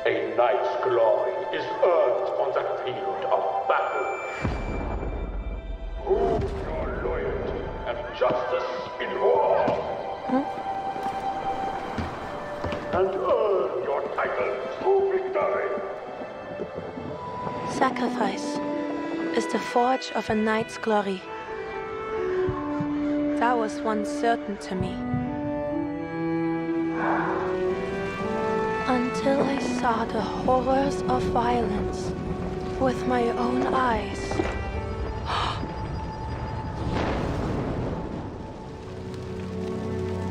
A knight's glory is earned on the field of battle. Prove your loyalty and justice in war. And earn your title through victory. Sacrifice is the forge of a knight's glory. That was once certain to me. Until I saw the horrors of violence with my own eyes.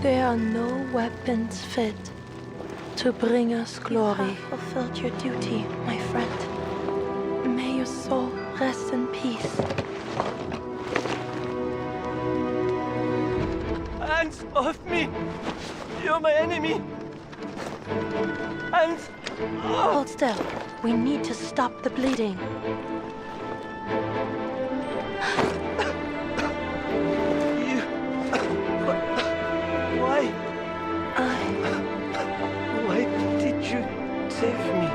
There are no weapons fit to bring us glory. You have fulfilled your duty, my friend. May your soul rest in peace. Hands off me! You're my enemy! Hands! Hold still. We need to stop the bleeding. You... Why? Why did you save me?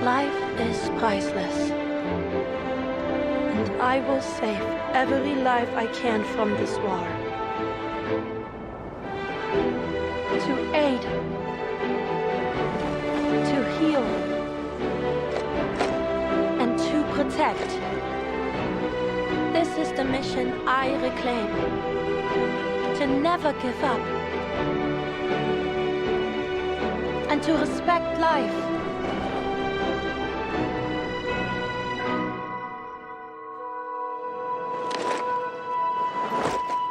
Life is priceless. And I will save every life I can from this war. To aid. To heal. And to protect. This is the mission I reclaim. To never give up. And to respect life.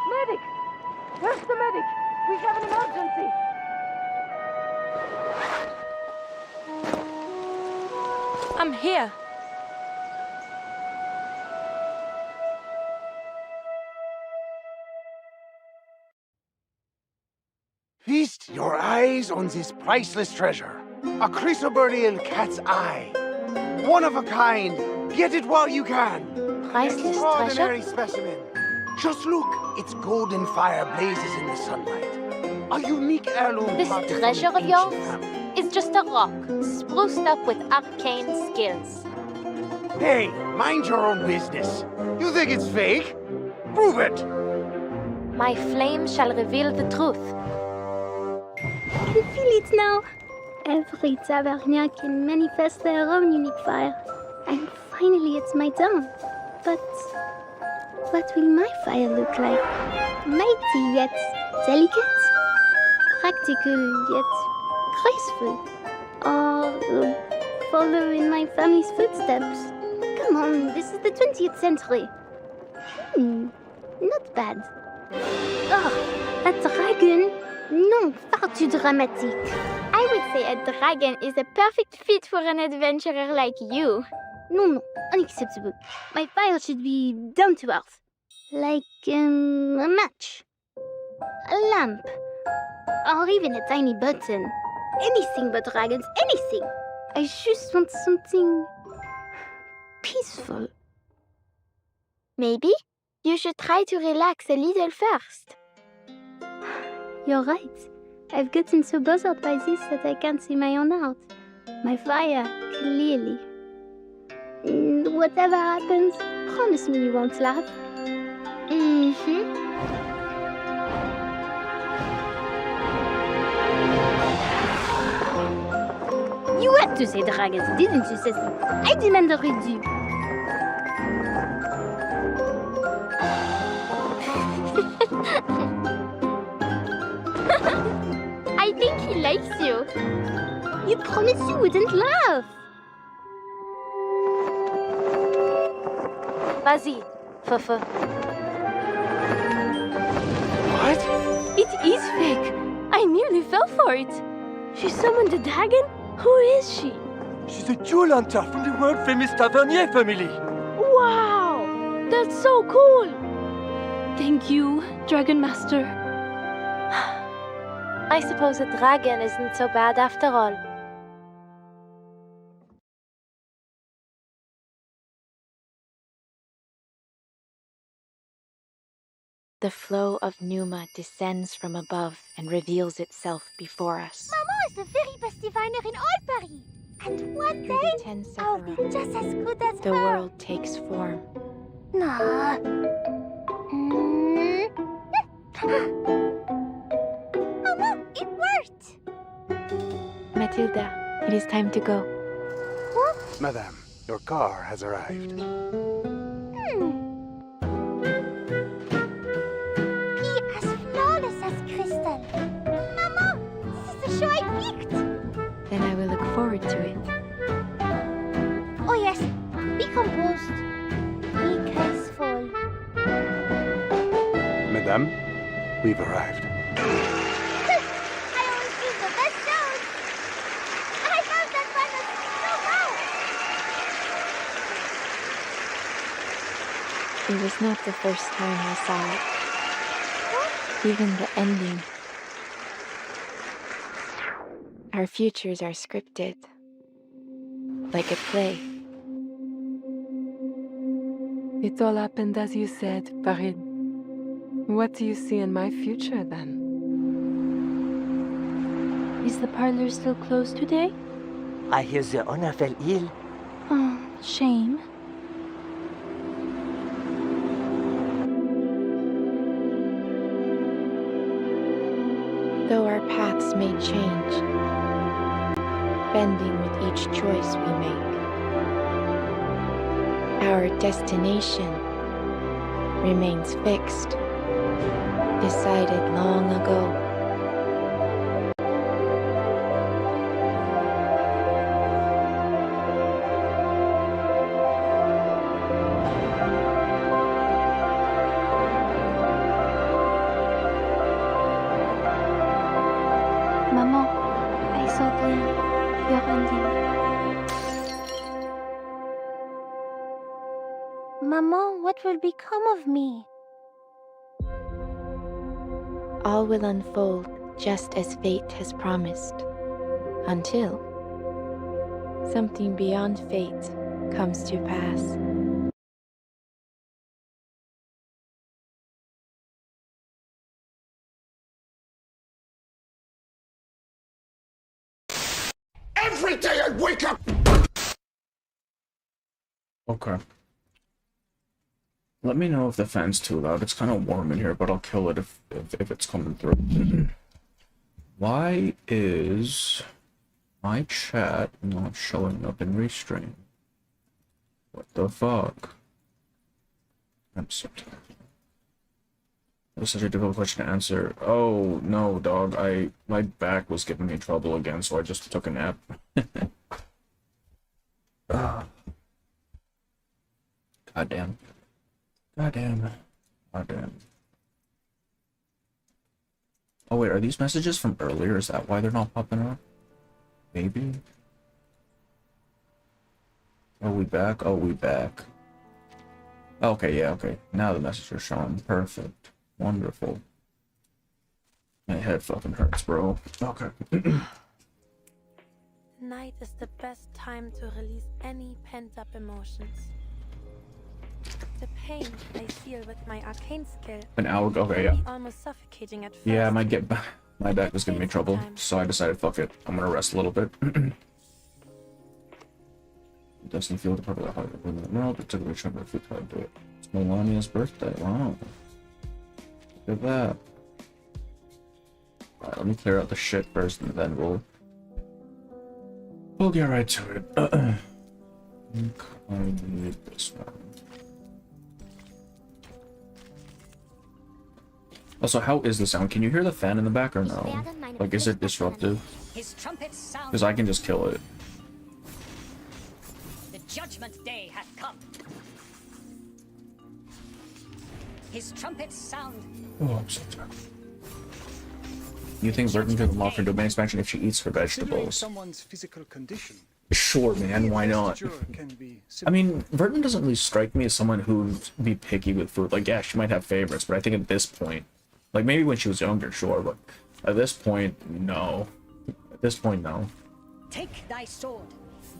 Medic! Where's the medic? We have an emergency! I'm here. Feast your eyes on this priceless treasure. A chrysoberyl cat's eye. One of a kind. Get it while you can. Priceless Extraordinary treasure? specimen. Just look, its golden fire blazes in the sunlight. A unique heirloom. This crafted from treasure an of yours ancient family. is just a rock, spruced up with arcane skills. Hey, mind your own business. You think it's fake? Prove it. My flame shall reveal the truth. I can feel it now. Every tavernier can manifest their own unique fire. And finally it's my turn. But what will my fire look like? Mighty yet delicate? Practical yet graceful? Or follow in my family's footsteps? Come on, this is the 20th century. Not bad. Oh, a dragon? Non, far too dramatic. I would say a dragon is a perfect fit for an adventurer like you. No, unacceptable. My fire should be down to earth. Like, a match. A lamp. Or even a tiny button. Anything but dragons, anything. I just want something peaceful. Maybe you should try to relax a little first. You're right. I've gotten so bothered by this that I can't see my own art. My fire, clearly. Whatever happens, promise me you won't laugh. You had to say dragons, didn't you, Cecil? I demand a redo. I think he likes you. You promised you wouldn't laugh. Vas-y, Fufu. What? It is fake. I nearly fell for it. She summoned a dragon? Who is she? She's a jewel hunter from the world-famous Tavernier family. Wow! That's so cool! Thank you, Dragon Master. I suppose a dragon isn't so bad after all. The flow of Numa descends from above and reveals itself before us. Maman is the very best diviner in all Paris. And one Through day, the 10 I'll be Sephira, just as good as the her. world takes form. No. Maman, it worked. Matilda, it is time to go. Madame, your car has arrived. Be as flawless as crystal. Maman, this is the show I picked. Then I will look forward to it. Oh yes, be composed. Be graceful. Madame, we've arrived. I always give the best shows. I love that one so well. It was not the first time I saw it. Even the ending. Our futures are scripted. Like a play. It all happened as you said, Farid. What do you see in my future, then? Is the parlor still closed today? I hear the owner fell ill. Oh, shame. Though our paths may change, bending with each choice we make, our destination remains fixed, decided long ago. Maman, I saw your ending. Maman, what will become of me? All will unfold just as fate has promised, until something beyond fate comes to pass. Every day I wake up! Okay. Let me know if the fan's too loud. It's kind of warm in here, but I'll kill it if it's coming through. Why is my chat not showing up in Restream? What the fuck? I'm so tired. That was such a difficult question to answer. Oh, no, dog. My back was giving me trouble again, so I just took a nap. Goddamn. Goddamn. Goddamn. Oh, wait, are these messages from earlier? Is that why they're not popping up? Maybe? Are we back? Oh, we back. Okay, yeah, okay. Now the messages are showing. Perfect. Wonderful. My head fucking hurts, bro. Okay. Night is the best time to release any pent-up emotions. The pain I feel with my arcane skill An hour ago, okay, can yeah. be almost suffocating at first. Yeah, my back was giving me trouble, so I decided, fuck it. I'm gonna rest a little bit. It doesn't feel the perfect heart in the world. It took me a trip to try to do it. It's Melania's birthday. Wow. Look at that. Alright, let me clear out the shit first, and then we'll get right to it. I need this one. Also, how is the sound? Can you hear the fan in the back or no? Like, is it disruptive? Because I can just kill it. The judgment day hath come. His trumpets sound. Oh, I'm so tired. You think Zerkin can unlock her domain expansion if she eats her vegetables? Someone's physical condition. Sure, man, why not? I mean, Vertin doesn't really strike me as someone who'd be picky with food. Like, yeah, she might have favorites, but I think at this point, like, maybe when she was younger, sure, but at this point, no. At this point, no. Take thy sword.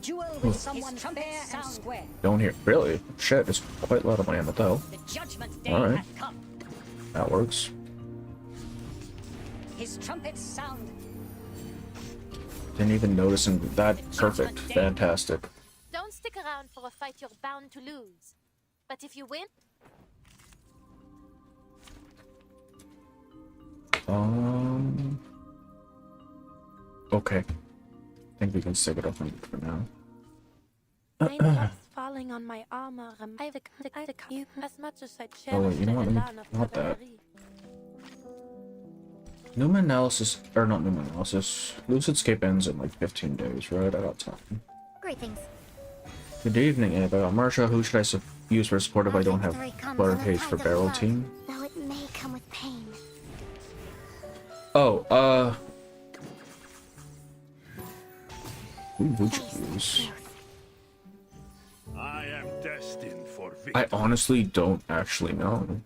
Duel with someone fair and square. Don't hear. Really? Shit, it's quite loud on my end, what the hell? The judgment day Alright. hath come. That works. His trumpets sound. Didn't even notice him. That perfect. Fantastic. Don't stick around for a fight you're bound to lose. But if you win, Okay. I think we can stick it up for now. Rain drops falling on my armor. I you as much as I Oh wait, cherish you know what? the elan of Not that. cavalry. Pneuma analysis, or not pneuma analysis. Lucid Scape ends in like 15 days, right? I got time. Greetings. Good evening, Abe. I got Marsha. Who should I use for support if I don't have Butter Page for Barrel Team? Though it may come with pain. Oh, who would you use? I am destined for victory. I honestly don't actually know.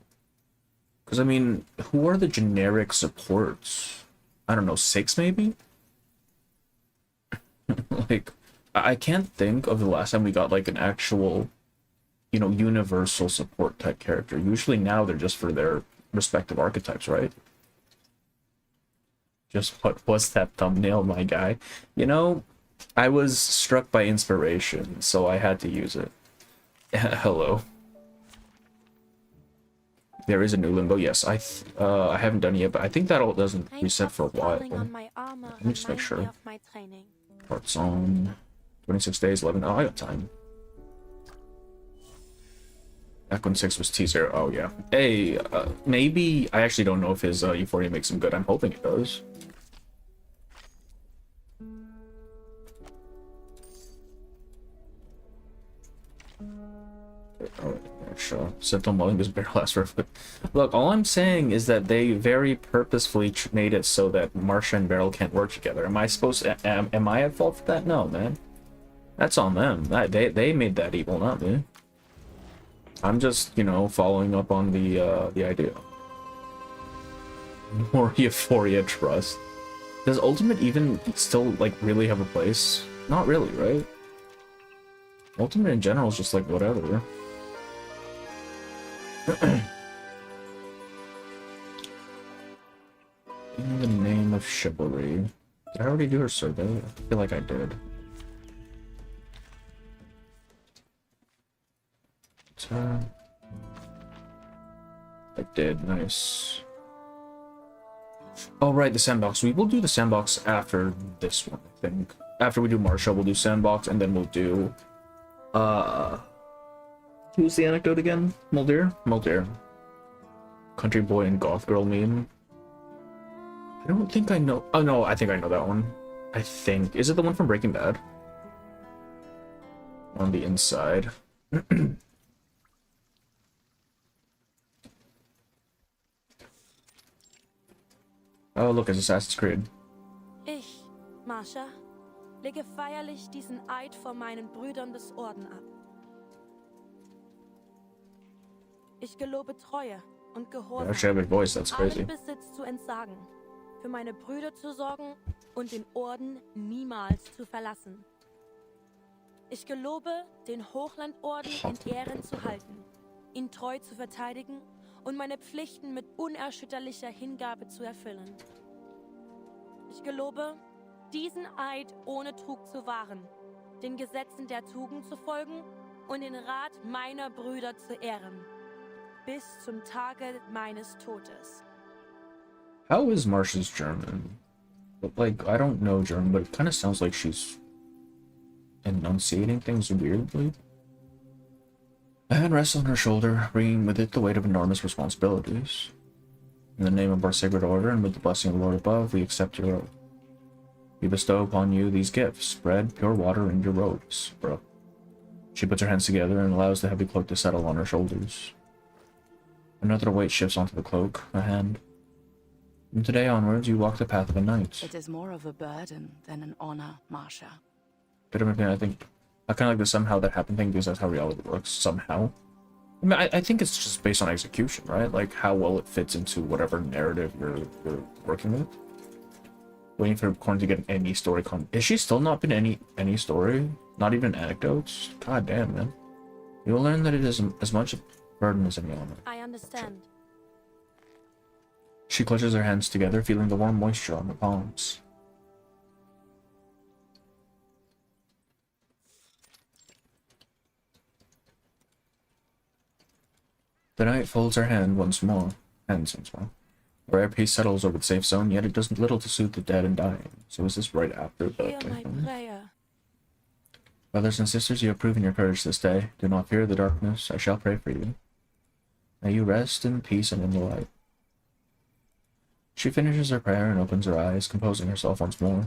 Because, I mean, who are the generic supports? I don't know, 6 maybe? Like, I can't think of the last time we got, like, an actual, you know, universal support type character. Usually now they're just for their respective archetypes, right? Just what was that thumbnail, my guy? You know, I was struck by inspiration, so I had to use it. Hello. There is a new limbo, yes. I haven't done it yet, but I think that all doesn't reset for a while. On my armor Let me just make sure. of my training. Parts on 26 days, 11. Oh, I got time. Back when 6 was teaser. Oh, yeah. Hey, maybe. I actually don't know if his Euphoria makes him good. I'm hoping it does. Oh, sure. Sentinel Mulling is barrel last for. Look, all I'm saying is that they very purposefully made it so that Marsha and Barrel can't work together. Am I supposed to? Am I at fault for that? No, man. That's on them. They made that evil, not me. I'm just, you know, following up on the idea. More Euphoria trust. Does Ultimate even still, like, really have a place? Not really, right? Ultimate in general is just, like, whatever. In the name of chivalry. Did I already do her survey? I feel like I did. I did, nice. Oh, right, the sandbox. We will do the sandbox after this one, I think. After we do Marsha, we'll do sandbox, and then we'll do... Who's the anecdote again? Moldir? Moldir. Country boy and goth girl meme. I don't think I know... Oh, no, I think I know that one. I think. Is it the one from Breaking Bad? On the inside. Oh, look, it's Assassin's Creed. Ich, Marsha, lege feierlich diesen Eid vor meinen Brüdern des Orden ab. Ich gelobe Treue und Gehorsam, Actually, I have a voice, that's crazy. allen Besitz zu entsagen, für meine Brüder zu sorgen und den Orden niemals zu verlassen. Ich gelobe, den Hochlandorden in Ehren zu halten, ihn treu zu verteidigen und meine Pflichten mit unerschütterlicher Hingabe zu erfüllen. Ich gelobe, diesen Eid ohne Trug zu wahren, den Gesetzen der Tugend zu folgen und den Rat meiner Brüder zu ehren, bis zum Tage meines Todes. How is Marsha's German? But, like, I don't know German, but it kind of sounds like she's enunciating things weirdly. A hand rests on her shoulder, bringing with it the weight of enormous responsibilities. In the name of our sacred order and with the blessing of the Lord above, we accept your oath. We bestow upon you these gifts, bread, pure water, and your robes, bro. She puts her hands together and allows the heavy cloak to settle on her shoulders. Another weight shifts onto the cloak, a hand. From today onwards, you walk the path of a knight. It is more of a burden than an honor, Marsha. Bit of an opinion, I think. I kind of like the somehow that happened thing because that's how reality works, somehow. I mean, I think it's just based on execution, right? Like, how well it fits into whatever narrative you're working with. Waiting for Corn to get any story Is she still not been any story? Not even anecdotes? God damn, man. You'll learn that it is as much a burden as any element. I understand. She clutches her hands together, feeling the warm moisture on her palms. The knight folds her hands once more. A rare peace settles over the safe zone, yet it does little to soothe the dead and dying. So is this right after the Hear my prayer. Brothers and sisters, you have proven your courage this day. Do not fear the darkness. I shall pray for you. May you rest in peace and in the light. She finishes her prayer and opens her eyes, composing herself once more.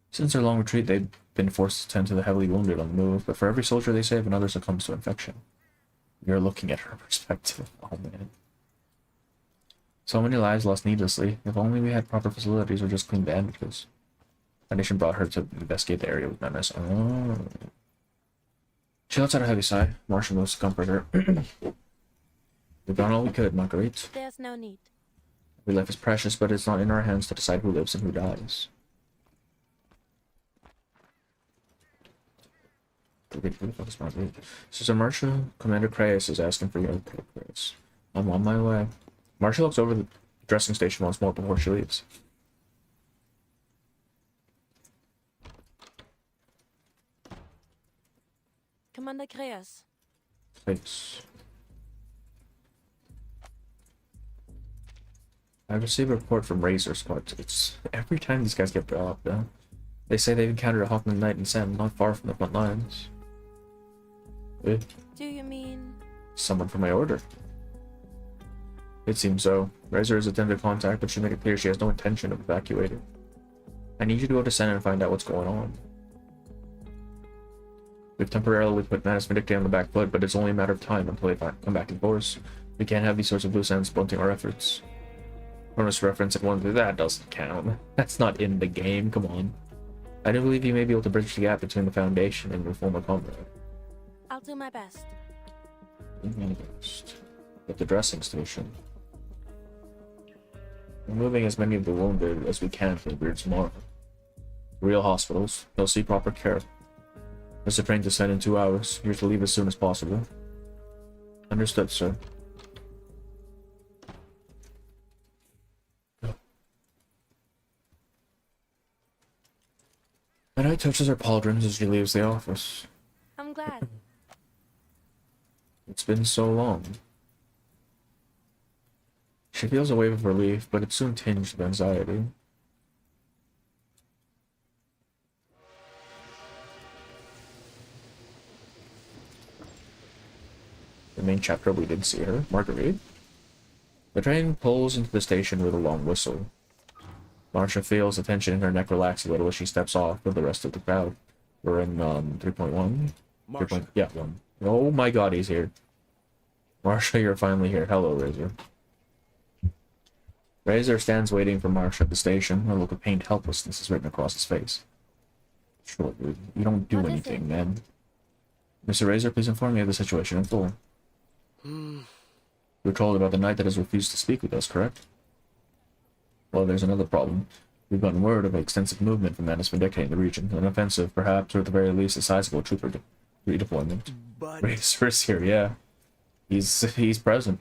Since their long retreat, they've been forced to tend to the heavily wounded on the move, but for every soldier they save, another succumbs to infection. You're looking at her perspective. Oh, man. So many lives lost needlessly. If only we had proper facilities or just clean bandages. Foundation brought her to investigate the area with menace. Oh. She lets out a heavy sigh. Marsha moves to comfort her. We've done all we could, Marguerite. There's no need. Every life is precious, but it's not in our hands to decide who lives and who dies. Sister Marsha, Commander Creyas is asking for your prayers. I'm on my way. Marsha looks over the dressing station once more before she leaves. Commander Creyas. Thanks. I received a report from Razor Squad. It's every time these guys get brought up, though. They say they've encountered a Hawkman Knight in Sam, not far from the front lines. Do you mean? Someone from my order. It seems so. Razor has attempted contact, but she made it clear she has no intention of evacuating. I need you to go to Senna and find out what's going on. We've temporarily put Manus Vindicte on the back foot, but it's only a matter of time until they come back in force. We can't have these sorts of loose ends blunting our efforts. Bonus reference at one that doesn't count. That's not in the game, come on. I do believe you may be able to bridge the gap between the Foundation and your former comrade. I'll do my best. At the dressing station. We're moving as many of the wounded as we can from Beard tomorrow. Real hospitals. They'll see proper care. There's a train to send in 2 hours. You're to leave as soon as possible. Understood, sir. The knight touches her pauldrons as she leaves the office. I'm glad. It's been so long. She feels a wave of relief, but it's soon tinged with anxiety. The main chapter, we did see her, Marguerite. The train pulls into the station with a long whistle. Marsha feels the tension in her neck relax a little as she steps off with the rest of the crowd. We're in 3.1. Yeah, 1. Oh my god, he's here. Marsha, you're finally here. Hello, Razor. Razor stands waiting for Marsha at the station. A look of pained helplessness is written across his face. Sure, dude. You don't do anything, man. Mr. Razor, please inform me of the situation in full. We're told about the knight that has refused to speak with us, correct? Well, there's another problem. We've gotten word of extensive movement from Manus Vindicte in the region. An offensive, perhaps, or at the very least, a sizable trooper redeployment. Razor's here, yeah. He's present.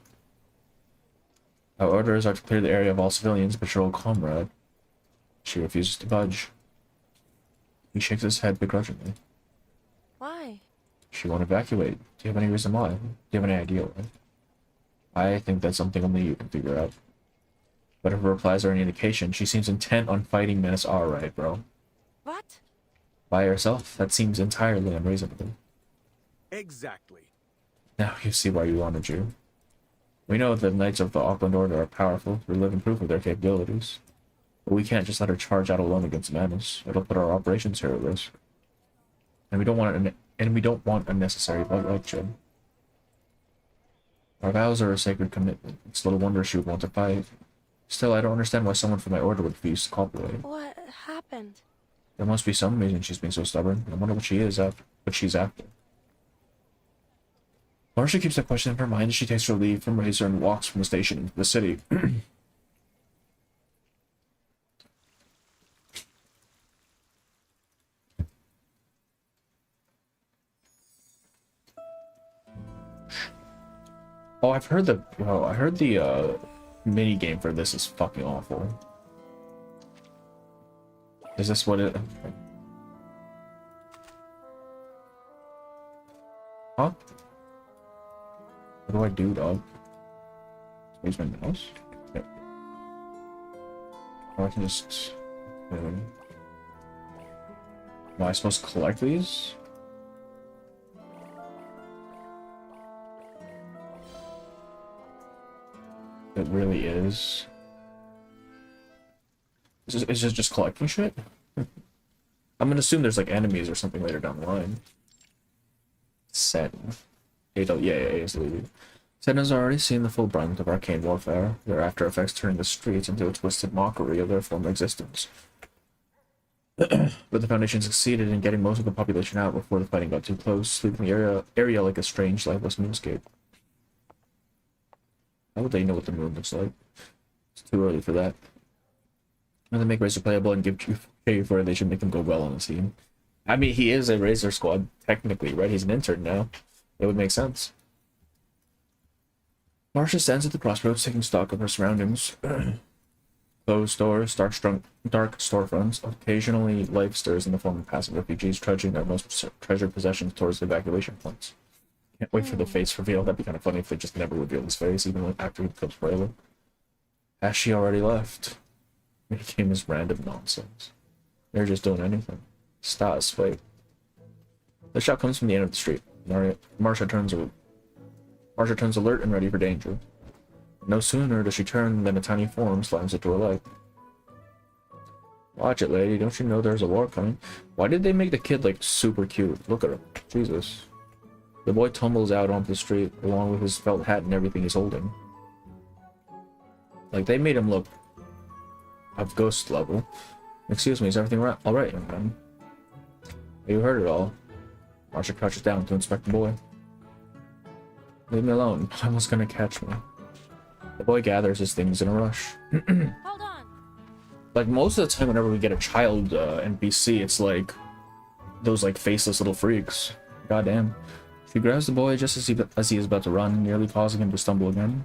Our orders are to clear the area of all civilians, but your old comrade. She refuses to budge. He shakes his head begrudgingly. Why? She won't evacuate. Do you have any reason why? Do you have any idea why? I think that's something only you can figure out. But if her replies are any indication, she seems intent on fighting Menace R, right, bro? What? By herself? That seems entirely unreasonable. Exactly. Now you see why we wanted you. We know that the Knights of the Auckland Order are powerful. We're living proof of their capabilities. But we can't just let her charge out alone against Menace. It'll put our operations here at risk. And we don't want unnecessary bloodshed. Our vows are a sacred commitment. It's little wonder she would want to fight. Still, I don't understand why someone from my order would refuse to cooperate. What happened? There must be some reason she's being so stubborn. I wonder what she's after. Marsha keeps that question in her mind as she takes her leave from Razor and walks from the station into the city. Oh, I heard the mini game for this is fucking awful. Is this what it... Huh? What do I do, dog? Use my mouse? Yep. Or I can just... am I supposed to collect these? It really is. Is this just collecting shit? I'm gonna assume there's like enemies or something later down the line. Sen. Yeah, is leaving. Sen has already seen the full brunt of arcane warfare, their after effects turning the streets into a twisted mockery of their former existence. But the Foundation succeeded in getting most of the population out before the fighting got too close, leaving the area like a strange, lifeless moonscape. How would they know what the moon looks like? It's too early for that. When they make Razor playable and give pay for it, they should make him go well on the team. I mean, he is a Razor squad, technically, right? He's an intern now. It would make sense. Marsha stands at the crossroads, taking stock of her surroundings. Closed doors, dark storefronts. Occasionally, life stirs in the form of passive refugees trudging their most treasured possessions towards the evacuation points. Can't wait for the face reveal. That'd be kind of funny if they just never revealed his face, even after he becomes playable. Has she already left? It became as random nonsense. They're just doing anything. Stas, wait. The shot comes from the end of the street. Marsha turns alert and ready for danger. No sooner does she turn than a tiny form slams into her leg. Watch it, lady. Don't you know there's a war coming? Why did they make the kid, like, super cute? Look at him. Jesus. The boy tumbles out onto the street, along with his felt hat and everything he's holding. Like, they made him look of ghost level. Excuse me, is everything alright, young man? You heard it all. Marsha crouches down to inspect the boy. Leave me alone. Someone's gonna catch me. The boy gathers his things in a rush. Hold on. Like, most of the time whenever we get a child NPC, it's like those, like, faceless little freaks. Goddamn. She grabs the boy just as he is about to run, nearly causing him to stumble again.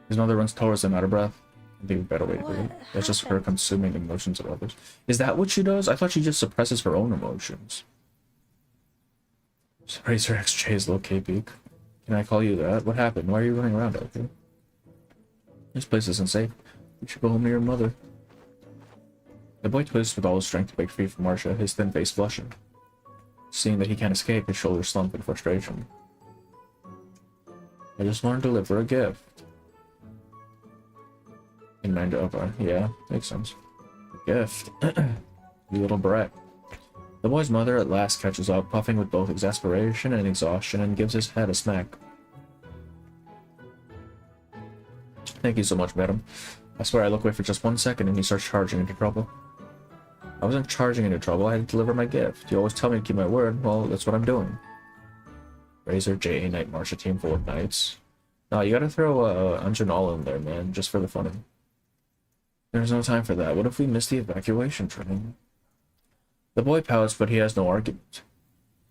His mother runs towards him out of breath. I think a better way to put it. That's just her consuming emotions of others. Is that what she does? I thought she just suppresses her own emotions. Razor XJ's low K-Peak. Can I call you that? What happened? Why are you running around out here? This place isn't safe. You should go home to your mother. The boy twists with all his strength to break free from Marsha, his thin face flushing. Seeing that he can't escape, his shoulders slump in frustration. I just wanted to deliver a gift. In mind, okay, yeah, makes sense. A gift. You little brat. The boy's mother at last catches up, puffing with both exasperation and exhaustion, and gives his head a smack. Thank you so much, madam. I swear I look away for just 1 second and he starts charging into trouble. I wasn't charging into trouble, I had to deliver my gift. You always tell me to keep my word, well, that's what I'm doing. Razor, J.A. Knight, Marsha team full of knights. No, you gotta throw Anjanala in there, man, just for the fun of it. There's no time for that. What if we miss the evacuation train? The boy pouts, but he has no argument.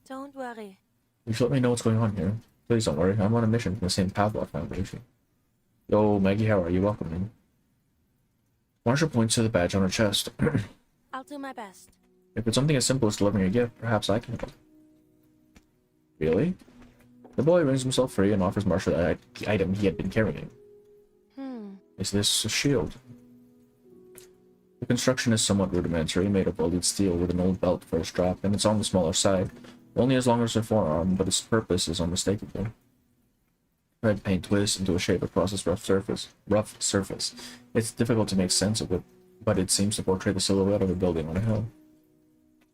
Don't worry. You should let me know what's going on here. Please don't worry, I'm on a mission from the same Pavlov Foundation. Yo, Maggie, how are you? Welcome in. Marsha points to the badge on her chest. I'll do my best. If it's something as simple as delivering a gift, perhaps I can help. Really? The boy wrings himself free and offers Marsha the item he had been carrying. Is this a shield? The construction is somewhat rudimentary, made of welded steel with an old belt for a strap, and it's on the smaller side, only as long as her forearm, but its purpose is unmistakable. Red paint twists into a shape across its rough surface. It's difficult to make sense of it, but it seems to portray the silhouette of a building on a hill.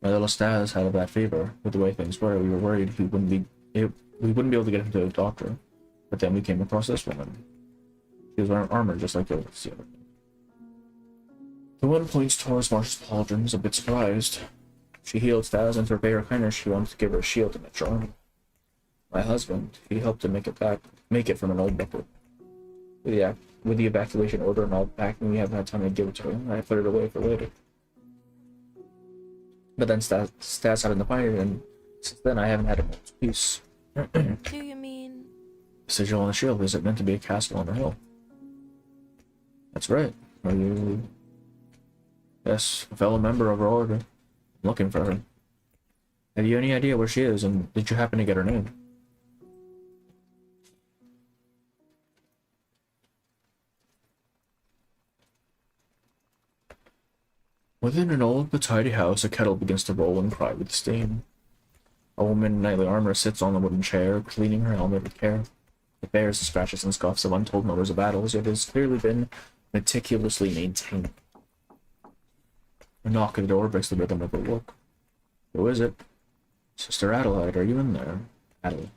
My little Stas had a bad fever. With the way things were, we were worried we wouldn't be able to get him to a doctor. But then we came across this woman. She was wearing armor just like yours. The woman points towards Marsha's pauldrons, a bit surprised. She healed Stas, and to repay her kindness, she wanted to give her a shield and a charm. My husband, he helped to make it from an old buckle. With the evacuation order and all packing, we haven't had time to give it to her. I put it away for later. But then Stas had in the fire, and since then I haven't had a moment's peace. Do you mean? The sigil on the shield, is it meant to be a castle on a hill? That's right. Are you... Yes, a fellow member of our order. I'm looking for her. Have you any idea where she is, and did you happen to get her name? Within an old but tidy house, a kettle begins to roll and cry with steam. A woman in knightly armor sits on a wooden chair, cleaning her helmet with care. It bears the scratches and scuffs of untold numbers of battles, yet it has clearly been meticulously maintained. A knock at the door breaks the rhythm of her work. Who is it? Sister Adelheid, are you in there? Adelheid.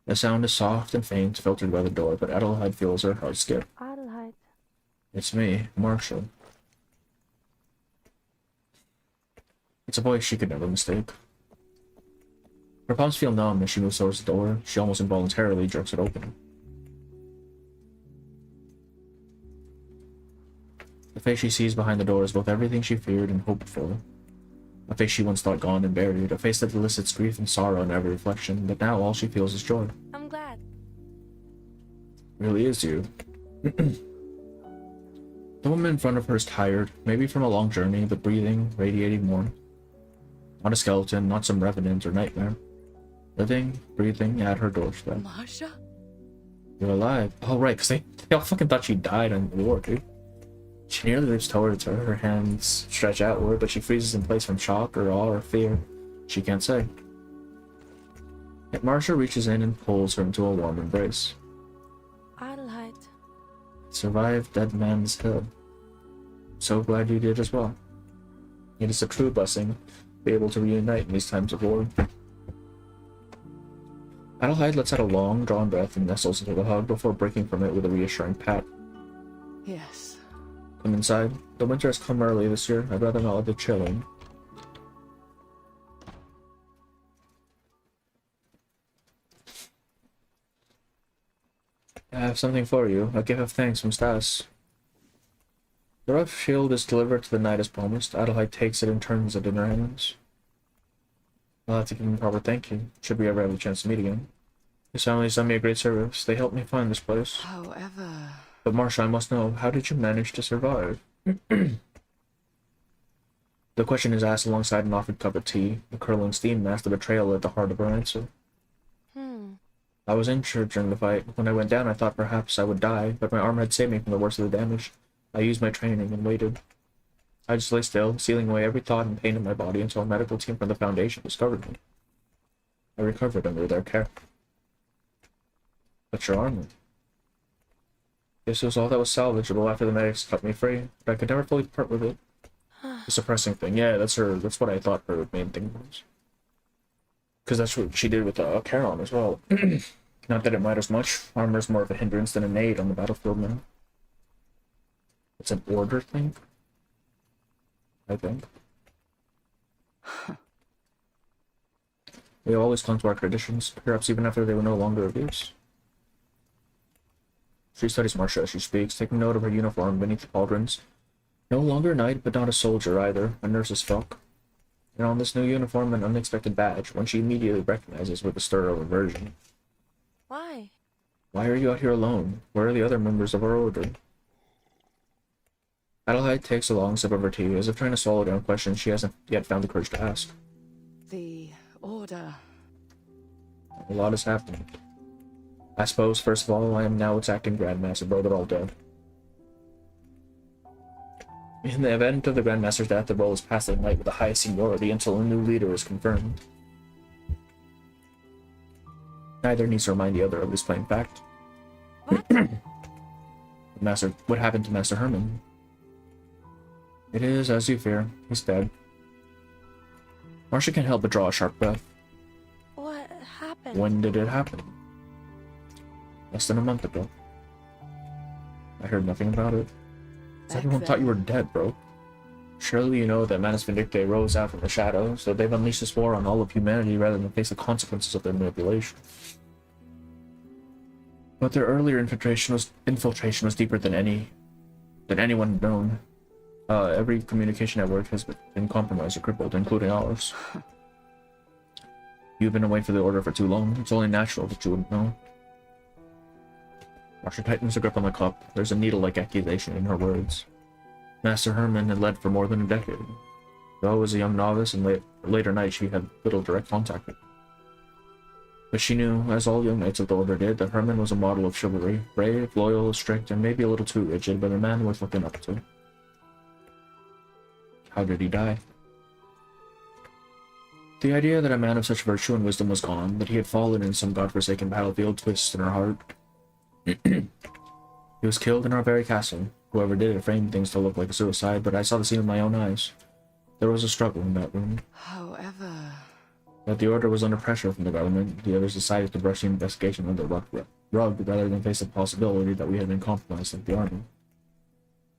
The sound is soft and faint, filtered by the door, but Adelheid feels her heart skip. Adelheid. It's me, Marsha. It's a voice she could never mistake. Her palms feel numb as she moves towards the door. She almost involuntarily jerks it open. The face she sees behind the door is both everything she feared and hoped for. A face she once thought gone and buried, a face that elicits grief and sorrow in every reflection, but now all she feels is joy. I'm glad. It really is you. The woman in front of her is tired, maybe from a long journey, but breathing, radiating warmth. Not a skeleton, not some revenant or nightmare. Living, breathing at her doorstep. Marsha? You're alive. Oh, right, because they all fucking thought she died in the war, dude. She nearly leaps towards her, her hands stretch outward, but she freezes in place from shock or awe or fear. She can't say. Yet Marsha reaches in and pulls her into a warm embrace. Adelheid. Survived Dead Man's Hill. So glad you did as well. It is a true blessing to be able to reunite in these times of war. Adelheid lets out a long, drawn breath and nestles into the hug before breaking from it with a reassuring pat. Yes. Come inside. The winter has come early this year. I'd rather not let it chill in. I have something for you. A gift of thanks from Stas. The rough shield is delivered to the knight as promised. Adelheid takes it and turns it in her hands. I'll have to give him a proper thank you, should we ever have the chance to meet again. His family has done me a great service. They helped me find this place. However... But Marsha, I must know, how did you manage to survive? The question is asked alongside an offered cup of tea, the curling steam masked the betrayal at the heart of her answer. I was injured during the fight. When I went down, I thought perhaps I would die, but my armor had saved me from the worst of the damage. I used my training and waited. I just lay still, sealing away every thought and pain in my body until a medical team from the Foundation discovered me. I recovered under their care. But your armor... This was all that was salvageable after the medics cut me free, but I could never fully part with it. The suppressing thing, yeah, that's what I thought her main thing was. Because that's what she did with Charon as well. Not that it matters much. Armor's more of a hindrance than an aid on the battlefield now. It's an order thing, I think. We always clung to our traditions, perhaps even after they were no longer of use. She studies Marsha as she speaks, taking note of her uniform beneath the pauldrons. No longer a knight, but not a soldier either, a nurse's frock. And on this new uniform, an unexpected badge, one she immediately recognizes with a stir of aversion. Why? Why are you out here alone? Where are the other members of our order? Adelheid takes a long sip of her tea, as if trying to swallow down questions she hasn't yet found the courage to ask. The order... A lot has happened. I suppose, first of all, I am now its acting Grandmaster, bro, they're all dead. In the event of the Grandmaster's death, the role is passed to the knight with the highest seniority until a new leader is confirmed. Neither needs to remind the other of this plain fact. What? What happened to Master Herman? It is as you fear. He's dead. Marsha can't help but draw a sharp breath. What happened? When did it happen? Less than a month ago. I heard nothing about it. Everyone thought you were dead, bro. Surely you know that Manus Vindictae rose out from the shadows, so they've unleashed this war on all of humanity rather than face the consequences of their manipulation. But their earlier infiltration was deeper than anyone had known. Every communication network has been compromised or crippled, including ours. You've been away for the Order for too long. It's only natural that you wouldn't know. Marsha tightens her grip on the cup. There's a needle-like accusation in her words. Master Herman had led for more than a decade. Though as a young novice and later nights she had little direct contact with. But she knew, as all young knights of the Order did, that Herman was a model of chivalry, brave, loyal, strict, and maybe a little too rigid, but a man worth looking up to. How did he die? The idea that a man of such virtue and wisdom was gone, that he had fallen in some godforsaken battlefield, twists in her heart. He was killed in our very castle. Whoever did it framed things to look like a suicide, but I saw the scene with my own eyes. There was a struggle in that room. However... But the Order was under pressure from the government. The others decided to brush the investigation under the rug rather than face the possibility that we had been compromised like the army.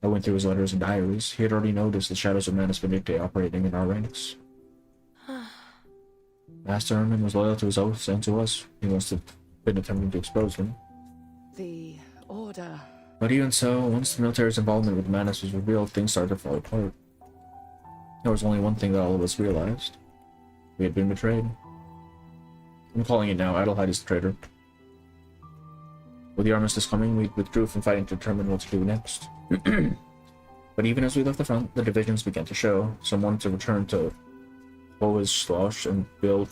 I went through his letters and diaries. He had already noticed the shadows of Manus Vindicte operating in our ranks. Master Herman was loyal to his oaths and to us. He must have been attempting to expose them. The Order... But even so, once the military's involvement with Manus was revealed, things started to fall apart. There was only one thing that all of us realized. We had been betrayed. I'm calling it now. Adelheid is the traitor. With the armistice coming, we withdrew from fighting to determine what to do next. But even as we left the front, the divisions began to show. Some wanted to return to Hohenschloss and build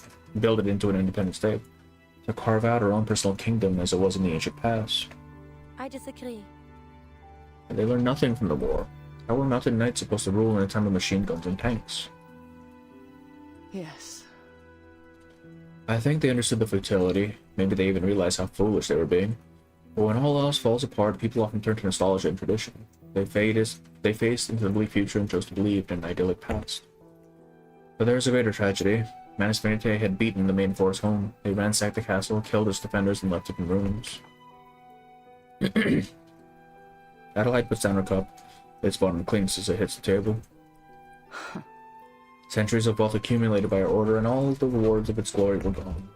it into an independent state. To carve out our own personal kingdom as it was in the ancient past. I disagree. And they learned nothing from the war. How were mounted knights supposed to rule in a time of machine guns and tanks? Yes. I think they understood the futility. Maybe they even realized how foolish they were being. But when all else falls apart, people often turn to nostalgia and tradition. They faced into the bleak future and chose to believe in an idyllic past. But there was a greater tragedy. Manus Vindicte had beaten the main force home. They ransacked the castle, killed its defenders, and left it in ruins. Adelheid puts down her cup. Its bottom clinks as it hits the table. Centuries of wealth accumulated by our order, and all the rewards of its glory were gone.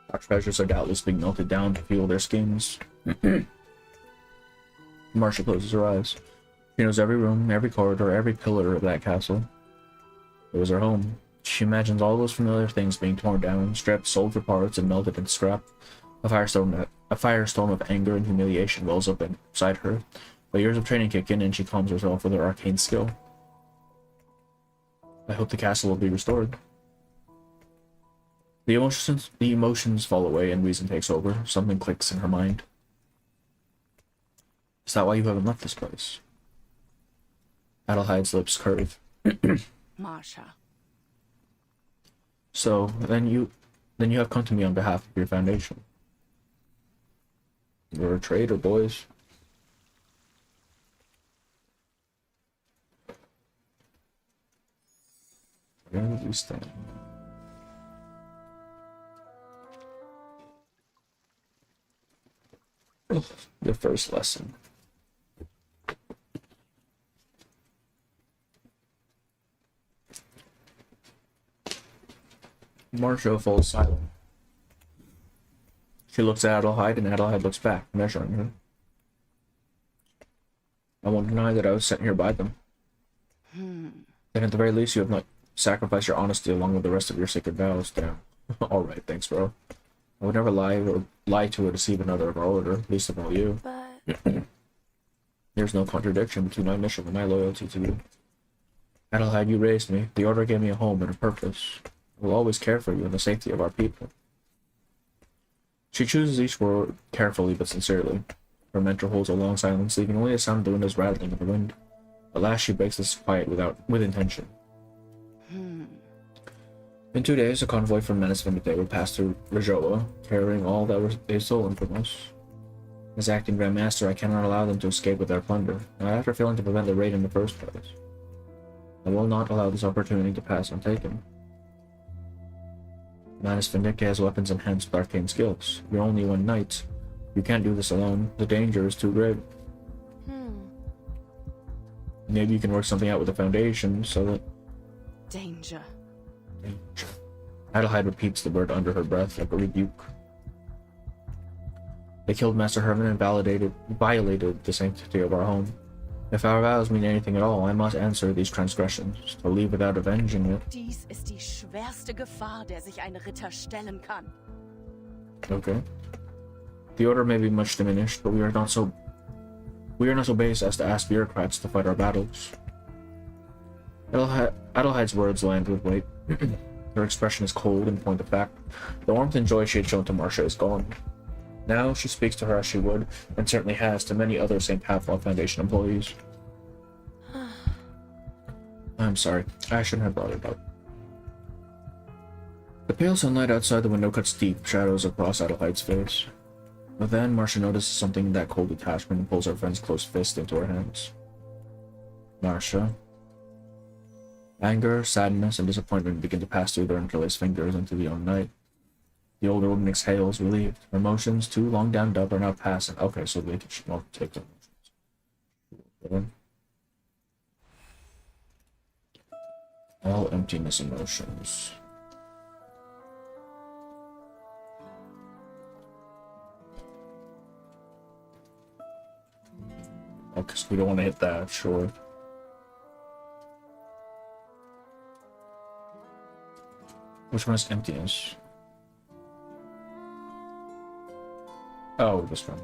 Our treasures are doubtless being melted down to fuel their schemes. Marsha closes her eyes. She knows every room, every corridor, every pillar of that castle. It was her home. She imagines all those familiar things being torn down, stripped, sold for parts, and melted into scrap. A firestorm of anger and humiliation wells up inside her. But years of training kick in, and she calms herself with her arcane skill. I hope the castle will be restored. The emotions fall away and reason takes over. Something clicks in her mind. Is that why you haven't left this place? Adelheid's lips curve. Marsha. So, then you have come to me on behalf of your foundation. You're a traitor, boys. Where do we stand? The first lesson. Marsha falls silent. She looks at Adelheid, and Adelheid looks back, measuring her. I won't deny that I was sent here by them. Then at the very least, you have not sacrificed your honesty along with the rest of your sacred vows. Damn. Alright, thanks, bro. I would never lie to or deceive another of our order, least of all you. But... There's no contradiction between my mission and my loyalty to you. Adelheid, you raised me. The order gave me a home and a purpose. I will always care for you and the safety of our people. She chooses each word carefully but sincerely. Her mentor holds a long silence, leaving only the sound of the windows rattling in the wind. At last she breaks this quiet with intention. In 2 days, a convoy from Manus Vindicte would pass through Rajoa, carrying all that they stolen from us. As acting Grand Master, I cannot allow them to escape with their plunder, not after failing to prevent the raid in the first place. I will not allow this opportunity to pass untaken. Manus Vindicte has weapons enhanced with arcane skills. You're only one knight. You can't do this alone. The danger is too great. Maybe you can work something out with the Foundation so that... Danger. Adelheid repeats the word under her breath like a rebuke. They killed Master Herman and violated the sanctity of our home. If our vows mean anything at all, I must answer these transgressions. To leave without avenging it. Dies ist die schwerste Gefahr, der sich ein Ritter stellen kann. Okay. The order may be much diminished, but we are not so base as to ask bureaucrats to fight our battles. Adelaide's words land with weight. Her expression is cold in point of fact. The warmth and joy she had shown to Marsha is gone. Now she speaks to her as she would, and certainly has to many other St. Pavlov Foundation employees. I'm sorry, I shouldn't have brought it up. The pale sunlight outside the window cuts deep shadows across Adelaide's face. But then Marsha notices something in that cold detachment and pulls her friend's closed fist into her hands. Marsha. Anger, sadness, and disappointment begin to pass through their interlaced fingers into the young night. The older woman exhales, relieved. Her emotions, too long dammed up, are now passing. Okay, so they can not take their emotions. All emptiness emotions. Okay, so we don't want to hit that, sure. Which one is emptiness? Oh, this one.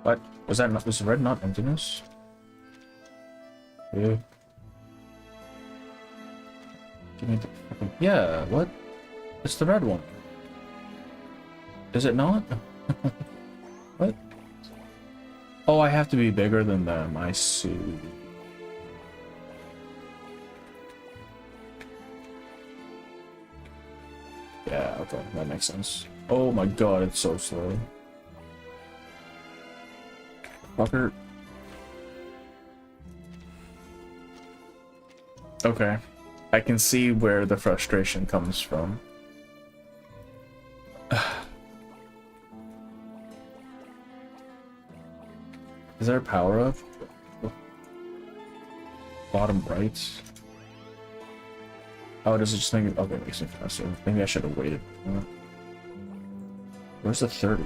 What? Was red not emptiness? Yeah. Give me the fucking... Yeah, what? It's the red one. Is it not? What? Oh, I have to be bigger than them, I see. Yeah, okay, that makes sense. Oh my god, it's so slow. Fucker. Okay. I can see where the frustration comes from. Is there a power up? Bottom right. Oh, does it just make it? Okay, it makes me faster. Maybe I should have waited. Where's the 30?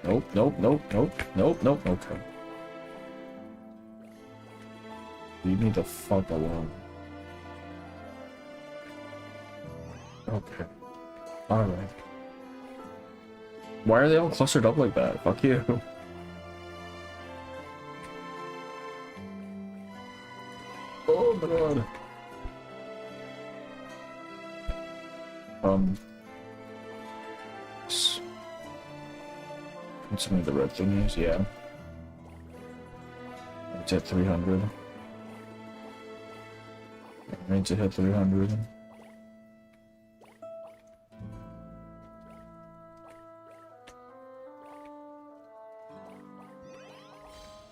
Nope, nope, nope, nope, nope, nope, okay. Leave me the fuck alone. Okay. Alright. Why are they all clustered up like that? Fuck you. Oh my god. Some of the red thingies, yeah. It's at 300. I need to hit 300.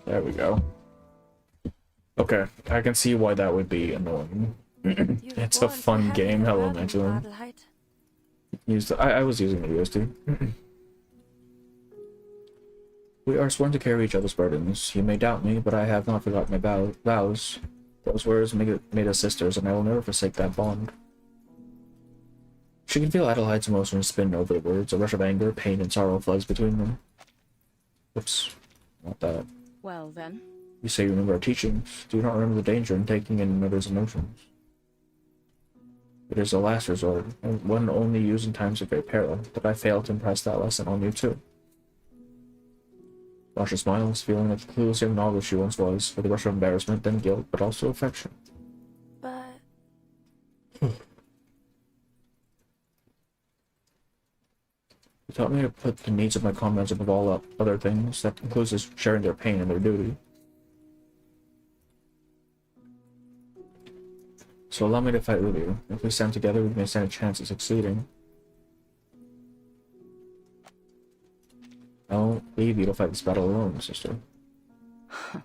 There we go. Okay, I can see why that would be annoying. It's a fun game, hello Angela. I was using the USD. We are sworn to carry each other's burdens. You may doubt me, but I have not forgotten my vows. Those words made us sisters, and I will never forsake that bond. She can feel Adelaide's emotions spin over the words. A rush of anger, pain, and sorrow floods between them. Oops. Not that. Well, then. You say you remember our teachings. Do you not remember the danger in taking in another's emotions? It is a last resort, and one only used in times of great peril. Did I fail to impress that lesson on you, too? Marsha smiles, feeling like the clueless young novice she once was, with a rush of embarrassment, then guilt, but also affection. But... You taught me to put the needs of my comrades above all other things. That includes sharing their pain and their duty. So allow me to fight with you. If we stand together, we may stand a chance at succeeding. I won't leave you to fight this battle alone, sister. I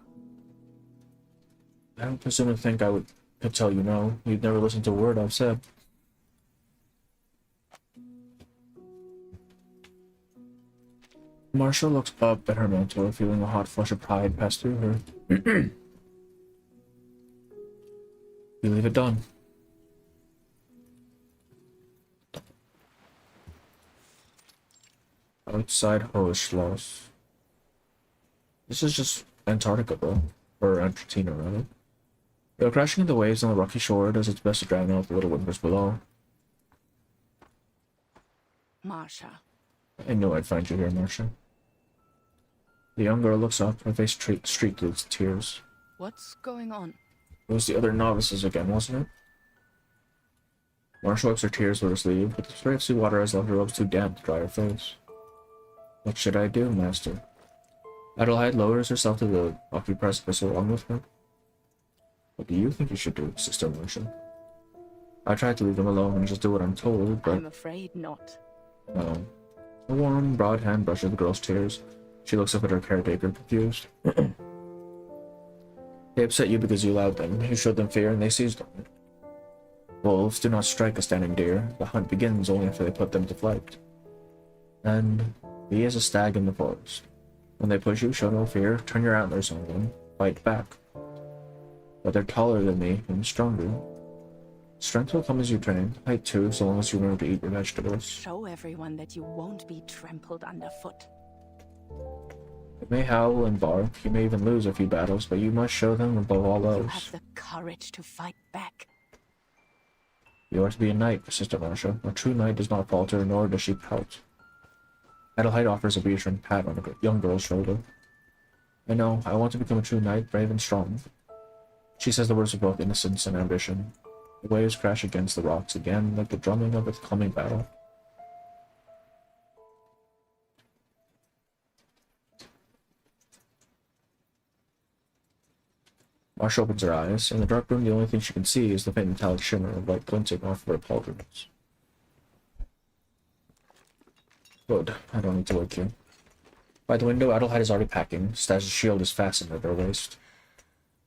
don't presume to think I could tell you no. You'd never listen to a word I've said. Marsha looks up at her mentor, feeling a hot flush of pride pass through her. You leave it done. Outside Hoheschloss. This is just Antarctica, bro. Or Argentina, rather. They go crashing into the waves on the rocky shore, does its best to drown out the little whimpers below. Marsha. I knew I'd find you here, Marsha. The young girl looks up, her face streaked with tears. What's going on? It was the other novices again, wasn't it? Marsha wipes her tears with her sleeve, but the spray of seawater has left her robes too damp to dry her face. What should I do, master? Adelheid lowers herself to the rocky precipice along with her. What do you think you should do, Sister Marsha? I tried to leave them alone and just do what I'm told, but... I'm afraid not. No. A warm, broad hand brushes the girl's tears. She looks up at her caretaker, confused. They upset you because you allowed them. You showed them fear and they seized on it. Wolves do not strike a standing deer. The hunt begins only after they put them to flight. And be as a stag in the forest. When they push you, show no fear, turn your antlers on them, fight back. But they're taller than me and stronger. Strength will come as you train, height too, so long as you remember to eat your vegetables. Show everyone that you won't be trampled underfoot. You may howl and bark, you may even lose a few battles, but you must show them above all You else. have the courage to fight back. You are to be a knight, Sister Marsha. A true knight does not falter, nor does she pout. Adelheid offers a reassuring pat on the young girl's shoulder. I know, I want to become a true knight, brave and strong. She says the words of both innocence and ambition. The waves crash against the rocks again, like the drumming of a coming battle. Marsha opens her eyes. In the dark room, the only thing she can see is the faint metallic shimmer of light glinting off of her pauldrons. Good. I don't need to wake you. By the window, Adelheid is already packing. Stash's shield is fastened at her waist.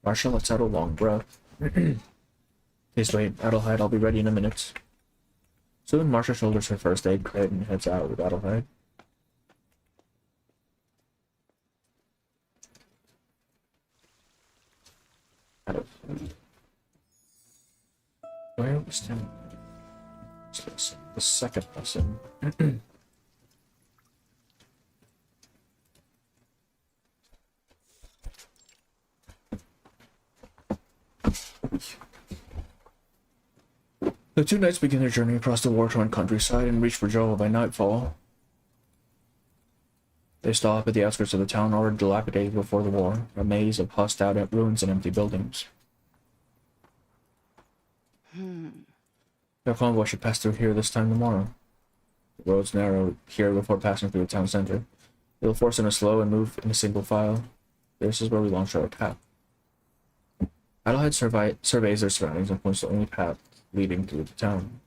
Marsha lets out a long breath. Please wait, Adelheid. I'll be ready in a minute. Soon, Marsha shoulders her first aid kit and heads out with Adelheid. Where was the second lesson? The two knights begin their journey across the war-torn countryside and reach Virgil by nightfall. They stop at the outskirts of the town already dilapidated before the war, a maze of husked-out ruins and empty buildings. Their convoy should pass through here this time tomorrow. The roads narrow here before passing through the town center. They'll force them to slow and move in a single file. This is where we launch our attack. Adelheid surveys their surroundings and points to the only path leading through the town.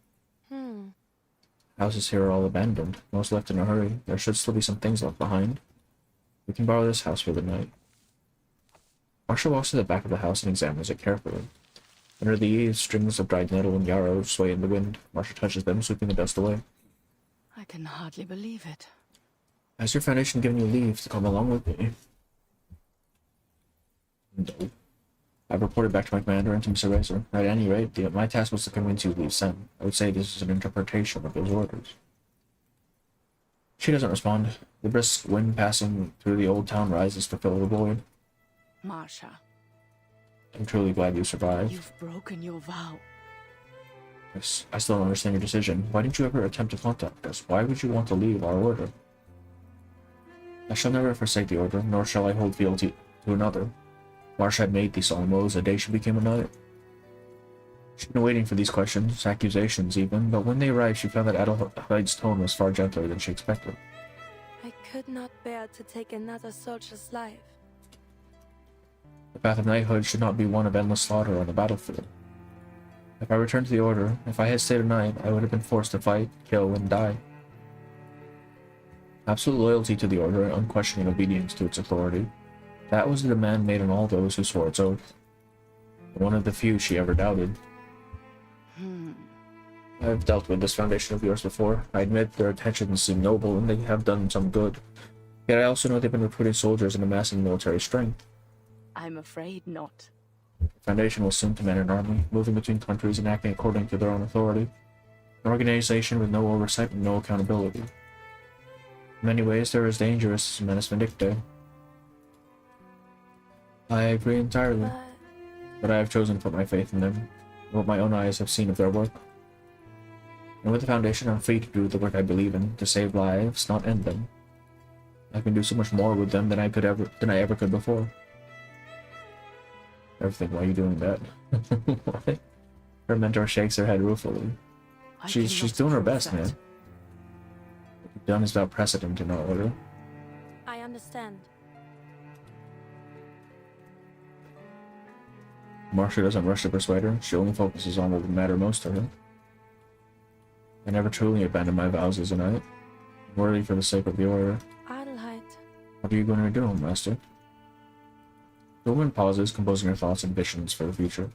Houses here are all abandoned, most left in a hurry. There should still be some things left behind. We can borrow this house for the night. Marsha walks to the back of the house and examines it carefully. Under the eaves, strings of dried nettle and yarrow sway in the wind. Marsha touches them, sweeping the dust away. I can hardly believe it. Has your foundation given you leave to come along with me? No. I've reported back to my commander and to Mr. Razor. At any rate, my task was to convince you to leave Sen. I would say this is an interpretation of those orders. She doesn't respond. The brisk wind passing through the old town rises to fill the void. Marsha. I'm truly glad you survived. You've broken your vow. Yes, I still don't understand your decision. Why didn't you ever attempt to contact us? Why would you want to leave our order? I shall never forsake the order, nor shall I hold fealty to another. Marsha had made these solemn oaths the day she became a knight. She'd been waiting for these questions, accusations even, but when they arrived she found that Adelheid's tone was far gentler than she expected. I could not bear to take another soldier's life. The path of knighthood should not be one of endless slaughter on the battlefield. If I returned to the order, if I had stayed a knight, I would have been forced to fight, kill, and die. Absolute loyalty to the order and unquestioning obedience to its authority. That was the demand made on all those who swore its oath. One of the few she ever doubted. I've dealt with this foundation of yours before. I admit their intentions seem noble and they have done some good. Yet I also know they've been recruiting soldiers and amassing military strength. I'm afraid not. The Foundation will soon command an army, moving between countries and acting according to their own authority. An organization with no oversight and no accountability. In many ways, they're as dangerous as Menace Vindictae. I agree entirely. But I have chosen to put my faith in them, what my own eyes have seen of their work. And with the Foundation, I'm free to do the work I believe in, to save lives, not end them. I can do so much more with them than I ever could before. Everything, why are you doing that? What? Her mentor shakes her head ruefully. She's doing her best, man. What you've done is without precedent in our order. I understand. Marsha doesn't rush to persuade her. She only focuses on what would matter most to her. I never truly abandoned my vows as a knight. I'm worthy for the sake of the order. Adelheid. What are you going to do, Master? The woman pauses, composing her thoughts and visions for the future.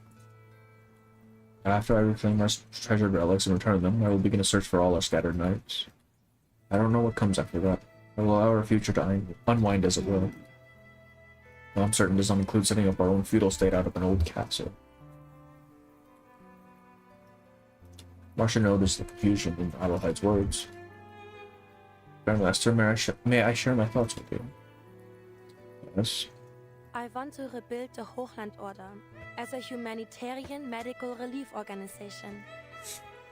After I reclaim our treasured relics and return them, I will begin a search for all our scattered knights. I don't know what comes after that. I will allow our future to unwind as it will. Though I'm certain does not include setting up our own feudal state out of an old castle. Marsha noticed the confusion in Adelheid's words. Grandmaster, may I share my thoughts with you? Yes. I want to rebuild the Hochland Order as a humanitarian medical relief organization.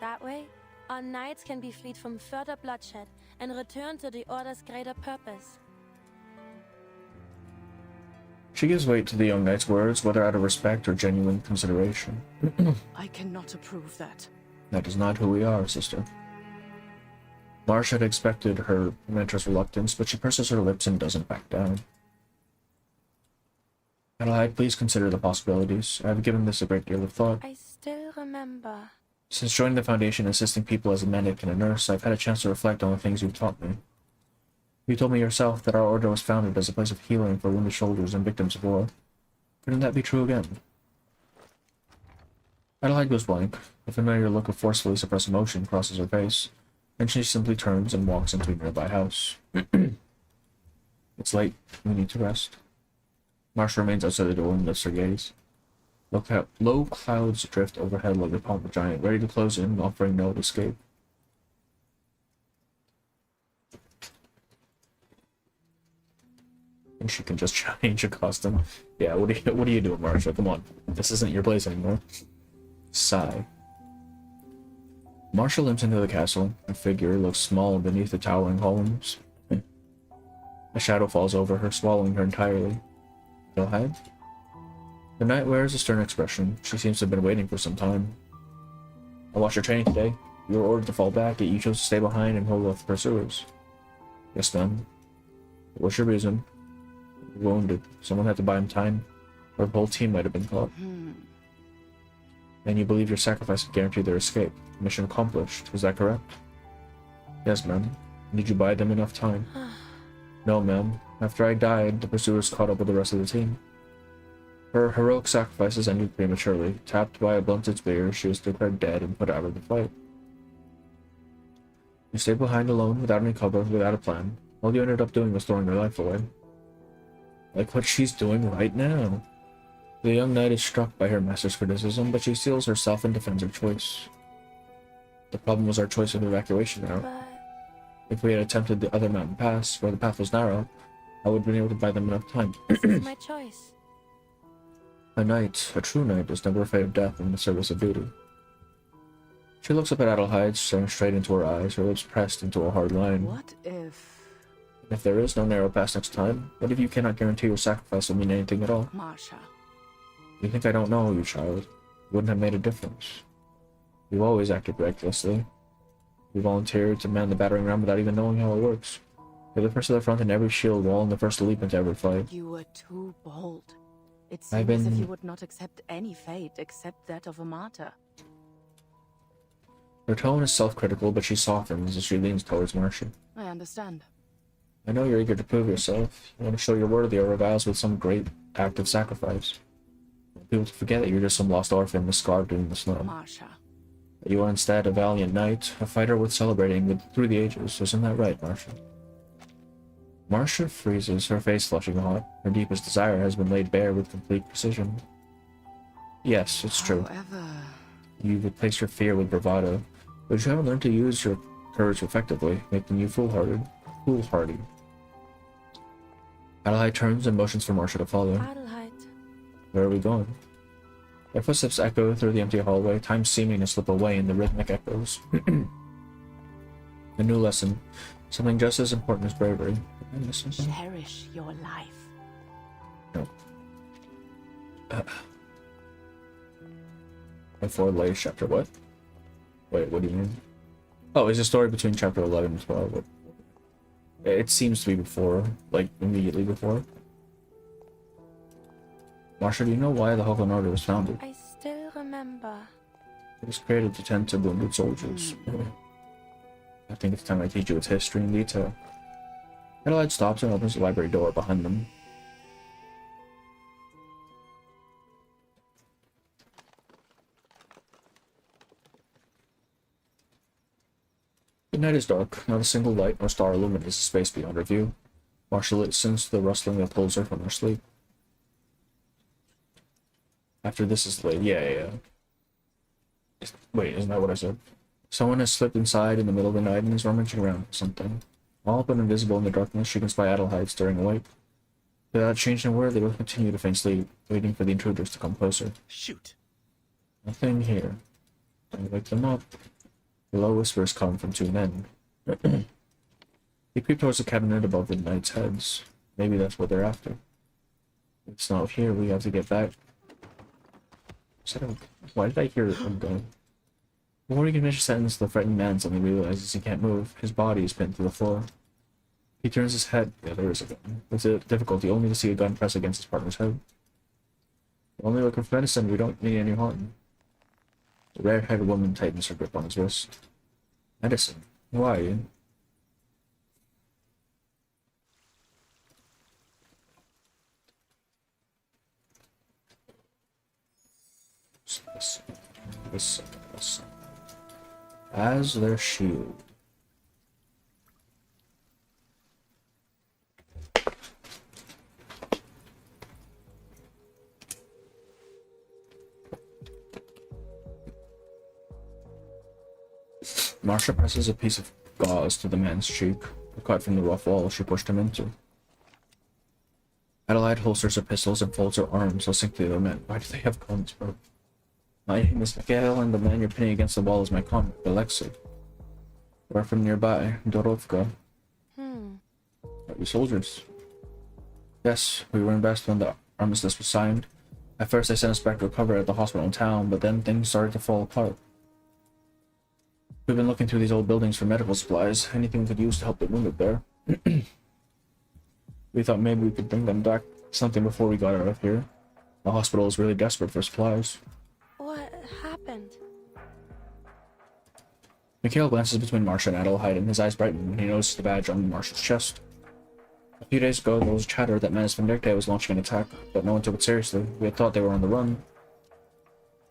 That way, our knights can be freed from further bloodshed and return to the Order's greater purpose. She gives weight to the young knight's words, whether out of respect or genuine consideration. I cannot approve that. That is not who we are, sister. Marsha had expected her mentor's reluctance, but she purses her lips and doesn't back down. Adelheid, please consider the possibilities. I have given this a great deal of thought. I still remember. Since joining the Foundation and assisting people as a medic and a nurse, I've had a chance to reflect on the things you've taught me. You told me yourself that our order was founded as a place of healing for wounded soldiers and victims of war. Couldn't that be true again? Adelheid goes blank. A familiar look of forcefully suppressed emotion crosses her face, and she simply turns and walks into a nearby house. It's late. We need to rest. Marsha remains outside the door and lifts her gaze. Low clouds drift overhead like the palm of a giant, ready to close in, offering no escape. And she can just change a costume. Yeah, what are you doing, Marsha? Come on. This isn't your place anymore. Sigh. Marsha limps into the castle. Her figure looks small beneath the towering columns. A shadow falls over her, swallowing her entirely. Adelheid? The knight wears a stern expression. She seems to have been waiting for some time. I watched your training today. You were ordered to fall back, yet you chose to stay behind and hold off the pursuers. Yes, ma'am. What's your reason? You were wounded. Someone had to buy him time, or the whole team might have been caught. And you believe your sacrifice would guarantee their escape. Mission accomplished. Is that correct? Yes, ma'am. Did you buy them enough time? No, ma'am. After I died, the pursuers caught up with the rest of the team. Her heroic sacrifices ended prematurely. Tapped by a blunted spear, she was declared dead and put out of the fight. You stayed behind alone, without any cover, without a plan. All you ended up doing was throwing your life away. Like what she's doing right now. The young knight is struck by her master's criticism, but she steels herself and defends her choice. The problem was our choice of evacuation route. If we had attempted the other mountain pass, where the path was narrow, I would have been able to buy them enough time. This is my choice. A knight, a true knight, is never afraid of death in the service of duty. She looks up at Adelheid, staring straight into her eyes, her lips pressed into a hard line. What if... If there is no narrow pass next time, what if you cannot guarantee your sacrifice will mean anything at all? Marsha. You think I don't know, you child? It wouldn't have made a difference. You've always acted recklessly. You volunteered to man the battering ram without even knowing how it works. You're the first to the front in every shield wall and the first to leap into every fight. You were too bold. It seemed as if you would not accept any fate except that of a martyr. Her tone is self-critical, but she softens as she leans towards Marsha. I understand. I know you're eager to prove yourself. You want to show you're worthy of our vows with some great act of sacrifice. People to forget that you're just some lost orphan miscarved in the snow. Marsha. That you are instead a valiant knight, a fighter worth celebrating through the ages. Isn't that right, Marsha? Marsha freezes, her face flushing hot. Her deepest desire has been laid bare with complete precision. Yes, it's true. However... You've replaced your fear with bravado, but you haven't learned to use your courage effectively, making you foolhardy. Adelheid. Where are we going? Their footsteps echo through the empty hallway, time seeming to slip away in the rhythmic echoes. A new lesson. Something just as important as bravery. Did I miss something? Cherish your life. No. Before the latest chapter, what? Wait, what do you mean? Oh, it's a story between chapter 11 and 12. It seems to be before, like, immediately before. Marsha, do you know why the Hogan Order was founded? I still remember. It was created to tend to wounded soldiers. I think it's time I teach you its history in detail. Adelaide stops and opens the library door behind them. The night is dark. Not a single light nor star illuminates the space beyond her view. Marsha listens to the rustling that pulls her from her sleep. After this is late. Yeah. Wait, isn't that what I said? Someone has slipped inside in the middle of the night and is rummaging around with something. All but invisible in the darkness, she can spy Adelheid stirring awake. Without changing a word, they both continue to feign sleep, waiting for the intruders to come closer. Shoot. Nothing here. Don't wake them up. The low whispers come from two men. They creep towards the cabinet above the knights' heads. Maybe that's what they're after. If it's not here, we have to get back. Why did I hear him going? Before he can finish a sentence, the frightened man suddenly realizes he can't move. His body is pinned to the floor. He turns his head. Yeah, there is a gun. With difficulty, only to see a gun press against his partner's head. We're only looking for medicine. We don't need any harm. The red-haired woman tightens her grip on his wrist. Medicine? Why? Listen. As their shield. Marsha presses a piece of gauze to the man's cheek, cut from the rough wall she pushed him into. Adelaide holsters her pistols and folds her arms succinctly to the men. Why do they have guns, bro? My name is Mikhail, and the man you're pinning against the wall is my comrade, Alexei. We're from nearby, Dorovka. Are you soldiers? Yes, we were in Brest when the armistice was signed. At first they sent us back to recover at the hospital in town, but then things started to fall apart. We've been looking through these old buildings for medical supplies, anything we could use to help the wounded there. We thought maybe we could bring them back something before we got out of here. The hospital is really desperate for supplies. What happened? Mikhail glances between Marsha and Adelheid, and his eyes brighten when he notices the badge on Marsha's chest. A few days ago, there was chatter that Menace Vindicte was launching an attack, but no one took it seriously. We had thought they were on the run.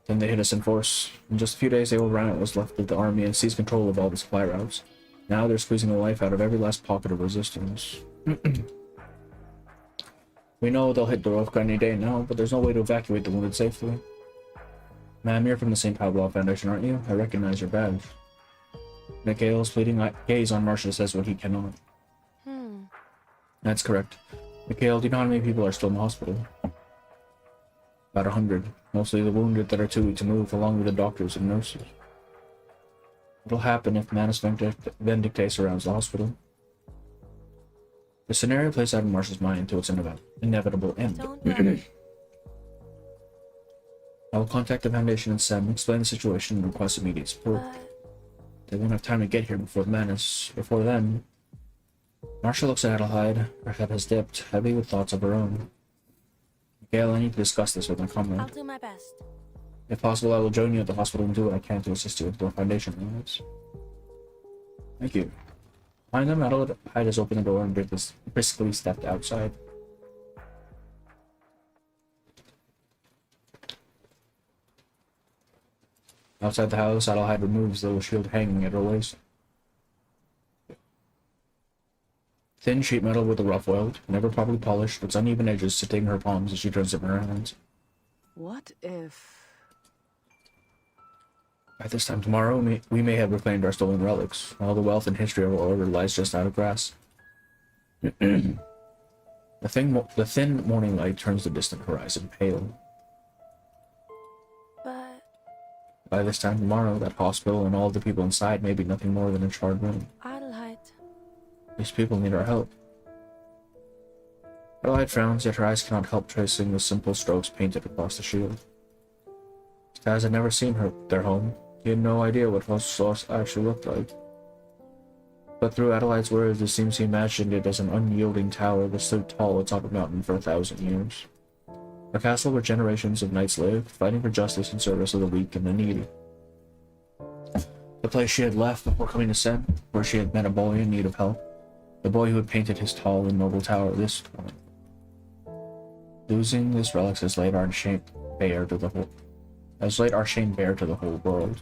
Then they hit us in force. In just a few days, the old remnant was left with the army and seized control of all the supply routes. Now they're squeezing the life out of every last pocket of resistance. We know they'll hit Dorovka any day now, but there's no way to evacuate the wounded safely. Ma'am, you're from the St. Pavlov Foundation, aren't you? I recognize your badge. Mikhail's fleeting gaze on Marsha says what he cannot. That's correct. Mikhail, do you know how many people are still in the hospital? About 100. Mostly the wounded that are too weak to move, along with the doctors and nurses. What'll happen if Manus Vindicte surrounds the hospital? The scenario plays out in Marsha's mind to its inevitable end. I will contact the Foundation and Sam, explain the situation, and request immediate support. They won't have time to get here before Manus. Before then... Marsha looks at Adelheid. Her head has dipped, heavy with thoughts of her own. Mikhail, I need to discuss this with my comrade. I'll do my best. If possible, I will join you at the hospital and do what I can to assist you with the Foundation lives. Thank you. Behind them, Adelheid has opened the door and briskly stepped outside. Outside the house, Adelheid removes the little shield hanging at her waist. Thin sheet metal with a rough weld, never properly polished, its uneven edges sitting in her palms as she turns it in her hands. What if... By this time tomorrow, we may have reclaimed our stolen relics. All the wealth and history of our order lies just out of grasp. The thin morning light turns the distant horizon pale. By this time tomorrow, that hospital and all the people inside may be nothing more than a charred room. Adelheid. These people need our help. Adelheid frowns, yet her eyes cannot help tracing the simple strokes painted across the shield. Taz had never seen their home. He had no idea what house actually looked like. But through Adelaide's words, it seems he imagined it as an unyielding tower that stood tall atop a mountain for 1,000 years. A castle where generations of knights lived, fighting for justice in service of the weak and the needy. The place she had left before coming to Sen, where she had met a boy in need of help. The boy who had painted his tall and noble tower this time. Losing this relic has laid our shame bare to the whole world.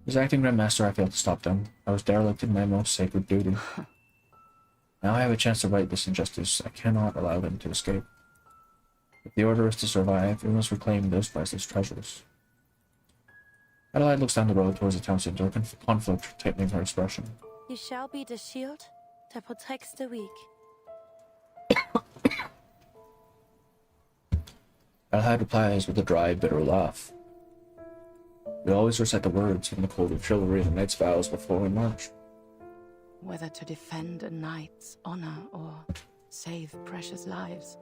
As acting Grand Master, I failed to stop them. I was derelict in my most sacred duty. Now I have a chance to right this injustice. I cannot allow them to escape. If the Order is to survive, we must reclaim those priceless treasures. Adelaide looks down the road towards the town center, conflict tightening her expression. You shall be the shield that protects the weak. Adelaide replies with a dry, bitter laugh. We always recite the words in the code of chivalry and knight's vows before we march. Whether to defend a knight's honor or save precious lives,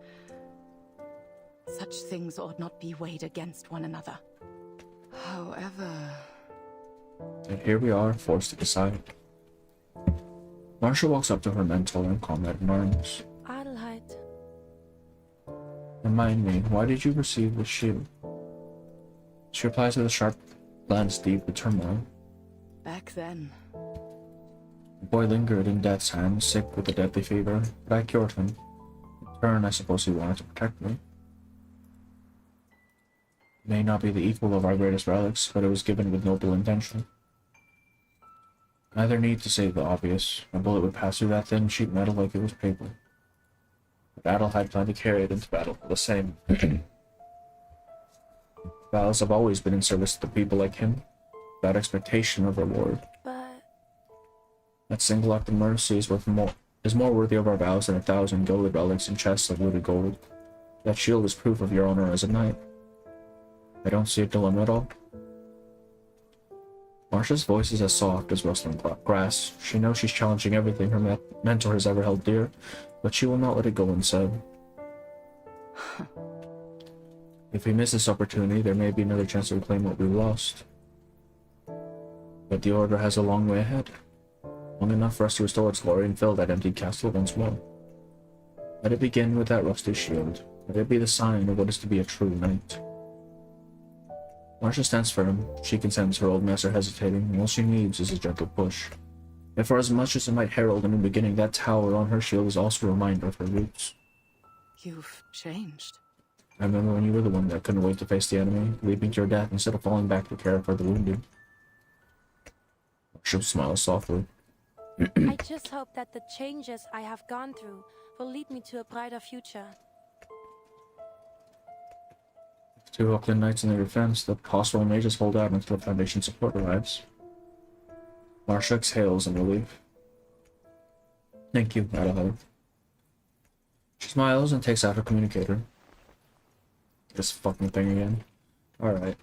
such things ought not be weighed against one another. However... And here we are, forced to decide. Marsha walks up to her mentor and comrade in arms. Adelheid. Remind me, why did you receive this shield? She replies with a sharp glance deep with turmoil. Back then. The boy lingered in death's hands, sick with a deadly fever, but I cured him. In turn, I suppose he wanted to protect me. It may not be the equal of our greatest relics, but it was given with noble intention. Neither need to say the obvious. A bullet would pass through that thin sheet metal like it was paper. But Adelheid planned to carry it into battle for the same. Vows have always been in service to the people like him, without expectation of reward. But... That single act of mercy is more worthy of our vows than 1,000 gilded relics in chests of looted gold. That shield is proof of your honor as a knight. I don't see a dilemma at all. Marsha's voice is as soft as rustling grass. She knows she's challenging everything her mentor has ever held dear, but she will not let it go unsaid. If we miss this opportunity, there may be another chance to reclaim what we lost. But the Order has a long way ahead. Long enough for us to restore its glory and fill that empty castle once more. Let it begin with that rusty shield. Let it be the sign of what is to be a true knight. Marsha stands firm. She can sense her old master hesitating, and all she needs is a gentle push. And for as much as it might herald a new beginning, that tower on her shield is also a reminder of her roots. You've changed. I remember when you were the one that couldn't wait to face the enemy, leaping to your death instead of falling back to care for the wounded. Marsha smiles softly. I just hope that the changes I have gone through will lead me to a brighter future. Two Oakland Knights in their defense, the hospital may just hold out until the Foundation support arrives. Marsha exhales in relief. Thank you, Adelaide. She smiles and takes out her communicator. This fucking thing again. Alright.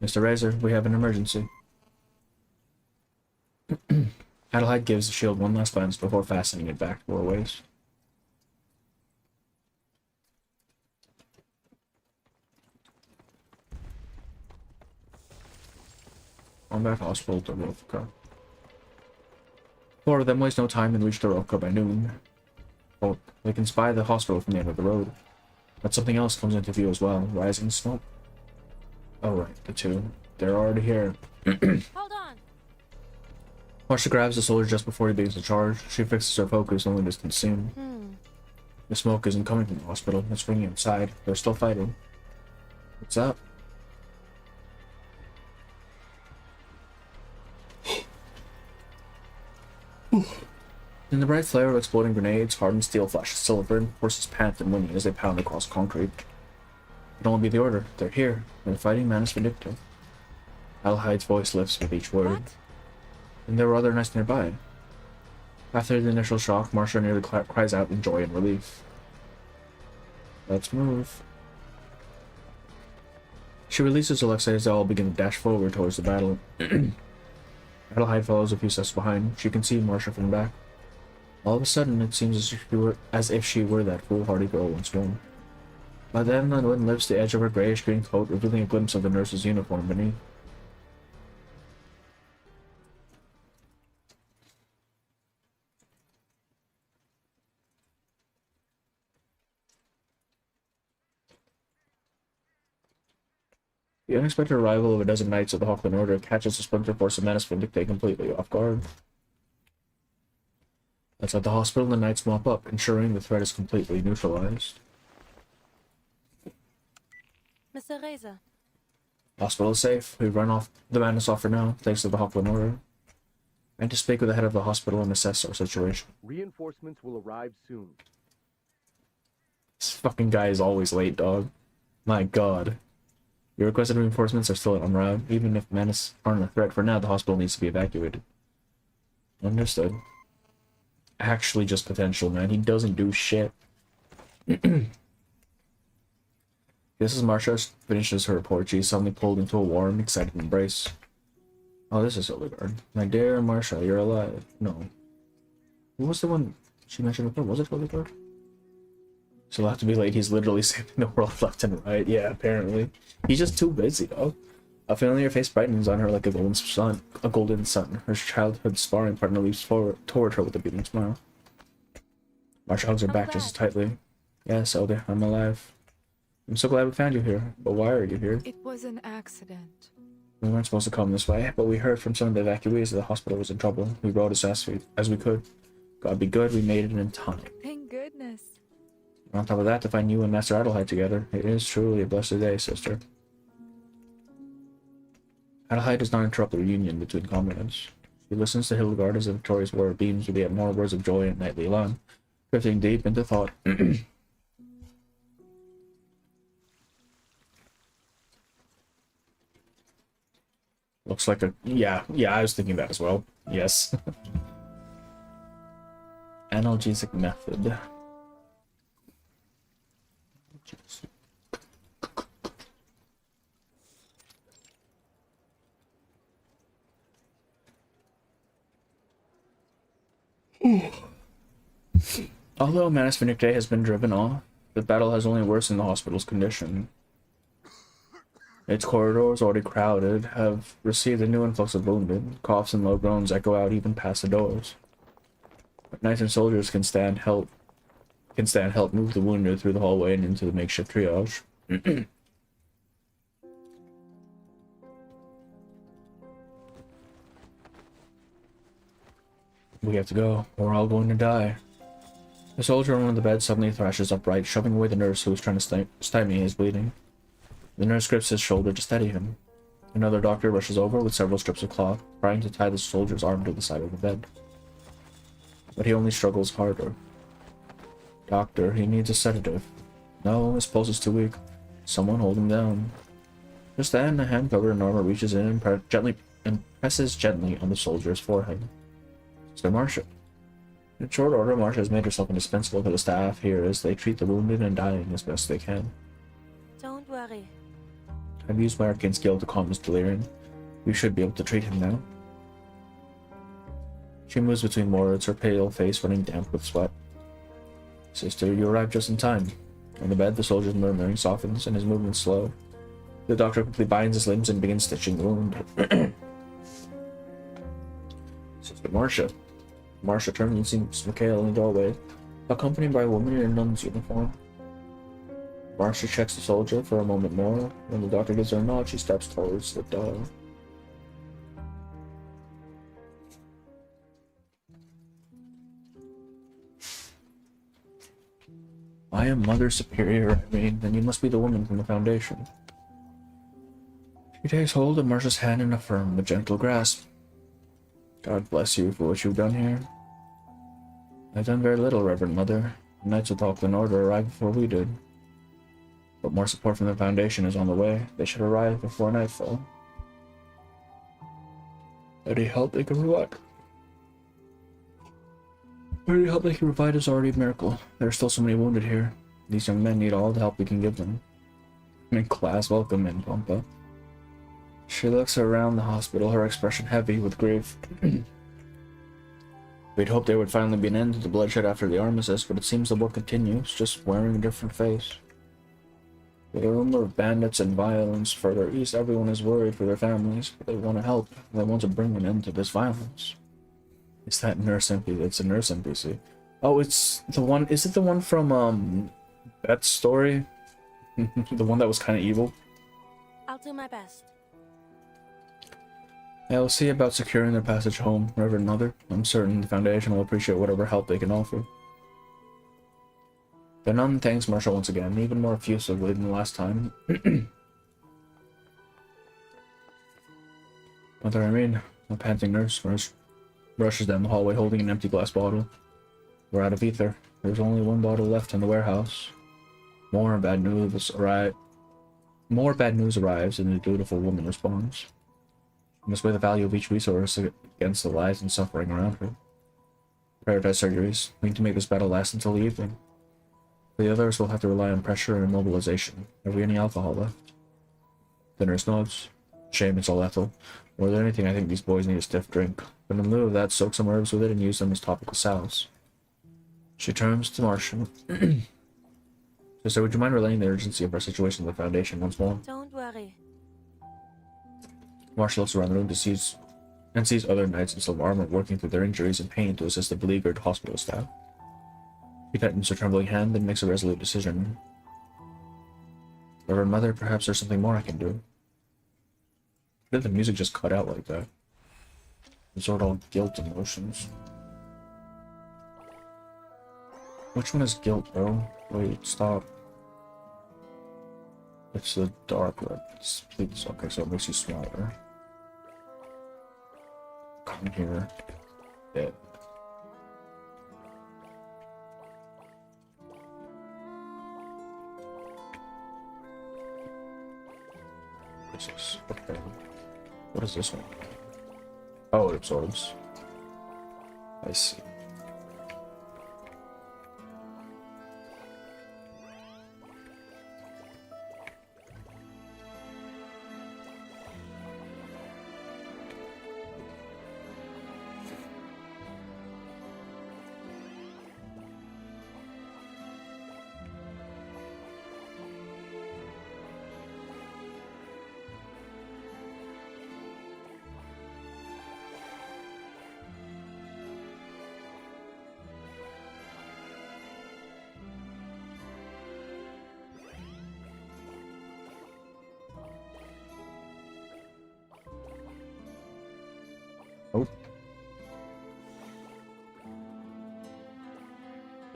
Mr. Razor, we have an emergency. Adelaide gives the shield one last glance before fastening it back to her waist. Combat Hospital to Rovka. Four of them waste no time and reach Rovka by noon. Oh, they can spy the hospital from the end of the road. But something else comes into view as well, rising smoke. Oh right, the two. They're already here. Hold on! Marsha grabs the soldier just before he begins to charge. She fixes her focus on the distant scene. The smoke isn't coming from the hospital, it's ringing inside. They're still fighting. What's up? In the bright flare of exploding grenades, hardened steel flashes silver, and horses pant and whinny as they pound across concrete. It can only be the Order. They're here. They're fighting Manus Vindictor. Adelaide's voice lifts with each word. What? And there were other knights nearby. After the initial shock, Marsha nearly cries out in joy and relief. Let's move. She She releases Alexa as they all begin to dash forward towards the battle. Adelheid follows a few steps behind. She can see Marsha from the back. All of a sudden, it seems as if she were that foolhardy girl once more. By then, the wind lifts the edge of her grayish-green coat, revealing a glimpse of the nurse's uniform beneath. The unexpected arrival of a dozen knights of the Hawkland Order catches the splinter force of Manus Vindicte completely off guard. Outside the hospital, the knights mop up, ensuring the threat is completely neutralized. Mr. Reza. Hospital is safe. We've run off the madness off for now, thanks to the Hawkland Order. I need to speak with the head of the hospital and assess our situation. Reinforcements will arrive soon. This fucking guy is always late, dog. My god. Your requested reinforcements are still en route. Even if madness aren't a threat for now, the hospital needs to be evacuated. Understood. Actually just potential, man. He doesn't do shit. This is Marsha finishes her report. She is suddenly pulled into a warm, excited embrace. Oh, this is Hildegard. My dear Marsha, you're alive. No. Who was the one she mentioned before? Was it Hildegard? She'll have to be late. He's literally saving the world left and right. Yeah, apparently. He's just too busy, dog. A familiar face brightens on her like a golden sun. Her childhood sparring partner leaps forward toward her with a beaming smile. Marsha hugs her back just as tightly. Yes, Elder, I'm alive. I'm so glad we found you here. But why are you here? It was an accident. We weren't supposed to come this way, but we heard from some of the evacuees that the hospital was in trouble. We rode as fast as we could. God be good, we made it in time. Thank goodness. On top of that, to find you and Master Adelheid together, it is truly a blessed day, sister. Adelheid does not interrupt the reunion between comrades. She listens to Hildegard as the victorious warrior beams with yet more words of joy and knightly elan, drifting deep into thought. Looks like a... Yeah, I was thinking that as well. Yes. Analgesic method. Although Manus Vindicte has been driven off, the battle has only worsened the hospital's condition. Its corridors, already crowded, have received a new influx of wounded. Coughs and low groans echo out even past the doors. But knights and soldiers can stand help move the wounded through the hallway and into the makeshift triage. We have to go, or we're all going to die. The soldier on one of the beds suddenly thrashes upright, shoving away the nurse who is trying to stymie his bleeding. The nurse grips his shoulder to steady him. Another doctor rushes over with several strips of cloth, trying to tie the soldier's arm to the side of the bed. But he only struggles harder. Doctor, he needs a sedative. No, his pulse is too weak. Someone hold him down. Just then, a hand covered in armor reaches in and presses gently on the soldier's forehead. Sister Marsha. In short order, Marsha has made herself indispensable to the staff here as they treat the wounded and dying as best they can. Don't worry. I've used my arcane skill to calm his delirium. You should be able to treat him now. She moves between words, her pale face running damp with sweat. Sister, you arrived just in time. On the bed, the soldier's murmuring softens and his movements slow. The doctor quickly binds his limbs and begins stitching the wound. Sister Marsha. Marsha turns and sees Mikhail in the doorway, accompanied by a woman in a nun's uniform. Marsha checks the soldier for a moment more. When the doctor gives her a nod, she steps towards the door. I am Mother Superior, then you must be the woman from the Foundation. She takes hold of Marsha's hand in a firm but gentle grasp. God bless you for what you've done here. I've done very little, Reverend Mother. The Knights of the Hawkland Order arrived before we did. But more support from the Foundation is on the way. They should arrive before nightfall. Any help they can provide? Any help they can provide is already a miracle. There are still so many wounded here. These young men need all the help we can give them. In class, welcome in, Pampa. She looks around the hospital, her expression heavy with grief. We'd hoped there would finally be an end to the bloodshed after the armistice, but it seems the war continues, just wearing a different face. With a rumor of bandits and violence further east, everyone is worried for their families, but they want to help. They want to bring an end to this violence. It's that nurse NPC. It's a nurse NPC. Oh, it's the one. Is it the one from Beth's story? The one that was kind of evil. I'll do my best. I'll see about securing their passage home, Reverend Mother. I'm certain the Foundation will appreciate whatever help they can offer. The nun thanks Marsha once again, even more effusively than the last time. Mother, I mean, a panting nurse rushes down the hallway holding an empty glass bottle. We're out of ether. There's only one bottle left in the warehouse. More bad news arrives, and the dutiful woman responds. She must weigh the value of each resource against the lives and suffering around her. Prioritize surgeries. We need to make this battle last until the evening. The others will have to rely on pressure and mobilization. Have we any alcohol left? The nurse nods. Shame, it's all ethyl. More than anything, I think these boys need a stiff drink. But in lieu of that, soak some herbs with it and use them as topical salves. She turns to Marsha. Sister, would you mind relaying the urgency of our situation to the Foundation once more? Don't worry. Marsha looks around the room sees other knights in silver armor working through their injuries and pain to assist the beleaguered hospital staff. She tightens her trembling hand and makes a resolute decision. Reverend Mother, perhaps there's something more I can do. Why did the music just cut out like that? Absorb all guilt emotions. Which one is guilt, bro? Wait, stop. It's the dark red. Please, okay, so it makes you smaller. Come here. Yeah. What's this? Okay. What is this one? Oh, it absorbs. I see.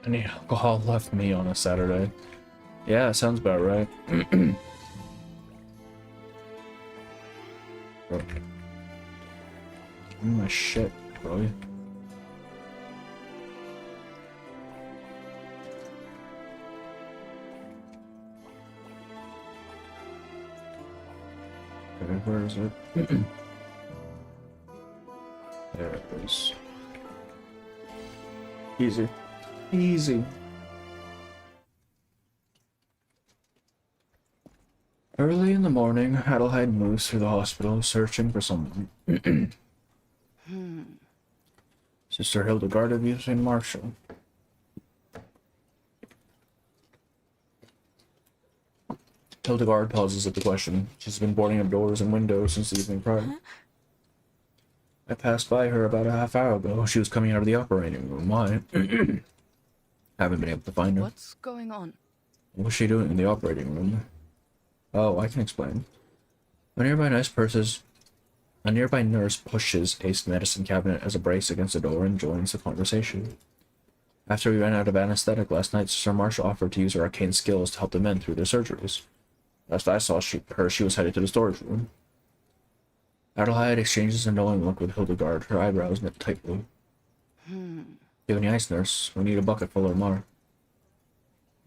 Any alcohol left me on a Saturday? Yeah, sounds about right. Give me my shit, bro. Okay, where is it? There it is. Easy. Easy. Early in the morning, Adelheid moves through the hospital, searching for someone. Sister Hildegard of St. Marsha. Hildegard pauses at the question. She's been boarding up doors and windows since the evening prior. I passed by her about a half hour ago. She was coming out of the operating room. Why? Haven't been able to find her. What's going on? What's she doing in the operating room? Oh, I can explain. A nearby nurse pushes a medicine cabinet as a brace against the door and joins the conversation. After we ran out of anesthetic last night, Sir Marsha offered to use her arcane skills to help the men through their surgeries. Last I saw her, she was headed to the storage room. Adelheid exchanges a knowing look with Hildegard, her eyebrows knit tightly. You have any ice, nurse? We need a bucket full or more.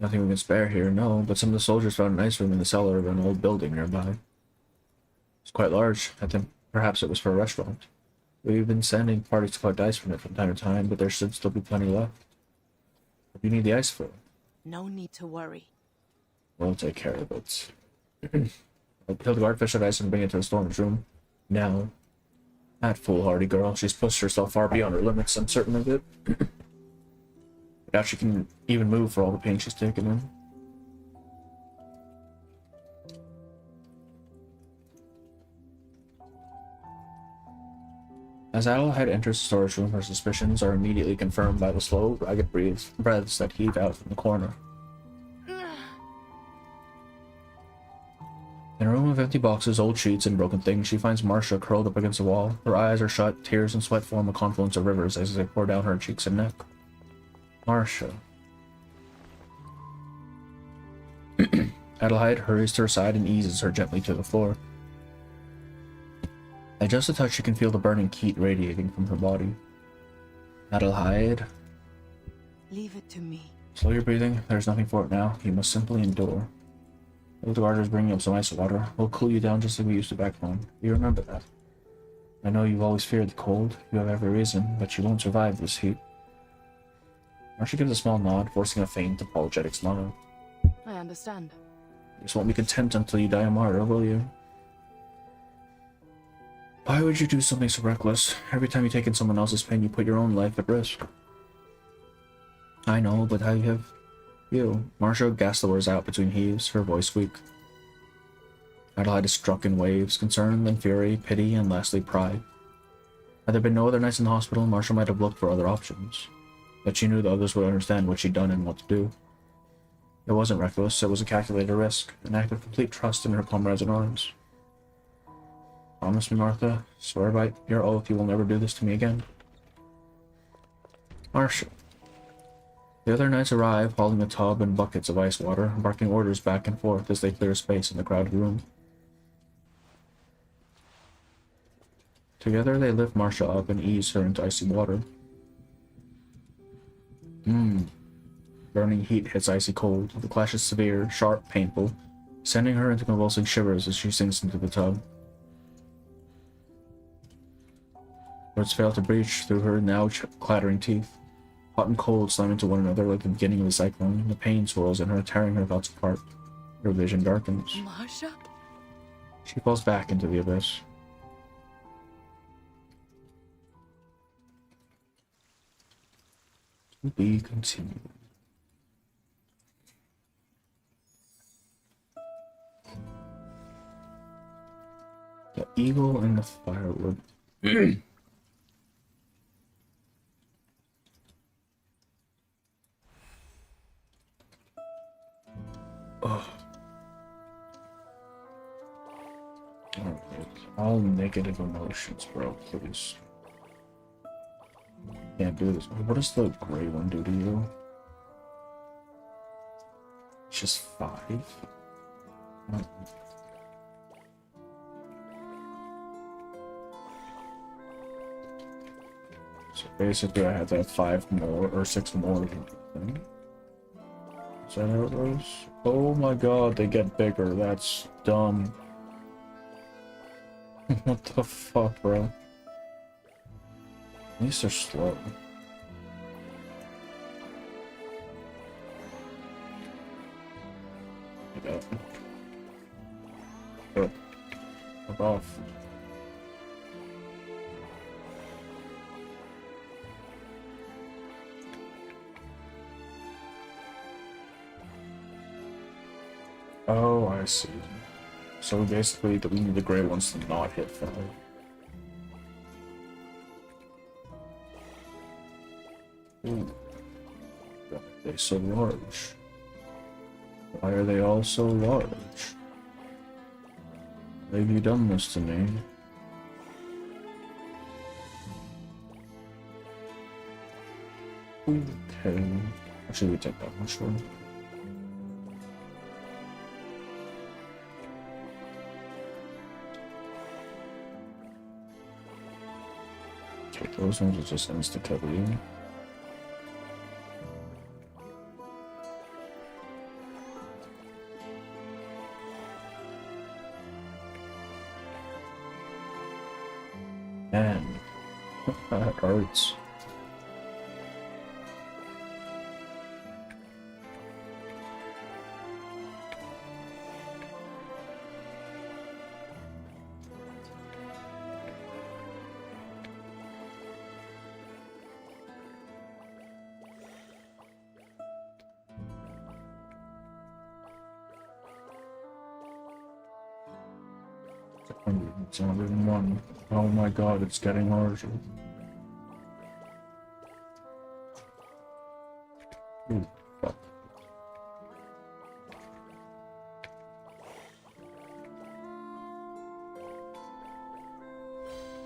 Nothing we can spare here, no, but some of the soldiers found an ice room in the cellar of an old building nearby. It's quite large. I think perhaps it was for a restaurant. We've been sending parties to collect ice from it from time to time, but there should still be plenty left. What do you need the ice for? No need to worry. We'll take care of it. I'll kill the guard, fish of ice, and bring it to the storm's room. Now. That foolhardy girl. She's pushed herself far beyond her limits, I'm certain of it. Now she can even move for all the pain she's taken in. As Adelheid enters the storage room, her suspicions are immediately confirmed by the slow, ragged breaths that heave out from the corner. In a room of empty boxes, old sheets, and broken things, she finds Marsha curled up against the wall. Her eyes are shut, tears and sweat form a confluence of rivers as they pour down her cheeks and neck. Marsha. Adelheid hurries to her side and eases her gently to the floor. At just a touch, she can feel the burning heat radiating from her body. Adelheid. Leave it to me. Slow your breathing. There's nothing for it now. You must simply endure. The guard is bringing up some ice water. We'll cool you down just like we used to back home. You remember that. I know you've always feared the cold. You have every reason, but you won't survive this heat. Marsha gives a small nod, forcing a faint, apologetic smile. I understand. You just won't be content until you die a martyr, will you? Why would you do something so reckless? Every time you take in someone else's pain, you put your own life at risk. I know, but how have you? Marsha gasped the words out between heaves, her voice weak. Adelheid is struck in waves, concern, then fury, pity, and lastly pride. Had there been no other nights in the hospital, Marsha might have looked for other options. But she knew the others would understand what she'd done and what to do. It wasn't reckless, it was a calculated risk, an act of complete trust in her comrades in arms. Promise me, Martha. Swear by your oath you will never do this to me again. Marsha. The other knights arrive, hauling a tub and buckets of ice water, barking orders back and forth as they clear space in the crowded room. Together they lift Marsha up and ease her into icy water. Burning heat hits icy cold. The clash is severe, sharp, painful, sending her into convulsing shivers as she sinks into the tub. Words fail to breach through her now clattering teeth. Hot and cold slam into one another like the beginning of a cyclone. The pain swirls in her, tearing her thoughts apart. Her vision darkens. Marsha? She falls back into the abyss. To be continued. The eagle and the firewood. Ugh. Alright, all negative emotions, bro, please. Can't do this. What does the gray one do to you? It's just 5? So basically I have to have 5 more, or 6 more of anything. Is that how it goes? Oh my god, they get bigger. That's dumb. What the fuck, bro? At least they're slow. Good. Fuck off. Oh, I see. So basically, we need the gray ones to not hit 5. Ooh. Why are they so large? Why are they all so large? Why have you done this to me? Okay. Actually, we take that much one. Those ones are just insta-cover you. Man, that hurts. It's 101. Oh my god, it's getting harder. Ooh, fuck.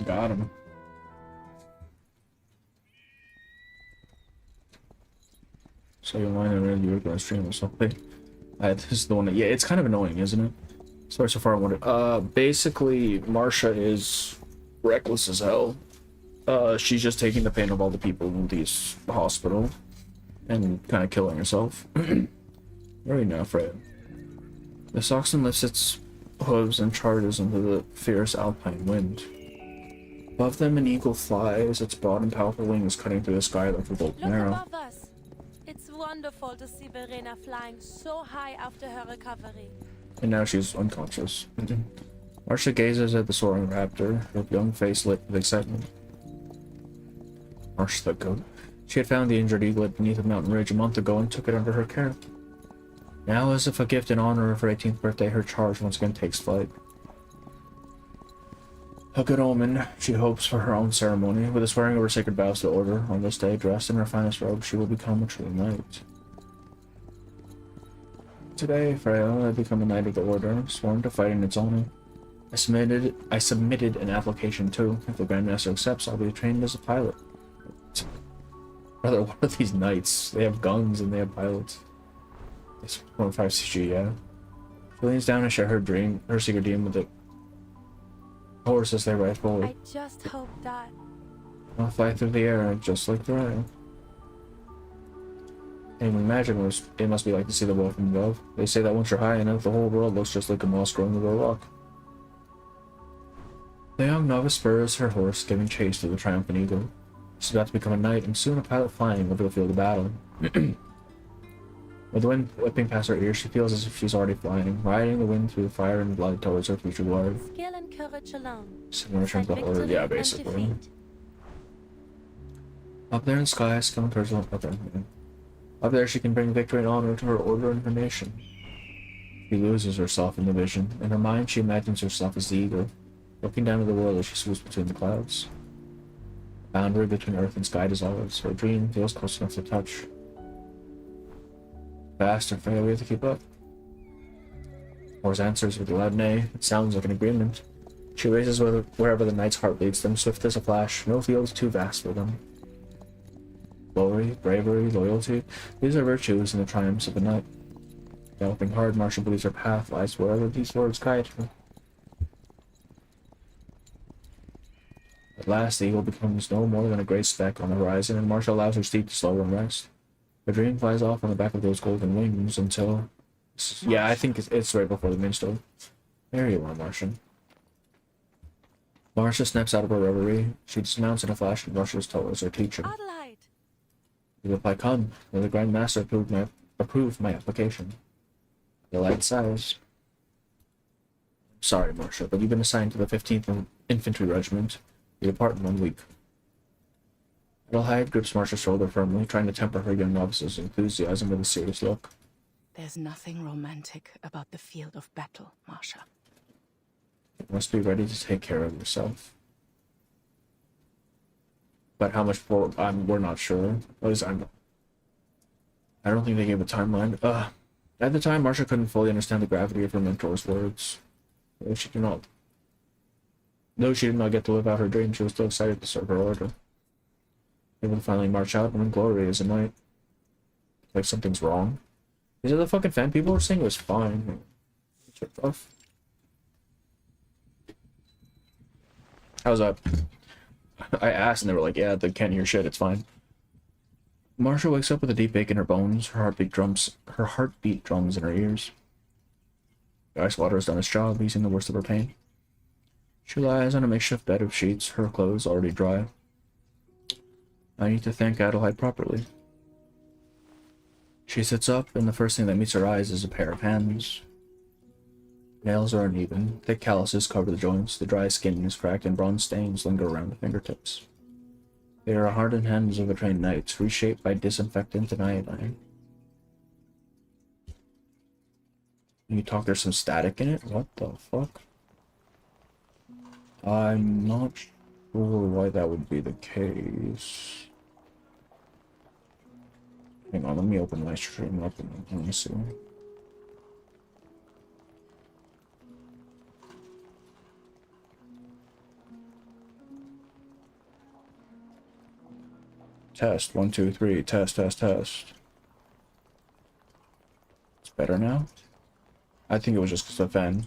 Got him. So you're lying around, you were gonna stream or something. This is the one that, yeah, it's kind of annoying, isn't it? Sorry, so far I wanted. Basically, Marsha is reckless as hell. She's just taking the pain of all the people in this hospital and kind of killing herself. Very now, Freya. The oxen lifts its hooves and charges into the fierce alpine wind. Above them, an eagle flies, its broad and powerful wings cutting through the sky like a golden arrow. Look above us. It's wonderful to see Verena flying so high after her recovery. And now she's unconscious. Marsha gazes at the soaring raptor, her young face lit with excitement. Marsha the goat. She had found the injured eaglet beneath a mountain ridge a month ago and took it under her care. Now, as if a gift in honor of her 18th birthday, her charge once again takes flight. A good omen, she hopes, for her own ceremony. With the swearing of her sacred vows to the order, on this day, dressed in her finest robe, she will become a true knight. Today, Freya had become a knight of the order, sworn to fight in its honor. I submitted an application too. If the Grandmaster accepts, I'll be trained as a pilot. Brother, what are these knights? They have guns and they have pilots. It's 1.5 CG, yeah. She leans down and shares her secret dream with the horse as they ride forward. I just hope that I'll fly through the air just like the rail. Can't even imagine what it must be like to see the world from above. They say that once you're high enough, the whole world looks just like a moss growing over a rock. The young novice spurs her horse, giving chase to the triumphant eagle. She's about to become a knight, and soon a pilot flying over the field of battle. With the wind whipping past her ears, she feels as if she's already flying, riding the wind through fire and blood towards her future glory. skill and courage alone. Similar to the horror, yeah, basically. Up there in the sky, skill and courage alone. Up there, she can bring victory and honor to her order and her nation. She loses herself in the vision. In her mind, she imagines herself as the eagle, looking down at the world as she swoops between the clouds. The boundary between earth and sky dissolves. Her dream feels close enough to touch. Fast and failure to keep up. Horse answers with a loud neigh. It sounds like an agreement. She races wherever the knight's heart leads them, swift as a flash. No field is too vast for them. Glory, bravery, loyalty, these are virtues and the triumphs of a knight. Galloping hard, Marsha believes her path lies wherever these words guide her. At last, the eagle becomes no more than a gray speck on the horizon, and Marsha allows her steed to slow and rest. Her dream flies off on the back of those golden wings until... Yeah, I think it's right before the minstrel. There you are, Marsha. Marsha snaps out of her reverie. She dismounts in a flash and rushes towards her teacher. Adelheid. The reply, come, where the Grand Master approved my application. The light sighs. Sorry, Marsha, but you've been assigned to the 15th Infantry Regiment. You depart in 1 week. Adelheid grips Marsha's shoulder firmly, trying to temper her young novice's enthusiasm with a serious look. There's nothing romantic about the field of battle, Marsha. You must be ready to take care of yourself. But how much for? We're not sure. At least I don't think they gave a timeline. At the time, Marsha couldn't fully understand the gravity of her mentor's words. Though she did not get to live out her dream, she was still excited to serve her order. Able to finally march out when glory is a knight. Like something's wrong. These are the fucking fan people were saying it was fine. It's rough. How's that? I asked and they were like, yeah, they can't hear shit, it's fine. Marsha wakes up with a deep ache in her bones, her heartbeat drums in her ears. The ice water has done its job, easing the worst of her pain. She lies on a makeshift bed of sheets, her clothes already dry. I need to thank Adelheid properly. She sits up, and the first thing that meets her eyes is a pair of hands. Nails are uneven, thick calluses cover the joints, the dry skin is cracked, and bronze stains linger around the fingertips. They are hardened hands of a trained knight, reshaped by disinfectant and iodine. You talk, there's some static in it? What the fuck? I'm not sure why that would be the case. Hang on, let me open my stream up and let me see. Test, 1, 2, 3, test, test, test. It's better now? I think it was just because of the fan.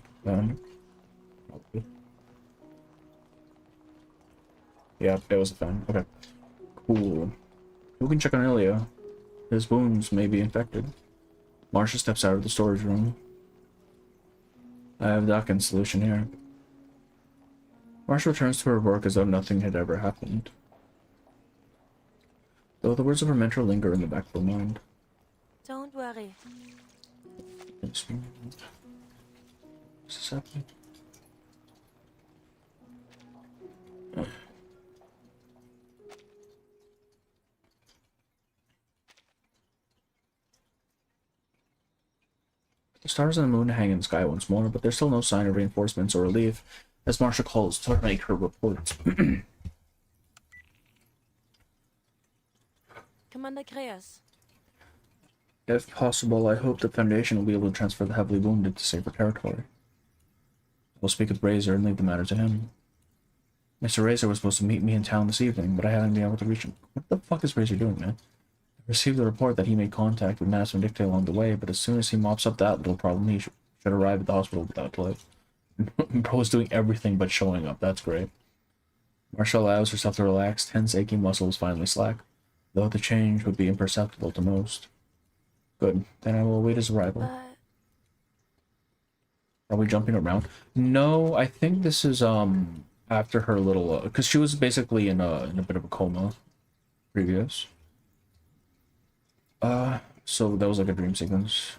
Yeah, it was a fan. Okay. Cool. Who can check on Ilya? His wounds may be infected. Marsha steps out of the storage room. I have Dakin's solution here. Marsha returns to her work as though nothing had ever happened. Though the words of her mentor linger in the back of her mind. Don't worry. What's this happening? The stars and the moon hang in the sky once more, but there's still no sign of reinforcements or relief as Marsha calls to make her report. Commander Kreas. If possible, I hope the Foundation will be able to transfer the heavily wounded to safer territory. We'll speak with Razor and leave the matter to him. Mr. Razor was supposed to meet me in town this evening, but I haven't been able to reach him. What the fuck is Razor doing, man? I received the report that he made contact with Mass Vindicta along the way, but as soon as he mops up that little problem, he should arrive at the hospital without delay. Bro is doing everything but showing up. That's great. Marsha allows herself to relax, tense, aching muscles finally slack, though the change would be imperceptible to most. Good. Then I will await his arrival. Are we jumping around? No, I think this is after her little because she was basically in a bit of a coma previous. So that was like a dream sequence.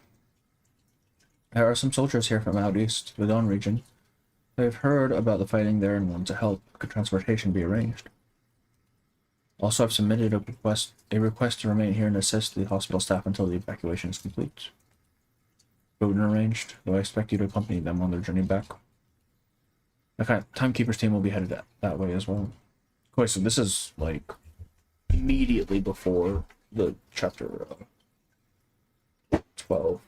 There are some soldiers here from out east, the Dawn region. They've heard about the fighting there and want to help. Could transportation be arranged? Also, I've submitted a request to remain here and assist the hospital staff until the evacuation is complete. Food arranged, though I expect you to accompany them on their journey back. The Timekeeper's team will be headed that way as well. Okay, so this is like immediately before the chapter 12.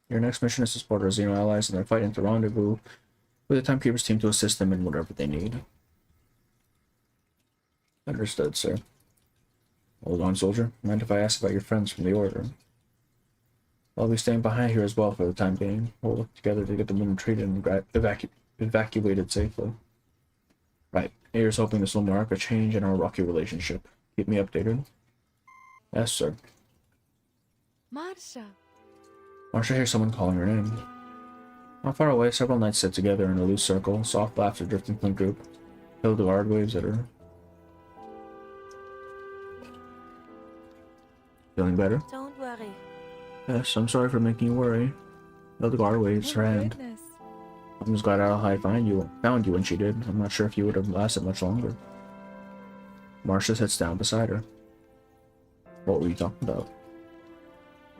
Your next mission is to support our Xeno allies in their fight into rendezvous with the Timekeeper's team to assist them in whatever they need. Understood, sir. Hold on, soldier. Mind if I ask about your friends from the Order? I'll be staying behind here as well for the time being. We'll work together to get the women treated and evacuated safely. Right. Here's hoping this will mark a change in our rocky relationship. Keep me updated. Yes, sir. Marsha. Marsha hears someone calling her name. Not far away, several knights sit together in a loose circle. Soft laughter drifting from the group. Hildegard waves at her. Feeling better? Don't worry. Yes, I'm sorry for making you worry. Hildegard waves her hand. I'm just glad I found you when she did. I'm not sure if you would have lasted much longer. Marsha sits down beside her. What were you talking about?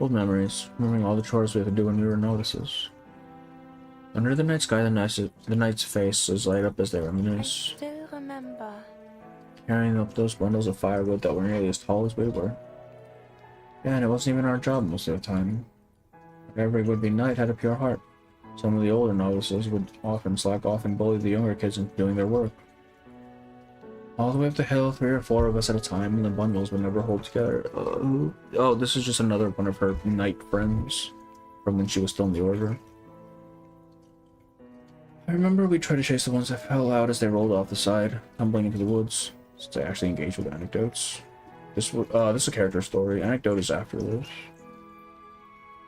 Old memories, remembering all the chores we had to do when we were novices. Under the night sky, the knight's face is light up as they reminisce. I still remember. Carrying up those bundles of firewood that were nearly as tall as we were. Yeah, and it wasn't even our job most of the time. But every would-be knight had a pure heart. Some of the older novices would often slack off and bully the younger kids into doing their work. All the way up the hill, 3 or 4 of us at a time, and the bundles would never hold together. Oh, this is just another one of her knight friends from when she was still in the Order. I remember we tried to chase the ones that fell out as they rolled off the side, tumbling into the woods, since I actually engaged with anecdotes. This is a character story. Anecdote is after this.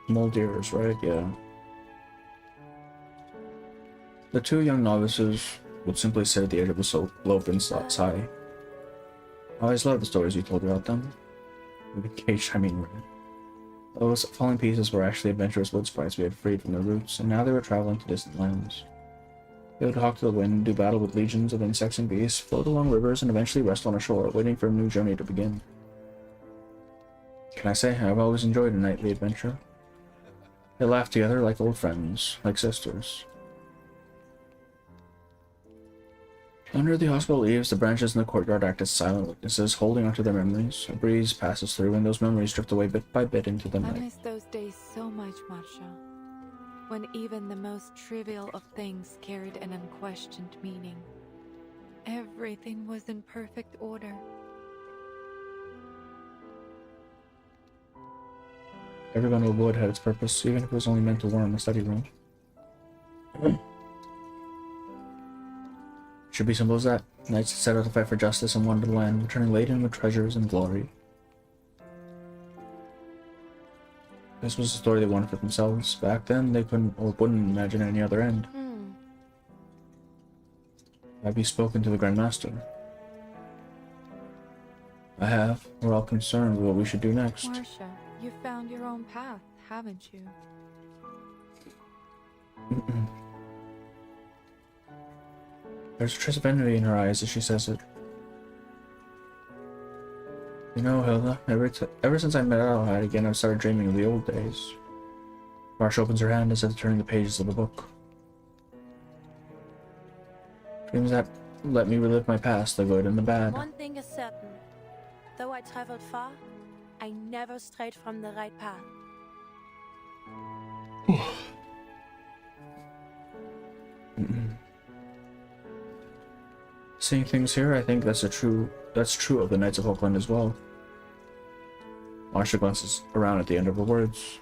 Moldirs, right? Yeah. The 2 young novices would simply sit at the edge of the slope and sigh. I always loved the stories you told about them. The cage, I mean, those falling pieces were actually adventurous wood sprites we had freed from their roots, and now they were traveling to distant lands. They would hawk to the wind, do battle with legions of insects and beasts, float along rivers, and eventually rest on a shore, waiting for a new journey to begin. Can I say, I've always enjoyed a nightly adventure. They laughed together like old friends, like sisters. Under the hospital eaves, the branches in the courtyard act as silent witnesses, holding onto their memories. A breeze passes through, and those memories drift away bit by bit into the I night. miss those days so much, Marsha. When even the most trivial of things carried an unquestioned meaning. Everything was in perfect order. Every bundle of wood had its purpose, even if it was only meant to warm a study room. Should be simple as that. Knights set out to fight for justice and Wonderland, returning laden with treasures and glory. This was the story they wanted for themselves. Back then, they couldn't or wouldn't imagine any other end. Have you spoken to the Grand Master? I have. We're all concerned with what we should do next. Marsha, you found your own path, haven't you? There's a trace of envy in her eyes as she says it. You know, Hilda, ever since I met Adelheid again, I've started dreaming of the old days. Marsha opens her hand as if turning the pages of a book. Dreams that let me relive my past, the good and the bad. One thing is certain. Though I traveled far, I never strayed from the right path. Seeing things here, I think that's true of the Knights of Oakland as well. Marsha glances around at the end of her words.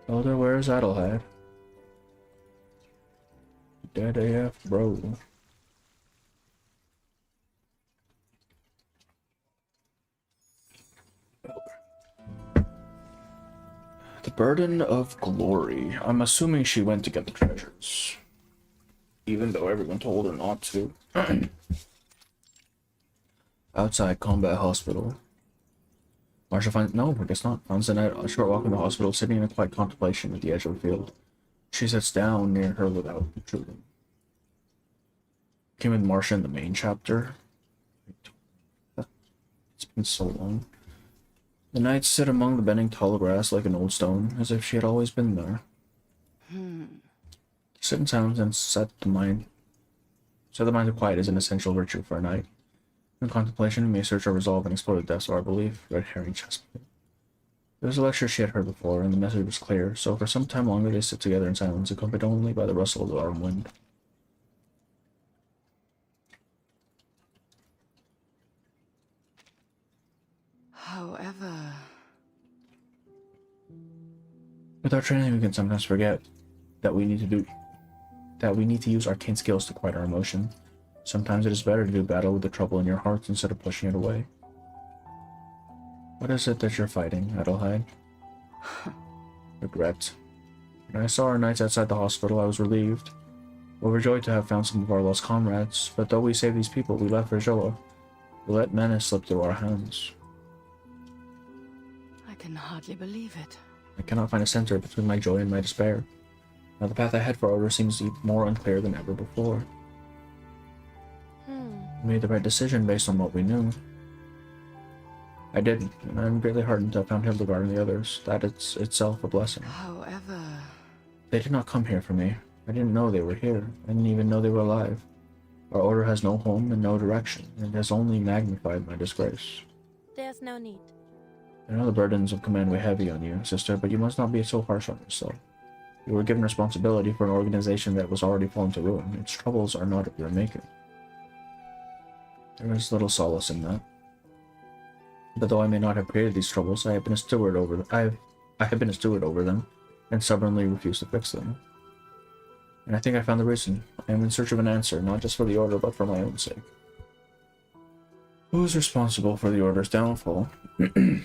Elder, where's Adelheid? Dead AF, bro. The burden of glory. I'm assuming she went to get the treasures. Even though everyone told her not to. Outside Combat Hospital. Marsha finds... No, I guess not. Finds the knight a short walk from the hospital, sitting in a quiet contemplation at the edge of the field. She sits down near her without intruding. Came with Marsha in the main chapter. It's been so long. The knights sit among the bending tall grass like an old stone, as if she had always been there. Sit in silence and set the mind to quiet is an essential virtue for a knight. In contemplation, we may search our resolve and explore the depths of our belief. Red herring chestplate. It was a lecture she had heard before, and the message was clear, so for some time longer they sit together in silence, accompanied only by the rustle of the autumn wind. However... With our training, we can sometimes forget that we need to use arcane skills to quiet our emotion. Sometimes it is better to do battle with the trouble in your hearts instead of pushing it away. What is it that you're fighting, Adelheid? Regret. When I saw our knights outside the hospital, I was relieved. Overjoyed to have found some of our lost comrades, but though we saved these people, we left Virgilla. We let menace slip through our hands. I can hardly believe it. I cannot find a center between my joy and my despair. Now the path ahead for Order seems more unclear than ever before. We made the right decision based on what we knew. I didn't, and I'm greatly heartened to have found Hildegard and the others. That is itself a blessing. However... They did not come here for me. I didn't know they were here. I didn't even know they were alive. Our order has no home and no direction. It has only magnified my disgrace. There's no need. I know the burdens of command weigh heavy on you, sister, but you must not be so harsh on yourself. You were given responsibility for an organization that was already fallen to ruin. Its troubles are not of your making. There is little solace in that. But though I may not have created these troubles, I have been a steward over them, and stubbornly refused to fix them. And I think I found the reason. I am in search of an answer, not just for the Order, but for my own sake. Who is responsible for the Order's downfall? A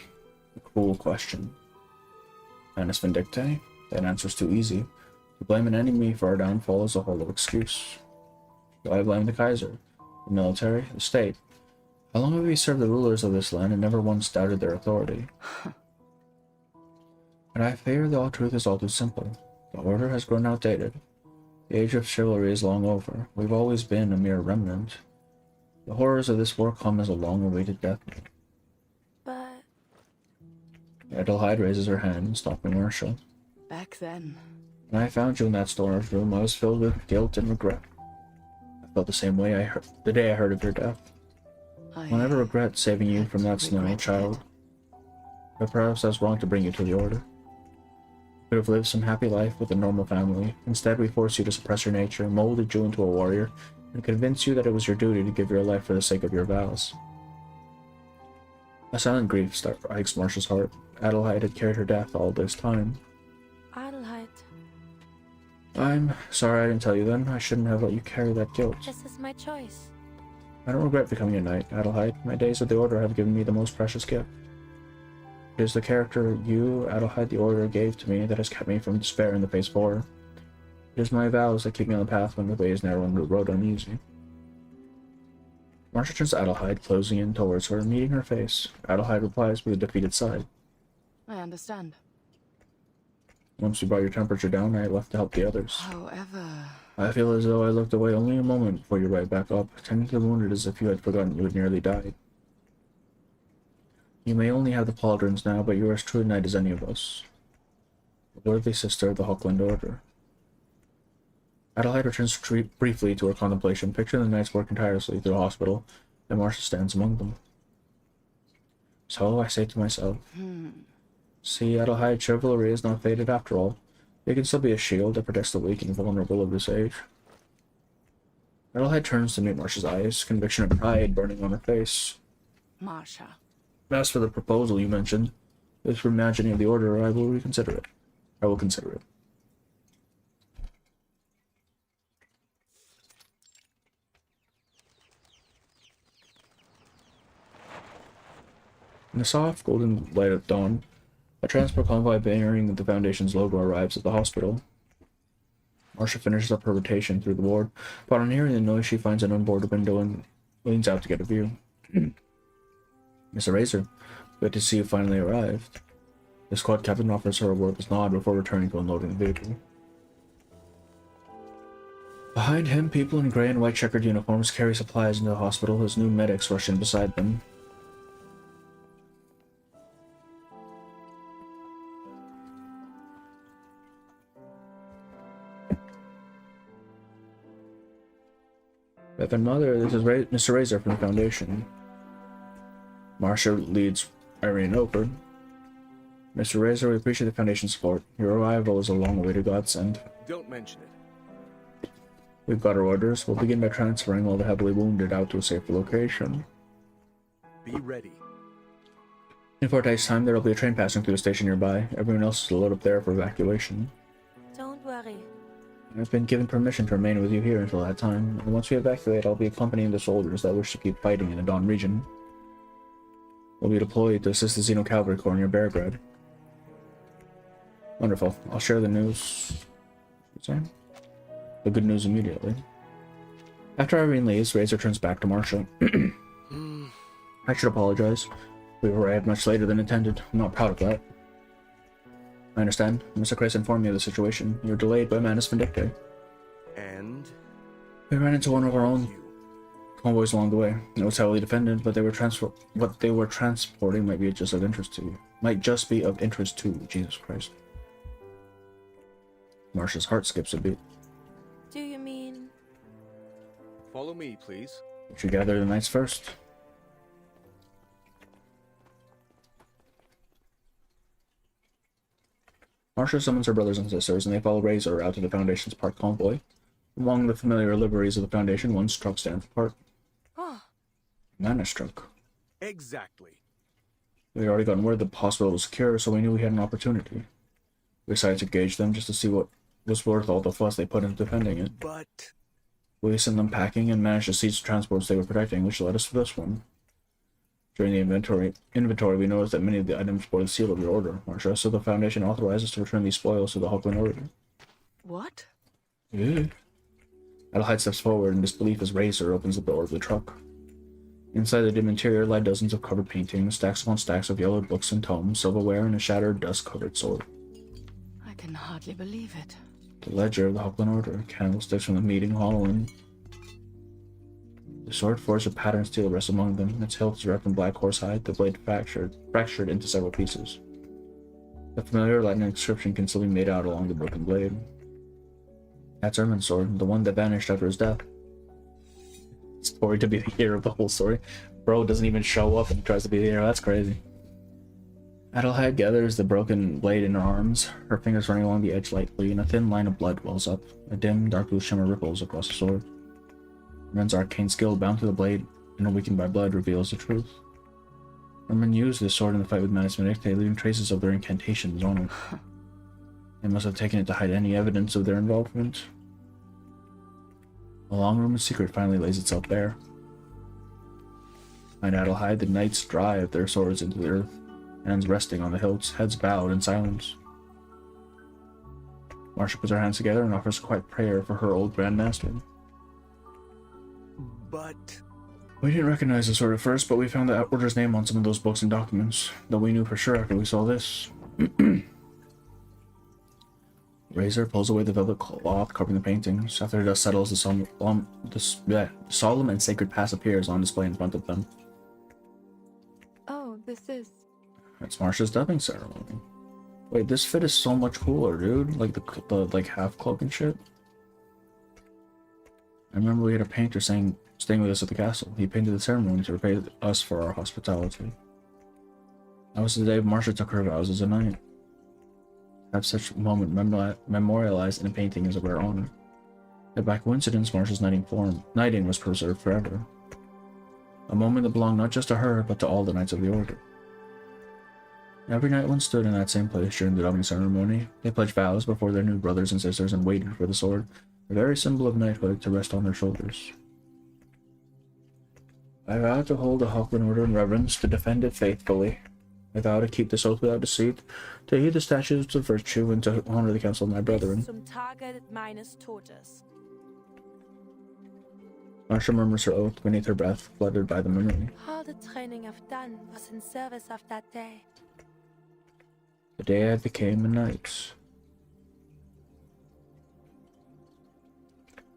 cruel question. Annus Vindictae? That answer's too easy. To blame an enemy for our downfall is a hollow excuse. Do I blame the Kaiser? The military? The state? How long have we served the rulers of this land and never once doubted their authority? But I fear the truth is all too simple. The Order has grown outdated. The age of chivalry is long over. We've always been a mere remnant. The horrors of this war come as a long-awaited death. But... Adelheid raises her hand, stopping Marsha. Back then, When I found you in that storage room, I was filled with guilt and regret. I felt the same way the day I heard of your death. I'll never regret saving you from that snow, child. But perhaps I was wrong to bring you to the Order. You could have lived some happy life with a normal family. Instead, we forced you to suppress your nature, molded you into a warrior, and convinced you that it was your duty to give your life for the sake of your vows. A silent grief strikes Marsha's heart. Adelheid had carried her death all this time. Adelheid. I'm sorry I didn't tell you then. I shouldn't have let you carry that guilt. This is my choice. I don't regret becoming a knight, Adelheid. My days with the Order have given me the most precious gift. It is the character you, Adelheid the Order, gave to me that has kept me from despair in the face of horror. It is my vows that keep me on the path when the way is narrow and the road uneasy. Marsha turns to Adelheid, closing in towards her, meeting her face. Adelheid replies with a defeated sigh. I understand. Once you brought your temperature down, I left to help the others. However... I feel as though I looked away only a moment before you right back up, tending to the wounded as if you had forgotten you had nearly died. You may only have the pauldrons now, but you are as true a knight as any of us. A worthy sister of the Hochland Order. Adelheid returns briefly to her contemplation, picturing the knights working tirelessly through the hospital, and Marsha stands among them. So I say to myself, see, Adelheid, chivalry is not faded after all. It can still be a shield that protects the weak and vulnerable of this age. Adelheid turns to meet Marsha's eyes, conviction and pride burning on her face. Marsha. As for the proposal you mentioned, this reimagining of the Order, I will reconsider it. I will consider it. In the soft, golden light of dawn, a transport convoy bearing the Foundation's logo arrives at the hospital. Marsha finishes up her rotation through the ward, but on hearing the noise she finds an unboarded window and leans out to get a view. Mr. Razor, good to see you finally arrived. The squad captain offers her a wordless nod before returning to unloading the vehicle. Behind him, people in gray and white checkered uniforms carry supplies into the hospital as new medics rush in beside them. Reverend Mother, this is Mr. Razor from the Foundation. Marsha leads Irene over. Mr. Razor, we appreciate the Foundation's support. Your arrival is a long-awaited godsend. Don't mention it. We've got our orders. We'll begin by transferring all the heavily wounded out to a safer location. Be ready. In 4 days' time, there will be a train passing through the station nearby. Everyone else is to load up there for evacuation. Don't worry. I've been given permission to remain with you here until that time, and once we evacuate, I'll be accompanying the soldiers that wish to keep fighting in the Dawn region. We'll be deployed to assist the Xeno Cavalry Corps near Beargrad. Wonderful. I'll share the news... the good news immediately. After Irene leaves, Razor turns back to Marsha. I should apologize. We arrived much later than intended. I'm not proud of that. I understand. Mr. Chris informed me of the situation. You were delayed by Manus Vindicte. And? We ran into one of our own convoys along the way. It was heavily defended, but what they were transporting might be just of interest to you. Might just be of interest to Jesus Christ. Marsha's heart skips a beat. Do you mean? Follow me, please. We should gather the knights first. Marsha summons her brothers and sisters, and they follow Razor out to the Foundation's parked convoy. Among the familiar liveries of the Foundation, one truck stands apart. Oh. Manus truck. Exactly. We had already gotten word that the hospital was secure, so we knew we had an opportunity. We decided to engage them just to see what was worth all the fuss they put into defending it. But... We sent them packing and managed to seize the transports they were protecting, which led us to this one. During the inventory, we noticed that many of the items bore the seal of your order, Marsha, so the Foundation authorized us to return these spoils to the Hochland Order. What? Yeah. Adelheid steps forward in disbelief as Razor opens the door of the truck. Inside the dim interior lie dozens of covered paintings, stacks upon stacks of yellowed books and tomes, silverware, and a shattered, dust-covered sword. I can hardly believe it. The ledger of the Hochland Order, candlesticks from the meeting hall, and the sword forged a patterned steel rests among them. Its hilt is wrapped in black horsehide, the blade fractured into several pieces. The familiar Latin inscription can still be made out along the broken blade. That's Ermin's sword, the one that vanished after his death. Story to be the hero of the whole story. Bro doesn't even show up and tries to be the hero. That's crazy. Adelheid gathers the broken blade in her arms, her fingers running along the edge lightly, and a thin line of blood wells up. A dim, dark blue shimmer ripples across the sword. Ermin's arcane skill, bound to the blade and weakened by blood, reveals the truth. Ermin used this sword in the fight with Manus Menicte, leaving traces of their incantations on it. They must have taken it to hide any evidence of their involvement. A long Roman secret finally lays itself bare. Behind Adelheid, the knights drive their swords into the earth, hands resting on the hilts, heads bowed in silence. Marsha puts her hands together and offers a quiet prayer for her old grandmaster. But... We didn't recognize the sword at first, but we found the order's name on some of those books and documents, though we knew for sure after we saw this. Razor pulls away the velvet cloth covering the paintings. After the dust settles, the solemn and sacred past appears on display in front of them. Oh, this is... It's Marsha's dubbing ceremony. Wait, this fit is so much cooler, dude. Like the like half cloak and shit. I remember we had a painter staying with us at the castle. He painted the ceremony to repay us for our hospitality. That was the day Marsha took her vows as a knight. To have such a moment memorialized in a painting is a rare honor. Yet by coincidence, Marsha's knighting was preserved forever. A moment that belonged not just to her, but to all the knights of the order. Every knight once stood in that same place during the dubbing ceremony. They pledged vows before their new brothers and sisters and waited for the sword, the very symbol of knighthood, to rest on their shoulders. I vow to hold the Hochland order in reverence, to defend it faithfully. I vow to keep this oath without deceit, to heed the statutes of virtue, and to honor the counsel of my brethren. Zum Tage meines Todes. Marsha murmurs her oath beneath her breath, fluttered by the memory. All the training I've done was in service of that day. The day I became a knight.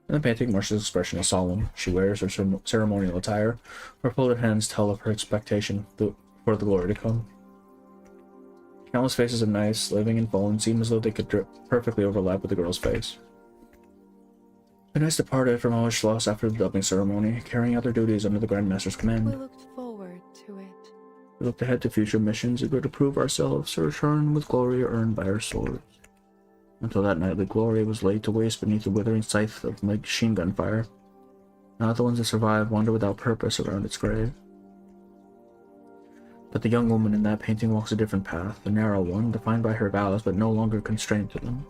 In the painting, Marsha's expression is solemn. She wears her ceremonial attire. Her folded hands tell of her expectation for the glory to come. Countless faces of knights, living and fallen, seem as though they could perfectly overlap with the girl's face. The knights departed from Schloss after the dubbing ceremony, carrying out their duties under the Grand Master's command. We looked forward to it. We looked ahead to future missions, eager to prove ourselves, to return with glory earned by our swords. Until that knightly glory was laid to waste beneath the withering scythe of machine gun fire. Now the ones that survive wander without purpose around its grave. But the young woman in that painting walks a different path, a narrow one, defined by her vows, but no longer constrained to them.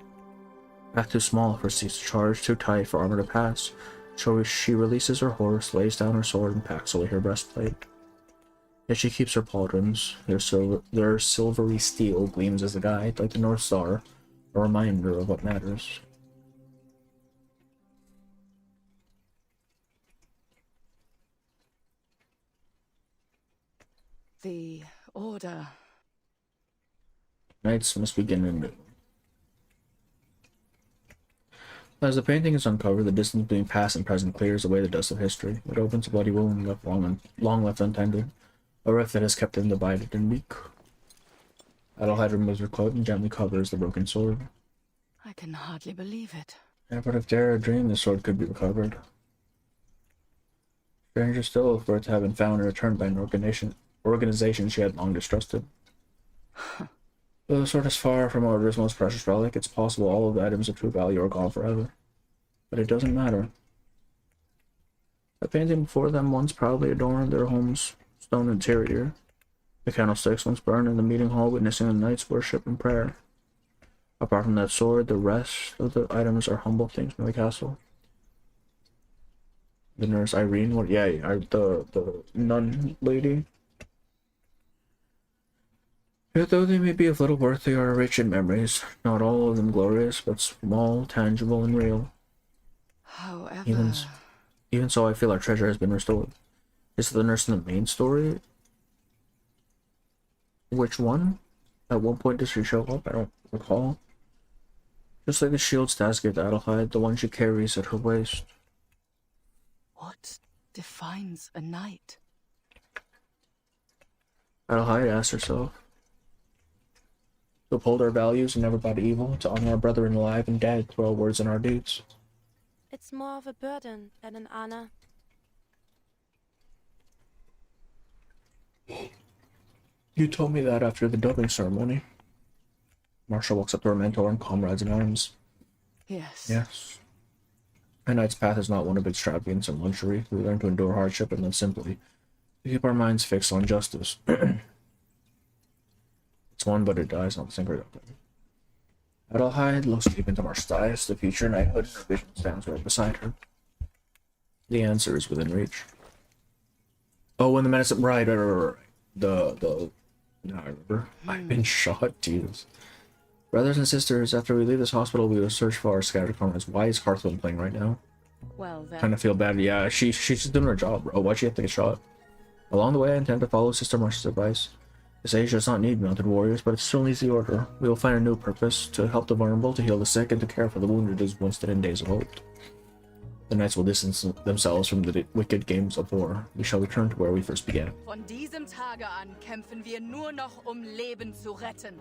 Path too small for seas to charge, too tight for armor to pass. So she releases her horse, lays down her sword, and packs away her breastplate. Yet she keeps her pauldrons. Their silvery steel gleams as a guide, like the North Star, a reminder of what matters. The order. Knights must begin anew. As the painting is uncovered, the distance between past and present clears away the dust of history. It opens a bloody wound long left untended, a rift that has kept them divided and weak. Adelheid removes her cloak and gently covers the broken sword. I can hardly believe it. Yeah, but if Dara dreamed the sword could be recovered. Stranger still for it to have been found and returned by an organization she had long distrusted. Though the sword is far from Order's most precious relic, it's possible all of the items of true value are gone forever. But it doesn't matter. The painting before them once proudly adorned their home's stone interior. The candlesticks once burned in the meeting hall, witnessing the knights' worship and prayer. Apart from that sword, the rest of the items are humble things from the castle. The nurse Irene, the nun lady. Yet though they may be of little worth, they are rich in memories, not all of them glorious, but small, tangible, and real. However... Even so, I feel our treasure has been restored. Is the nurse in the main story? Which one? At one point does she show up? I don't recall. Just like the shield Stas gave to Adelheid, the one she carries at her waist. What defines a knight? Adelheid asked herself. To uphold our values and never body evil, to honor our brethren alive and dead through our words and our deeds. It's more of a burden than an honor. You told me that after the dubbing ceremony. Marsha walks up to her mentor and comrades in arms. Yes. Yes. A knight's path is not one of extravagance and luxury. We learn to endure hardship and live simply, to keep our minds fixed on justice. It's one, but it dies on the same rate. Adelheid looks deep into Marsha's eyes. The future knighthood in her vision stands right beside her. The answer is within reach. Oh, when the menace... Right. The... Now I remember. I've been shot, Jesus. Brothers and sisters, after we leave this hospital, we will search for our scattered comrades. Why is Hearthstone playing right now? Well, then. Kind of feel bad. Yeah, she's just doing her job, bro. Why'd she have to get shot? Along the way, I intend to follow Sister Marsha's advice. This age does not need mounted warriors, but it still needs the order. We will find a new purpose, to help the vulnerable, to heal the sick, and to care for the wounded as once did in days of old. The knights will distance themselves from the wicked games of war. We shall return to where we first began. Von diesem Tage an kämpfen wir nur noch Leben zu retten,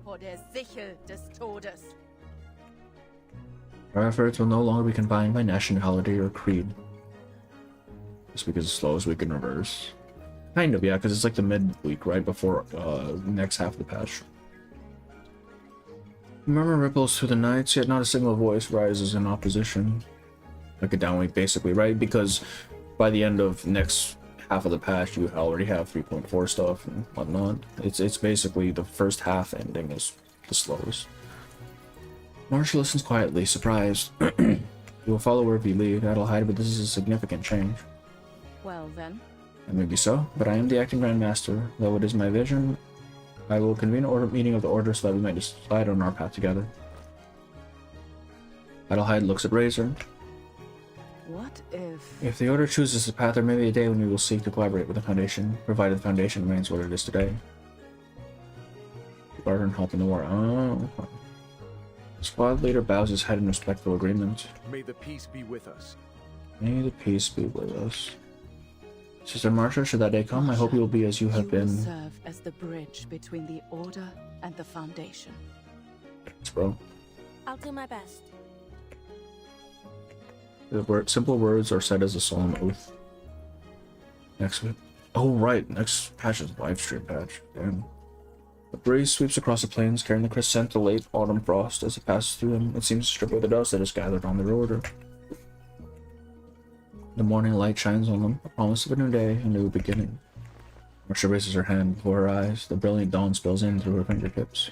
vor der Sichel des Todes. Our efforts will no longer be confined by nationality or creed. Just because it's slow as we can reverse. Kind of, yeah, because it's like the mid-week, right before next half of the patch. Murmur ripples through the nights, yet not a single voice rises in opposition. Like a down week, basically, right? Because by the end of next half of the patch, you already have 3.4 stuff and whatnot. It's basically the first half ending is the slowest. Marsha listens quietly, surprised. You will follow wherever you lead, Adelheid, but this is a significant change. Well, then. And maybe so, but I am the acting Grand Master. Though it is my vision, I will convene an meeting of the Order so that we may decide on our path together. Adelheid looks at Razor. What if... If the Order chooses a path, there may be a day when we will seek to collaborate with the Foundation, provided the Foundation remains what it is today. Barter and help in the war. Oh, okay. The squad leader bows his head in respectful agreement. May the peace be with us. May the peace be with us. Sister Marsha, should that day come, Marsha, I hope you will be as you have been. You will serve as the bridge between the Order and the Foundation. Thanks, bro. I'll do my best. The simple words are said as a solemn oath. Next week. Oh, right. Next patch is live stream patch. Damn. The breeze sweeps across the plains, carrying the crisp scent of late autumn frost. As it passes through them, it seems to strip away the dust that has gathered on their order. The morning light shines on them, a promise of a new day, a new beginning. Marsha raises her hand before her eyes. The brilliant dawn spills in through her fingertips.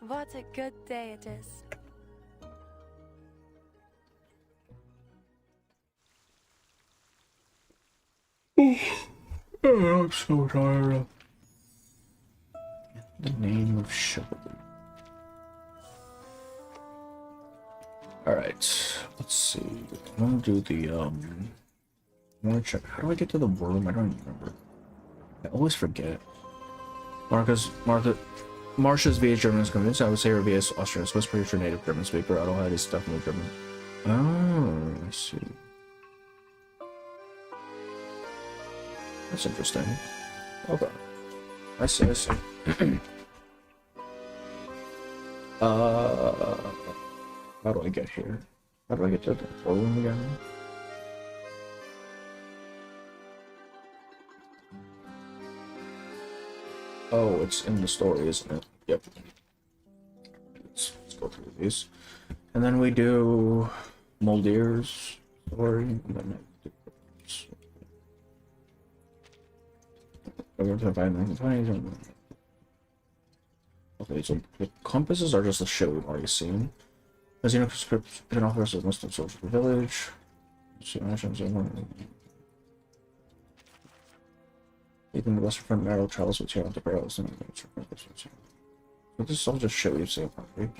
What a good day it is. Oh, I'm so tired. In the name of chivalry. Alright, let's see. I want to do the, I want to check. How do I get to the room? I don't even remember. I always forget. Marsha's VA German is convinced. I would say her VA is Austrian. Swiss pretty sure native German speaker. Adelheid is definitely German. Oh, I see. That's interesting. Okay. I see. How do I get here? How do I get to the room again? Oh, it's in the story, isn't it? Yep. Let's go through these. And then we do Moldir's story. And then okay, so the compasses are just the shit we've already seen. As you know, conscription officers must have searched the village. Even the western front narrow travels with tail to barrels. So this is all just shit we've seen already.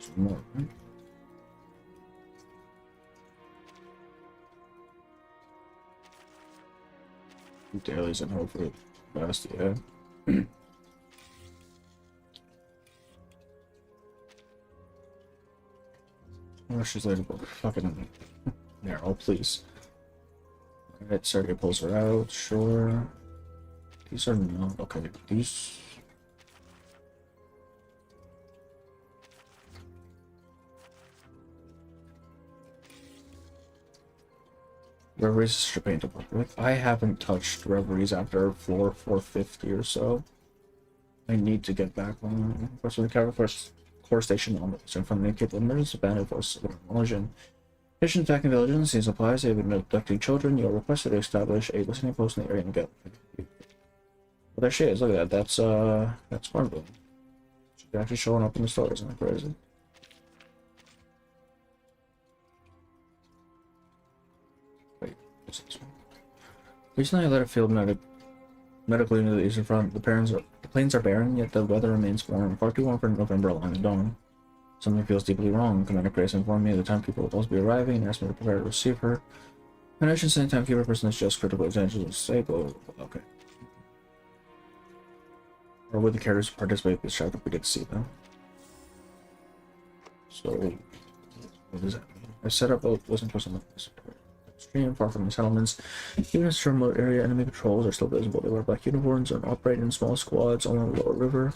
Some more, right? Dailies and hope for the best, yeah. Oh, she's like fucking narrow, please. Alright, Sergey pulls her out, sure. These are not okay. These. Reveries is a pain to work with. I haven't touched Reveries after floor 450 or so. I need to get back on. Of course, when the Cavalry Force core station on the in front of the capable emergency bandit force of knowledge and mission attacking villages, these applies, they've been abducting children. You're requested to establish a listening post in the area and get. Well, there she is. Look at that. That's Cornblue. She's actually showing up in the stories. Isn't that crazy? Wait, what's this one? Recently, I led a field medical unit that is in front. The plains are barren, yet the weather remains warm. Far too warm for November along the dawn. Something feels deeply wrong. Commander Grace informed me of the timekeeper will also be arriving and asked me to prepare to receive her. My nation sending timekeeper person is just critical attention to stable. Okay. Or would the characters participate in this chapter if we get to see them? So, what does that mean? I set up a wasn't supposed to extreme far from the settlements. Even in a remote area, enemy patrols are still visible. They wear black uniforms and operate in small squads along the lower river.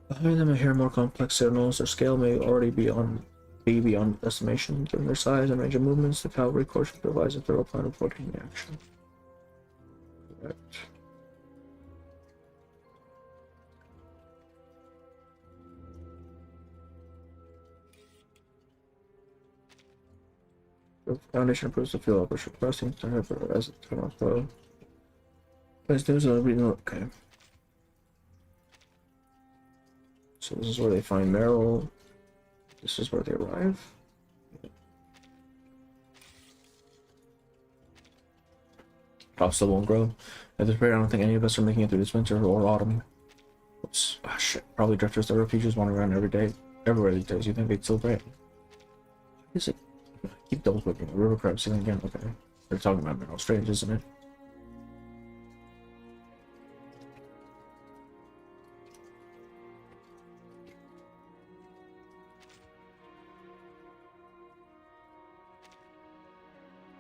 Behind them, I hear more complex signals. Their scale may already be beyond estimation. Given their size and range of movements, the cavalry corps should devise a thorough plan of coordinating action. Correct. The Foundation approves the field operation requesting to have her as a turn flow. Place news and reading. Okay. So this is where they find Meryl. This is where they arrive. Crops still won't grow. At this rate, I don't think any of us are making it through this winter or autumn. Oops. Ah, shit. Probably drifters or refugees wandering around everywhere these days. You think they'd still great? Why is it? I keep double clicking. The river crab ceiling again. Okay. They're talking about Meryl Strange, isn't it?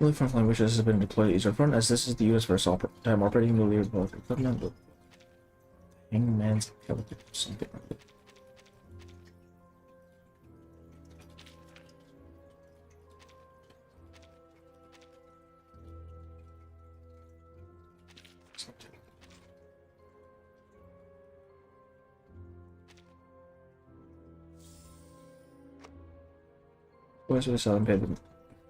Only frontline wishes has been deployed at Eastern Front, as this is the U.S. first time operating nuclear both equipment with Hangman's Celtic something like that. West of the Southern paid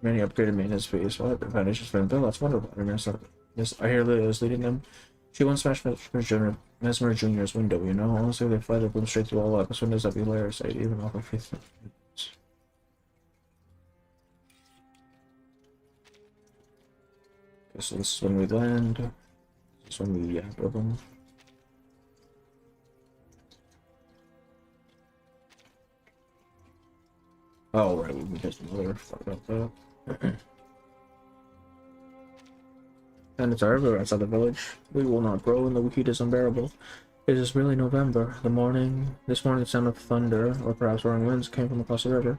many upgraded maintenance fees. Well, the foundation's been built. That's wonderful. I hear Lydia is leading them. She once smashed Mesmer Jr.'s window, you know? Honestly, they fly their boom straight through all office windows. That'd be hilarious. I'd even offer faith. Okay, so this is when we land. This is when we build them. Oh, right, we can get some other stuff about that. And it's everywhere outside the village. We will not grow, and the heat is unbearable. It is really November. This morning, the sound of thunder, or perhaps roaring winds, came from across the river.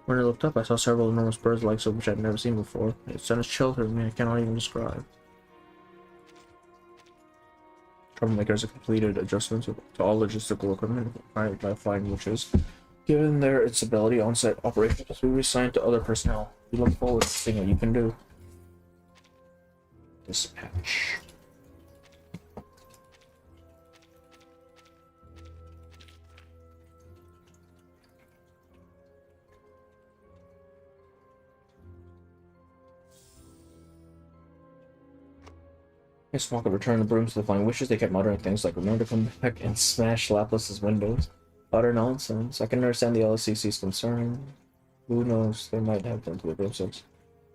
When I looked up, I saw several enormous birds like so, which I'd never seen before. It sent a chill through me I cannot even describe. Troublemakers have completed adjustments to all logistical equipment by flying witches. Given their ability, on-site operations will be assigned to other personnel. We look forward to seeing what you can do. Dispatch. As Smoker returned the brooms to the flying wishes, they kept muttering things like, remember to come back and smash Laplace's windows. Utter nonsense. I can understand the LSCC's concern. Who knows, they might have done to the broomsticks.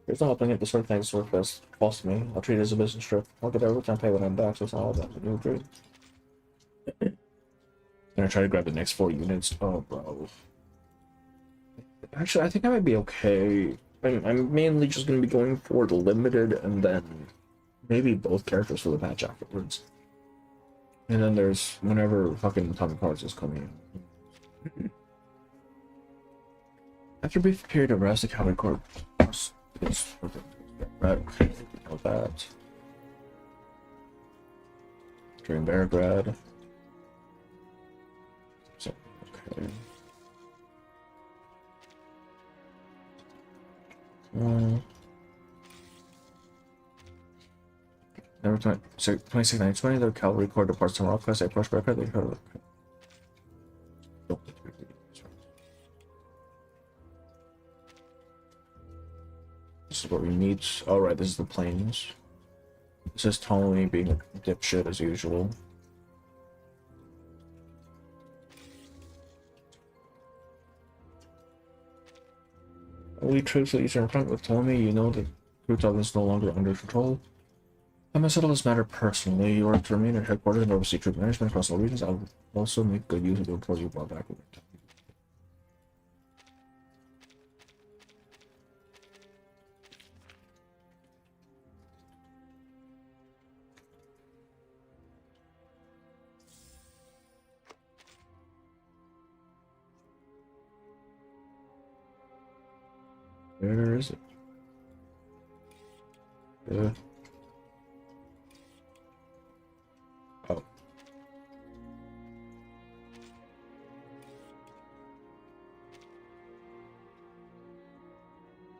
There's no opening it. This sort of thing is worth best false to me. I'll treat it as a business trip. I'll get overtime pay when I'm back, so it's not all about you agree. Gonna try to grab the next 4 units. Oh, bro. Actually, I think I might be okay. I'm mainly just gonna be going for the limited and then maybe both characters for the patch afterwards. And then there's whenever fucking Atomic Hearts is coming in. After a brief period of rest, the cavalry corps is right. Okay, we know that. During Beargrad. So, okay. Number 26, the cavalry corps departs from Rockfest. They approach Beargrad. They heard. This is what we need. Alright, this is the plains. This is Ptolemy being a dipshit as usual. Only troops at Eastern Front with Ptolemy, you know that Krutov is no longer under control. I must settle this matter personally. You are to remain at headquarters and oversee troop management across all regions. I will also make good use of the report you brought back with me. Where is it? Oh.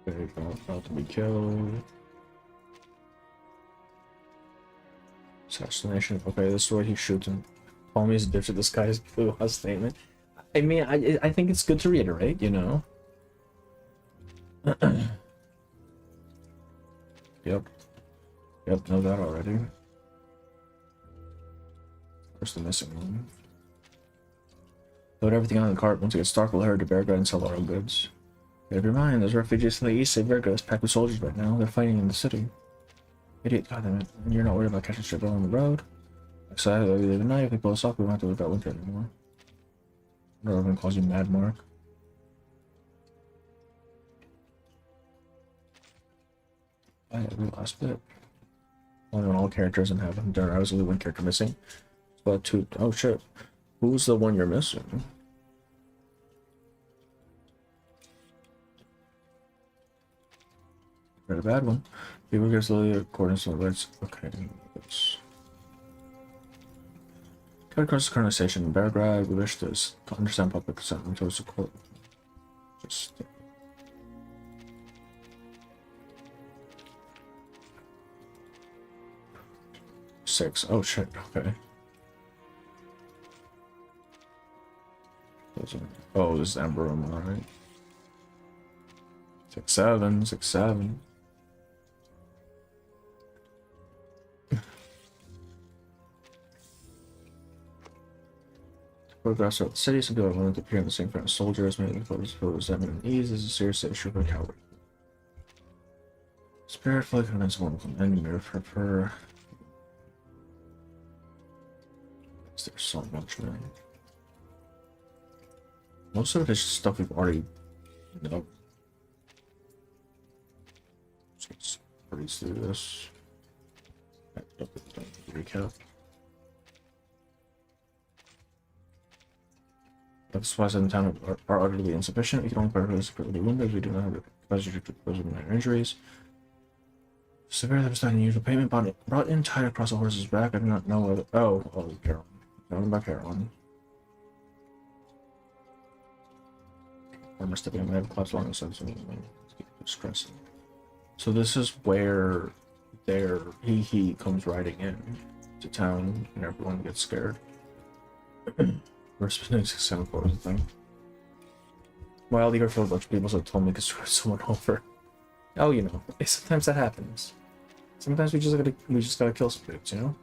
Okay, about to be killed. Assassination. Okay, this is where he shoots him. Ptolemy's ditch at this guy's blue house statement. I mean, I think it's good to reiterate, you know. Yep, know that already. Where's the missing one? Load everything on the cart. Once it gets dark, we'll hurry to Beargrad and sell our goods. Never mind, there's refugees from the east. Say Beargrad is packed with soldiers right now. They're fighting in the city. Idiot, goddamn it. And you're not worried about catching shit on the road? Excited that we leave at night. If they pull us off, we won't have to live that winter anymore. Everyone calls you Mad Mark. I have the last bit. Only on all characters and have them done. I was only one character missing. But two. Oh shit. Who's the one you're missing? Got a bad one. People get slowly according to the rights. Okay. Let's cut across the current station in Beargrad. We wish to understand public sentiment towards the court. Just. Six. Oh shit, okay. Oh, this is Ember Room, alright. 6-7, 6-7. Photographs throughout the city, some people are willing to appear in the same front as soldiers, making photos feel resentment and ease. This is a serious issue for coward. Spirit fully convinced one of them, and mirror for there's so much, man. Most of it is just stuff we've already know. So let's breeze through this. Recap. The supplies in town are utterly insufficient. We can only purchase for the windows. We do not have the capacity to dispose of minor injuries. Severe that was not unusual payment brought in tied across the horse's back. I do not know whether. Oh, Carolyn. Nothing about Carolyn. Armor stepping on my head, claps along the sides of stressing. So this is where he comes riding in to town and everyone gets scared. We're spending 6-7 quarters, I think. Well, the filled a bunch of people so told me to screw someone over. Oh, you know, sometimes that happens. Sometimes we just gotta kill some dudes, you know?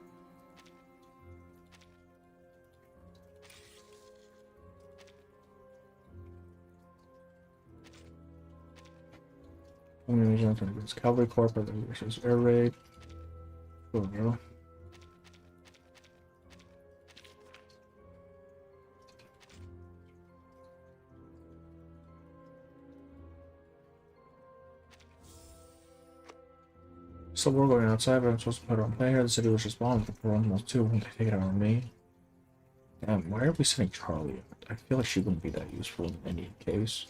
Cavalry Corps versus Air Raid. Cool, bro. So we're going outside, but I'm supposed to put it on play here. The city was just bombed. The poor animals too. Won't they take it out on me? Damn, why are we sending Charlie? I feel like she wouldn't be that useful in any case.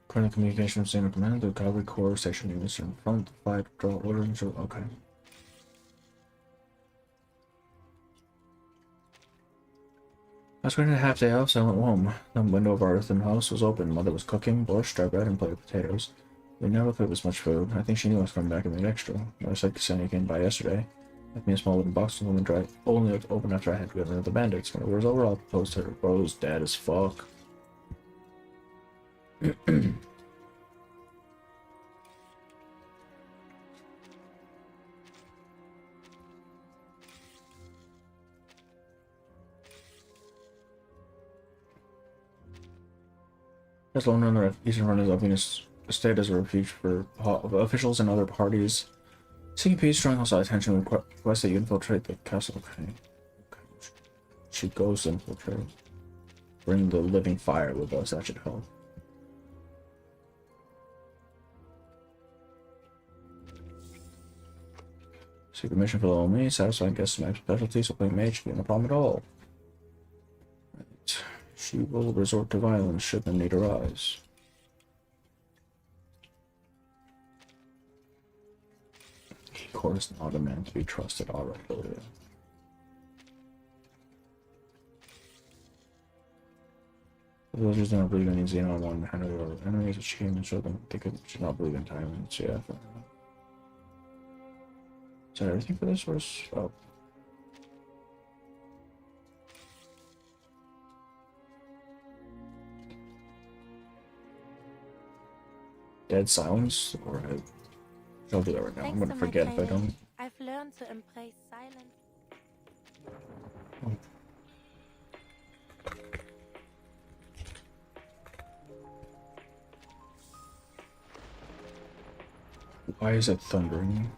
Current communication from Senior Command, the Cavalry Corps station units in front, fight, draw orders, okay. I was going to half day off, so I went home. The window of our earthen house was open. Mother was cooking, borscht, dry bread, and plated potatoes. We never cooked this much food. I think she knew I was coming back and made extra. I said Ksenia came by yesterday. Left me a small wooden box and only open after I had to get rid of the bandits. When it was over, I proposed to her. Bro's dead as fuck. As lone runner at Eastern Run is opening a state as a refuge for officials and other parties. Seeking peace, drawing hostile attention, request that you infiltrate the castle. Okay. She goes to infiltrate. Bring the living fire with us, that should help. Secret mission for little me, satisfying guests my specialty, so playing mage should be no problem at all. Right. She will resort to violence should the need arise. Core is not a man to be trusted. Alright, Lydia. The villagers do not believe in Xeno on one hand or enemies, which came and showed them they should not believe in tyrants. Yeah. Is that everything for this? Where's oh. Dead silence? Or I'll do that right now. I'm gonna forget if I don't. I've learned to embrace silence. Oh. Why is it thundering?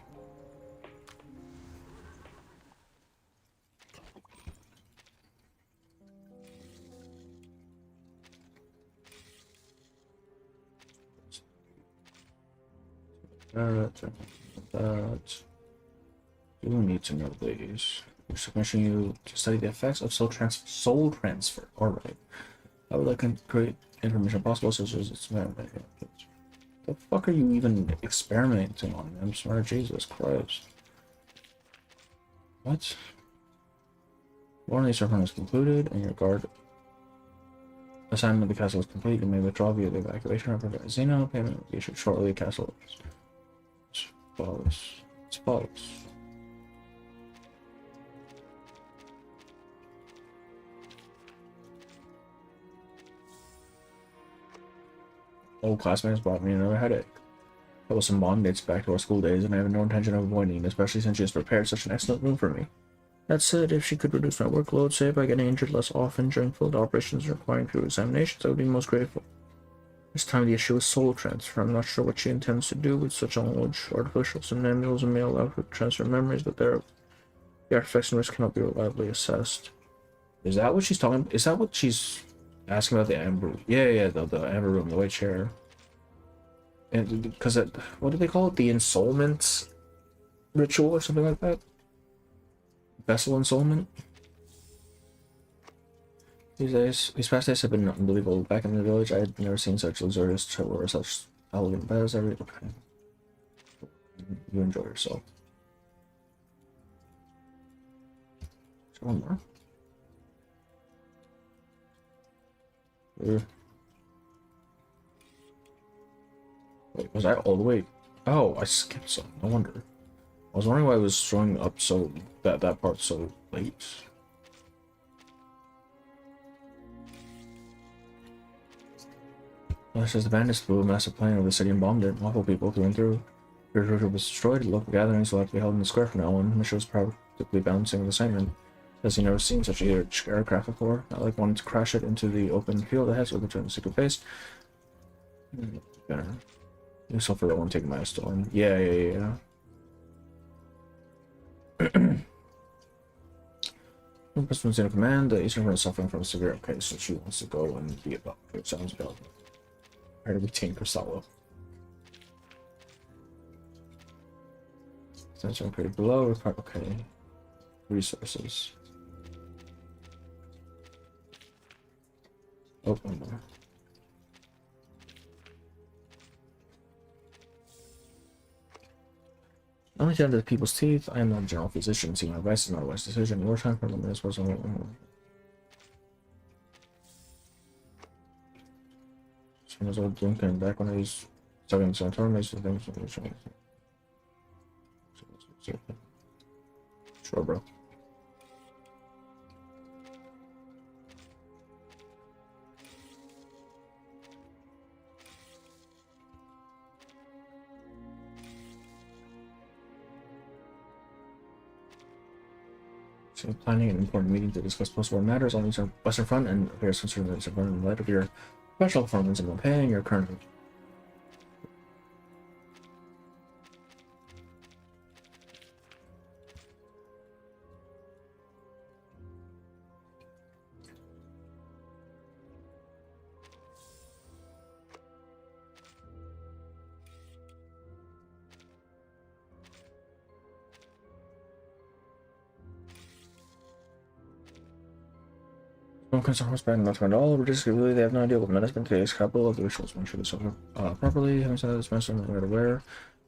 That. You need to know these. We're commissioning you to study the effects of soul transfer. Alright. I would like to create information possible such as its the fuck are you even experimenting on? I'm smart, Jesus Christ. What? One of these run is concluded and your guard assignment of the castle is complete. You may withdraw via the evacuation or prevent Xeno payment will be issued shortly. Castle it's false. Old classmates brought me another headache. Troublesome bond dates back to our school days, and I have no intention of avoiding, especially since she has prepared such an excellent room for me. That said, if she could reduce my workload, say by getting injured less often during field operations requiring fewer examinations, I would be most grateful. This time the issue is soul transfer. I'm not sure what she intends to do with such knowledge. Artificial somnambulism may allow her to transfer memories, but the artifacts and risk cannot be reliably assessed. Is that what she's talking about? Is that what she's asking about the amber? Yeah, the amber room, the white chair. And because what do they call it? The ensoulment ritual or something like that? Vessel ensoulment? These past days have been unbelievable. Back in the village, I had never seen such luxurious or such elegant beds. Okay. You enjoy yourself. Is there one more? Wait, was I all the way? Oh, I skipped some. No wonder. I was wondering why it was showing up so that part so late. Well, it says the bandits flew a massive plane over the city and bombed it. Awful people through and through. Your treasure was destroyed. Local gatherings will have to be held in the square from now on. Misha was practically bouncing with excitement. Has he never seen such a huge aircraft before? Not like wanting to crash it into the open field ahead so it could turn the secret face. Better. Useful for that one taking my storm. Yeah. One person's in command. The Eastern Front is suffering from severe. Okay, so she wants to go and be about. It sounds about. Try to retain Crisalo. Attention created below. Okay. Resources. Oh, one more. Only down to the people's teeth. I am not a general physician. Seeking advice is not a wise decision. Your time for the minutes was only. When I was old Lincoln, back when I was studying sanatorium, things. Sure, bro. So planning an important meeting to discuss post-war matters on the Western Front and affairs concerning the Eastern Front in light of your special performance in paying your current. No concern horseback, not at all. Really, they have no idea what medicine today's capital of the rituals. Make sure this properly. Having said this, medicine I'm aware.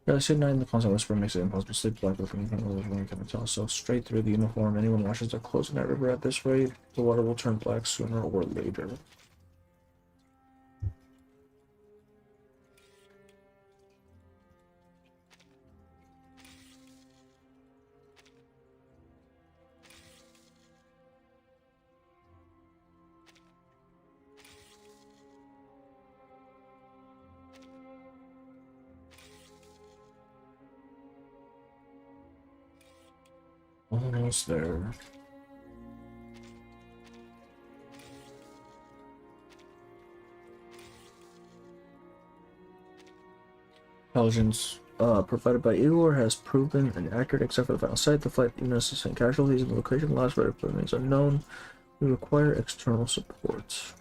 Yeah, shit night in the constant whisper makes it impossible to sleep. Black with anything other than can tell. So straight through the uniform. Anyone washes their clothes in that river at this rate, the water will turn black sooner or later. Almost there. Intelligence provided by Igor has proven inaccurate except for the final site. The flight even has sustained casualties and the location lost by remains unknown. We require external support.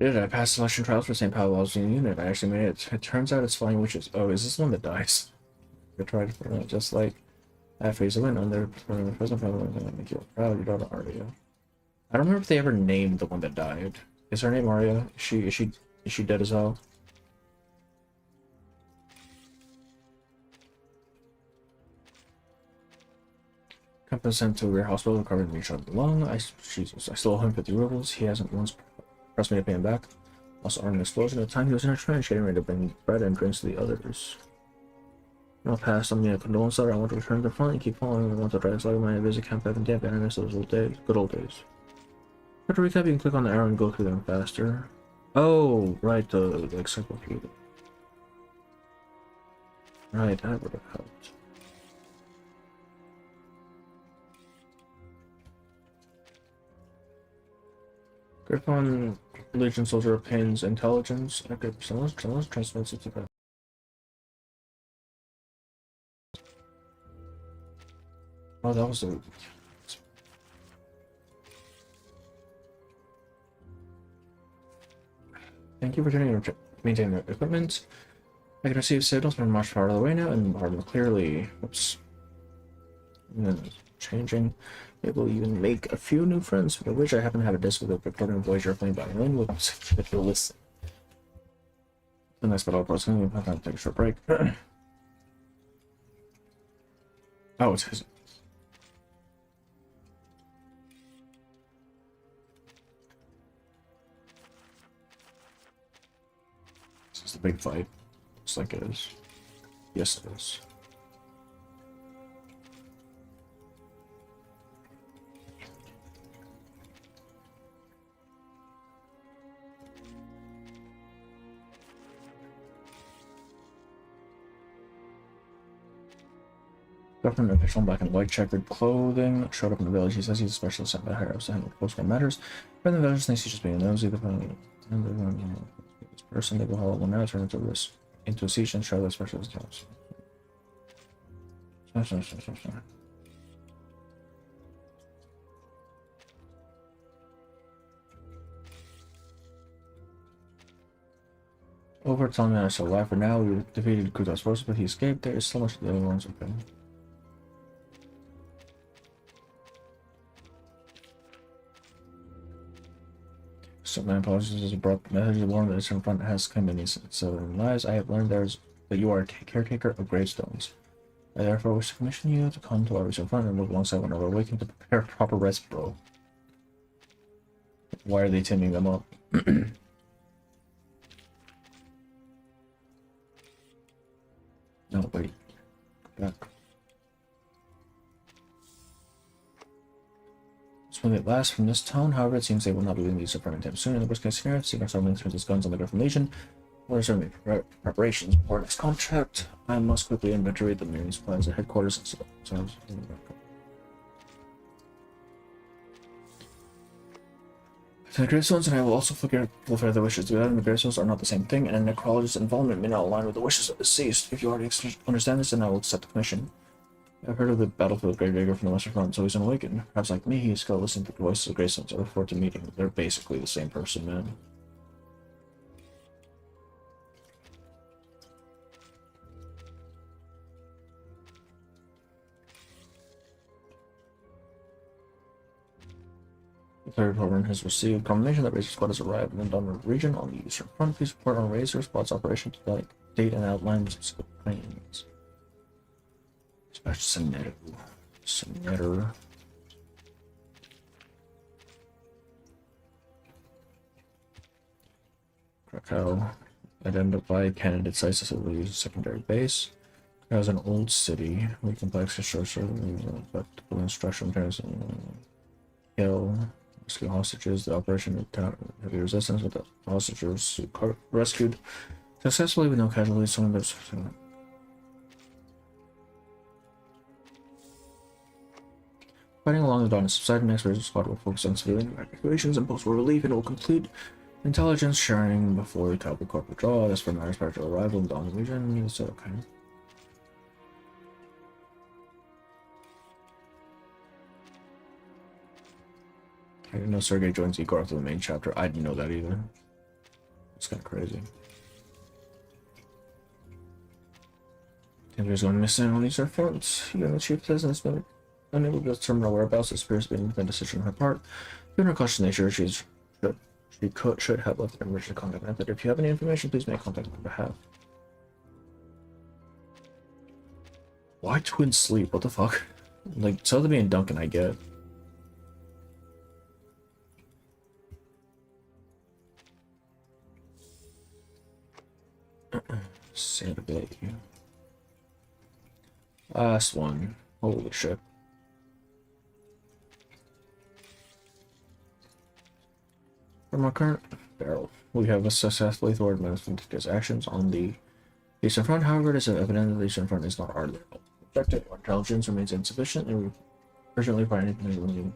Did I pass selection trials for St. Paolo's unit? I actually made it. It turns out it's flying witches. Oh, is this the one that dies? I tried for that, just like after he's a win on their present family and make you proud, your daughter Arya. I don't remember if they ever named the one that died. Is her name Arya? Is she dead as hell? Company sent to a rear hospital, recovered and shot in the lung. Jesus, I still owe him 50 rubles. He hasn't once pressed me to pay him back. Also armed an explosion at the time he was in a trench, getting ready to bring bread and drinks to the others. I'll pass on me a condolence letter. I want to return to the front and keep following. I want to try to slug my visit Camp Evan Damp and I miss those old days. Good old days. After recap, you can click on the arrow and go through them faster. Oh, right, the cycle through them. Right, that would have helped. Griffon Legion Soldier obtains intelligence. Okay, someone's transmits it to that. Oh, that was a. Thank you for maintaining the equipment. I can receive signals from Marsha far away now and are more clearly. Oops. And then changing. Maybe we'll even make a few new friends, for which I happen to have a disc with a recording of Voyager playing by Lynn. We'll give it a listen. The next battle approach. I'm going to take a short break. Oh, it's his. This is the big fight. Looks like it is. Yes, it is. Government official in black and white checkered clothing showed up in the village. He says he's a specialist sent by higher ups to handle post-war matters. But the village thinks he's just being nosy. The person they will hold will now turn into a siege and show their specialist jobs. Over telling me I shall lie for now. We defeated Kuda's forces, but he escaped. There is so much the other ones. Okay. So my apologies as a abrupt message. Warn that in front has come in these 7 lives. I have learned that you are a caretaker of gravestones. I therefore wish to commission you to come to our recent front and work alongside one of our awakened to prepare proper rest, bro. Why are they teaming them up? No, wait. Go back. When it lasts from this town, however, it seems they will not be leaving these front anytime soon. In the worst case scenario, seeing ourselves linked with these guns on the Gulf Nation. What are certainly preparations before next contract? I must quickly inventory the Marines' plans at headquarters and so the gravestones, and I will also fulfill their wishes. The and the gravestones are not the same thing, and a necrologist's involvement may not align with the wishes of the deceased. If you already understand this, then I will accept the commission. I've heard of the battlefield Gravedigger from the Western Front, so he's unawakened. Perhaps like me, he's still listening to the voices of gravestones. I look forward to meeting. They're basically the same person, man. The third department has received confirmation that Razor Squad has arrived in the Donner region on the Eastern Front. Please report on Razor Squad's operation to date and outline the specific plans. Dispatch Senator. Krakow. Identify candidate sites to use a secondary base. Krakow is an old city. We complex structure, but instruction parents kill. Rescue hostages. The operation encountered heavy resistance with the hostages rescued successfully with no casualties. Some of those. Fighting along the dawn is subsiding. Next Razor Squad will focus on civilian evacuations and post-war relief, and will complete intelligence sharing before the cavalry corps withdraw. That's for Marsha prior to arrival in the Dawn region. So okay. I didn't know Sergei joins Igor after the main chapter. I didn't know that either. It's kind of crazy. Tinder's going missing on these fronts. Even the chief has been unable to determine her whereabouts. It appears to be a decision on her part. Given her cautious nature, she should have left an emergency contact method. If you have any information, please make contact on her behalf. Why twin sleep? What the fuck? Like, Sotheby and Duncan, I get. Santa Bay. Last one. Holy shit. From our current barrel, we have successfully thwarted Ministry's actions on the Eastern Front. However, it is evident that the Eastern Front is not our objective. Our intelligence remains insufficient, and we urgently find anything.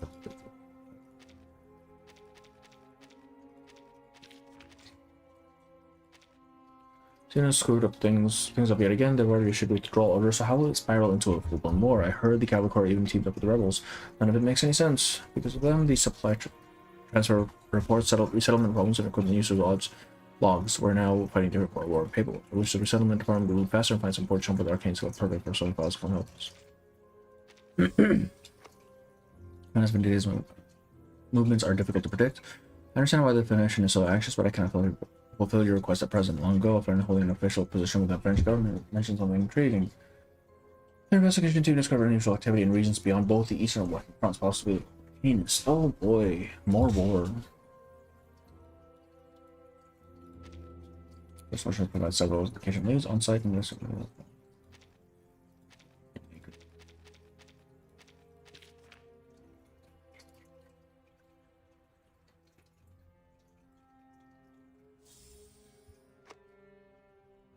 Tina screwed up things up yet again. They've already issued withdrawal orders, so how will it spiral into a full-blown war? I heard the cavalry corps even teamed up with the rebels. None of it makes any sense. Because of them, the supply transfer reports, resettlement problems, and equipment use of logs. We're now fighting to report war paperwork. I wish the resettlement department would move faster and find some port chump with arcane skill perfect for some files can help us. My husband did his movements are difficult to predict. I understand why the Federation is so anxious, but I cannot fulfill your request at present. Long ago, a friend holding an official position with the French government mentioned something intriguing. The investigation team discovered unusual activity in regions beyond both the eastern and western fronts, possibly heinous. Oh boy, more war. This mission provides several location leads on site and this.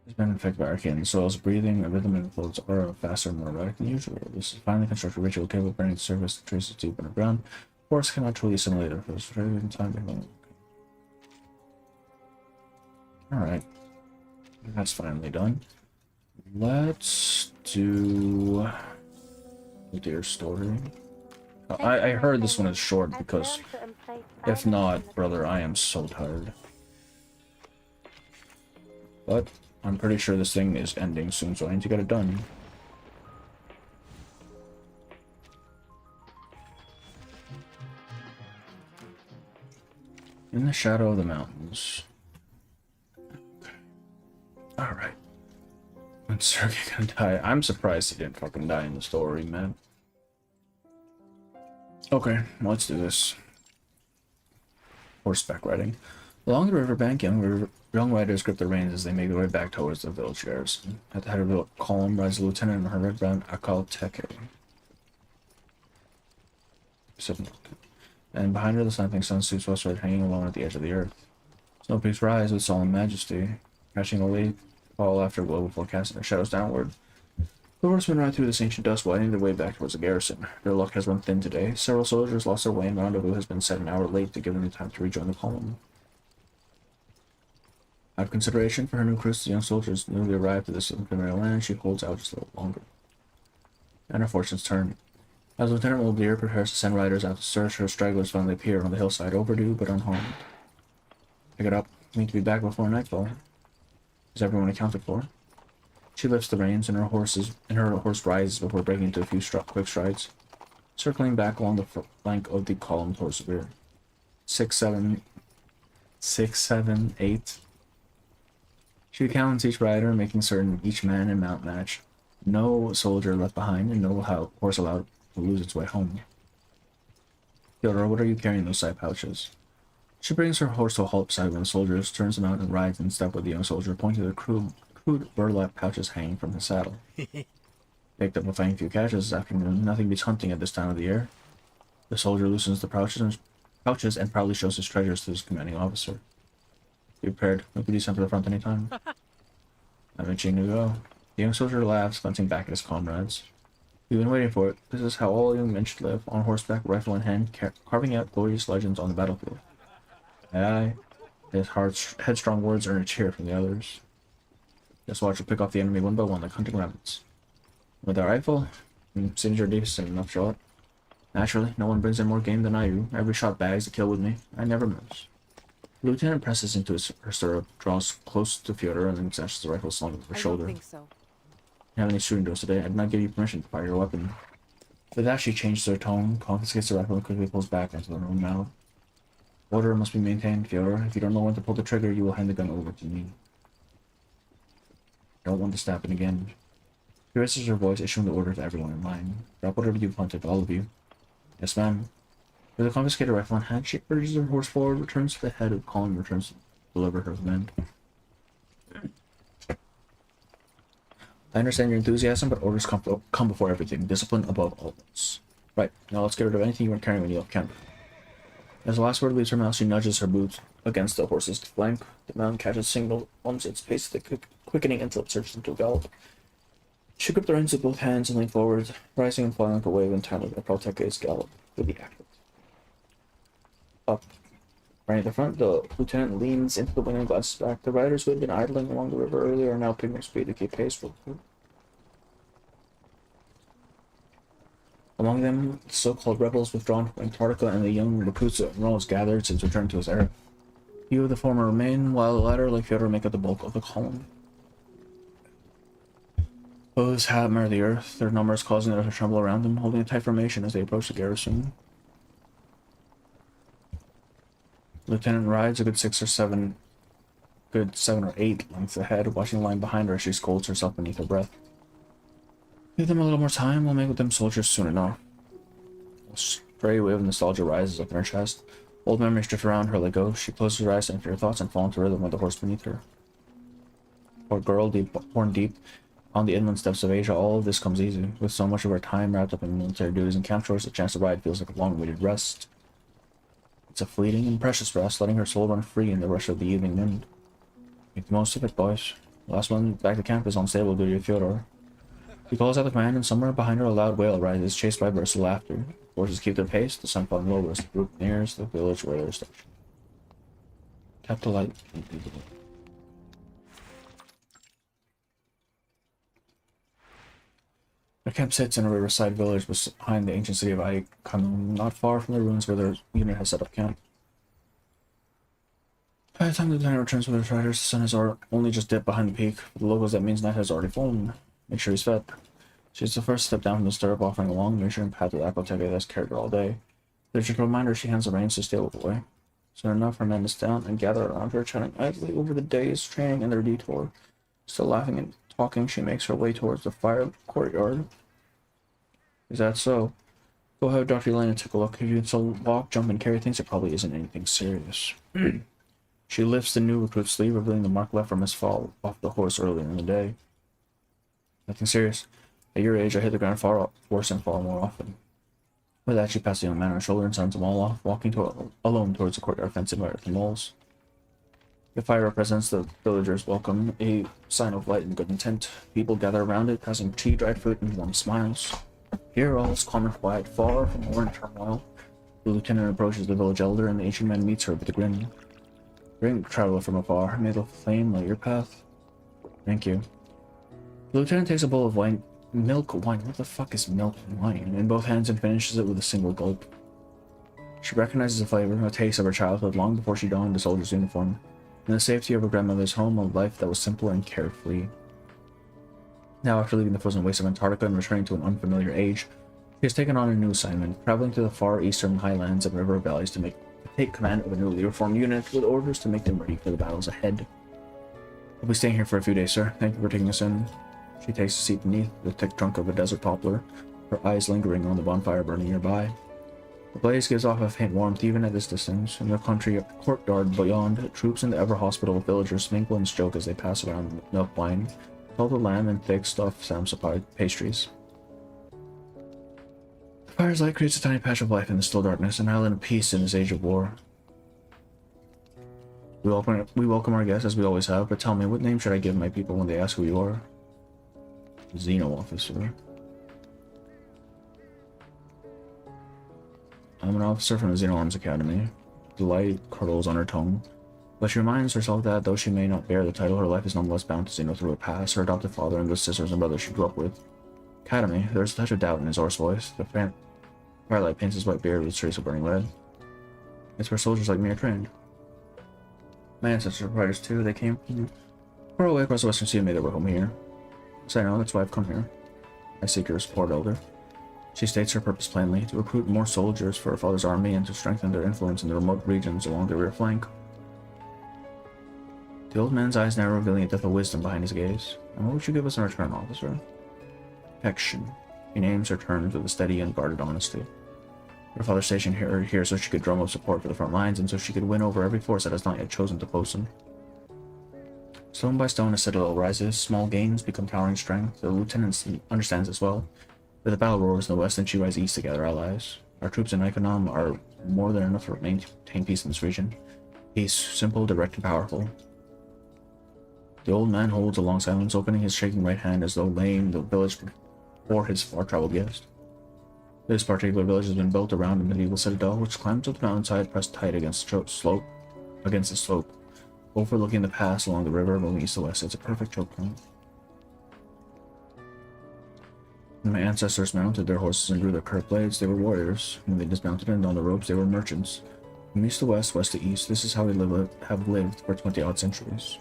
Has been infected by arcane soils. Breathing, rhythm, and flows are faster and more erratic than usual. This is finely constructed ritual capable of burning the surface traces deep underground. Forests cannot truly assimilate it for this very time. Alright. That's finally done. Let's do Moldir story. I heard this one is short because if not, brother, I am so tired. But I'm pretty sure this thing is ending soon, so I need to get it done. In the shadow of the mountains. Alright. When's Sergey gonna die? I'm surprised he didn't fucking die in the story, man. Okay, let's do this. Horseback riding. Along the riverbank, young riders grip the reins as they make their way back towards the village garrison. At the head of the column rides a lieutenant in her red-brown Akal Teke. And behind her, the slamping sun suits westward, hanging alone at the edge of the earth. Snow peaks rise with solemn majesty, catching a late fall after glow before casting their shadows downward. The horsemen ride through this ancient dust, winding their way back towards the garrison. Their luck has run thin today. Several soldiers lost their way, and rendezvous has been set an hour late to give them the time to rejoin the column. Out of consideration for her new crews, the young soldiers newly arrived at this unfamiliar land, she holds out just a little longer. And her fortunes turn. As Lieutenant Moldir prepares to send riders out to search, her stragglers finally appear on the hillside, overdue but unharmed. Pick it up. We need to be back before nightfall. Is everyone accounted for? She lifts the reins, and her horse rises before breaking into a few quick strides, circling back along the flank of the column towards the rear. 6, 7, 8. She counts each rider, making certain each man and mount match. No soldier left behind, and no horse allowed to lose its way home. Fyodor, what are you carrying in those side pouches? She brings her horse to a halt beside one of the soldiers, turns him out, and rides in step with the young soldier, pointing to the crude burlap pouches hanging from his saddle. Picked up a fine few catches this afternoon. Nothing beats hunting at this time of the year. The soldier loosens the pouches and proudly shows his treasures to his commanding officer. Be prepared. We could be sent to the front any time. I'm itching to go. The young soldier laughs, glancing back at his comrades. We've been waiting for it. This is how all young men should live, on horseback, rifle in hand, carving out glorious legends on the battlefield. Aye. His headstrong words earn a cheer from the others. Just watch her pick off the enemy one by one like hunting rabbits. With a rifle, seems you're decent enough shot. Naturally, no one brings in more game than I do. Every shot bags a kill with me. I never miss. The lieutenant presses into her stirrup, draws close to Fyodor, and then attaches the rifle slung over her shoulder. I don't think so. You have any shooting drills today? I did not give you permission to fire your weapon. With that, she changes her tone, confiscates the rifle, and quickly pulls back into her own mouth. Order must be maintained, Fyodor. If you don't know when to pull the trigger, you will hand the gun over to me. I don't want this to happen again. She raises her voice, issuing the order to everyone in line. Drop whatever you've hunted, all of you. Yes, ma'am. With a confiscated rifle in hand, she urges her horse forward, returns to the head of the column, and returns to deliver her command. I understand your enthusiasm, but orders come before everything. Discipline above all else. Right, now let's get rid of anything you weren't carrying when you left camp. As the last word leaves her mouth, she nudges her boots against the horse's flank. The mount catches signal, bumps its pace, the quickening until it surges into a gallop. She gripped the reins with both hands and leaned forward, rising and falling like a wave entirely by Pralteke's gallop with the accurate. Up. Right at the front, the lieutenant leans into the window and glances back. The riders who had been idling along the river earlier are now picking up speed to keep pace for the Among them, the so-called rebels withdrawn from Antarctica and the young recruits that Ronald's gathered since returning to his era. Few of the former remain, while the latter, like Fyodor, make up the bulk of the column. Foes hammer the earth, their numbers causing it to tremble around them, holding a tight formation as they approach the garrison. Lieutenant rides a good 7 or 8 lengths ahead, watching the line behind her as she scolds herself beneath her breath. Give them a little more time, we'll make with them soldiers soon enough. A stray wave of nostalgia rises up in her chest. Old memories drift around her like ghosts. She closes her eyes to enter her thoughts and fall into rhythm with the horse beneath her. Poor girl, born deep on the inland steppes of Asia, all of this comes easy. With so much of her time wrapped up in military duties and camp chores, the chance to ride feels like a long-awaited rest. It's a fleeting and precious rest, letting her soul run free in the rush of the evening wind. Make the most of it, boys. The last one back to camp is on stable duty with Fyodor. He calls out the command, and somewhere behind her a loud wail rises, chased by bursts of laughter. Horses keep their pace, the sun falling low as the group nears the village where they're stationed. Tap the light. The camp sits in a riverside village behind the ancient city of Aikanum, not far from the ruins where their unit has set up camp. By the time the lieutenant returns with his riders, the sun has only just dipped behind the peak. For the locals, that means night has already fallen. Make sure he's fed. She's the first to step down from the stirrup, offering a long, measuring path with Akotege that's carried her all day. There's a reminder she hands the reins to stable boy. Soon enough, her men sit down and gather around her, chatting idly over the day's training and their detour. Still laughing and talking, she makes her way towards the fire courtyard. Is that so? Go ahead, Dr. Elena, take a look. If you can still walk, jump, and carry things, it probably isn't anything serious. She lifts the new recruit's sleeve, revealing the mark left from his fall off the horse earlier in the day. Nothing serious. At your age, I hit the ground far worse and fall more often. With that, she pats the young man on her shoulder and sends them all off, walking alone towards the courtyard fenced in by earthen walls. The fire represents the villagers' welcome, a sign of light and good intent. People gather around it, passing tea, dried fruit, and warm smiles. Here, all is calm and quiet, far from war and turmoil. The lieutenant approaches the village elder, and the ancient man meets her with a grin. Bring traveler from afar. May the flame light your path. Thank you. The lieutenant takes a bowl of milk wine. What the fuck is milk wine? In both hands and finishes it with a single gulp. She recognizes the flavor, a taste of her childhood long before she donned a soldier's uniform. In the safety of her grandmother's home, a life that was simple and carefree. Now, after leaving the frozen waste of Antarctica and returning to an unfamiliar age, she has taken on a new assignment, traveling to the far eastern highlands and river valleys to take command of a newly reformed unit with orders to make them ready for the battles ahead. We'll be staying here for a few days, sir. Thank you for taking us in. She takes a seat beneath the thick trunk of a desert poplar, her eyes lingering on the bonfire burning nearby. The blaze gives off a faint warmth even at this distance. In the country courtyard beyond, troops and the ever-hospitable villagers mingle and joke as they pass around milk wine, salted lamb, and thick stuffed samsa pastries. The fire's light creates a tiny patch of life in the still darkness, an island of peace in this age of war. We welcome our guests as we always have, but tell me, what name should I give my people when they ask who you are? Xeno officer. I'm an officer from the Xeno Arms Academy. Delight curdles on her tongue, but she reminds herself that, though she may not bear the title, her life is nonetheless bound to Xeno through her past, her adopted father, and the sisters and brothers she grew up with. Academy, there's a touch of doubt in his hoarse voice. The firelight paints his white beard with streaks of burning red. It's where soldiers like me are trained. My ancestors were fighters too. They came from far away across the western sea and made their way home here. So I know, that's why I've come here. I seek your support, Elder. She states her purpose plainly, to recruit more soldiers for her father's army and to strengthen their influence in the remote regions along the rear flank. The old man's eyes now revealing a depth of wisdom behind his gaze. And what would you give us in return, officer? Protection. He names her terms with a steady and guarded honesty. Her father stationed her here so she could drum up support for the front lines and so she could win over every force that has not yet chosen to post them. Stone by stone, a citadel rises. Small gains become towering strength. The lieutenant understands this well. With the battle roars in the west, and she rides east to gather allies. Our troops in Iconam are more than enough to maintain peace in this region. Peace, simple, direct, and powerful. The old man holds a long silence, opening his shaking right hand as though laying the village for his far-traveled guest. This particular village has been built around a medieval citadel, which climbs up the mountainside, pressed tight against the slope, overlooking the pass along the river, moving east to west. It's a perfect choke point. When my ancestors mounted their horses and drew their curved blades, they were warriors. When they dismounted and on the ropes, they were merchants. From east to west, west to east, this is how we have lived for 20-odd centuries.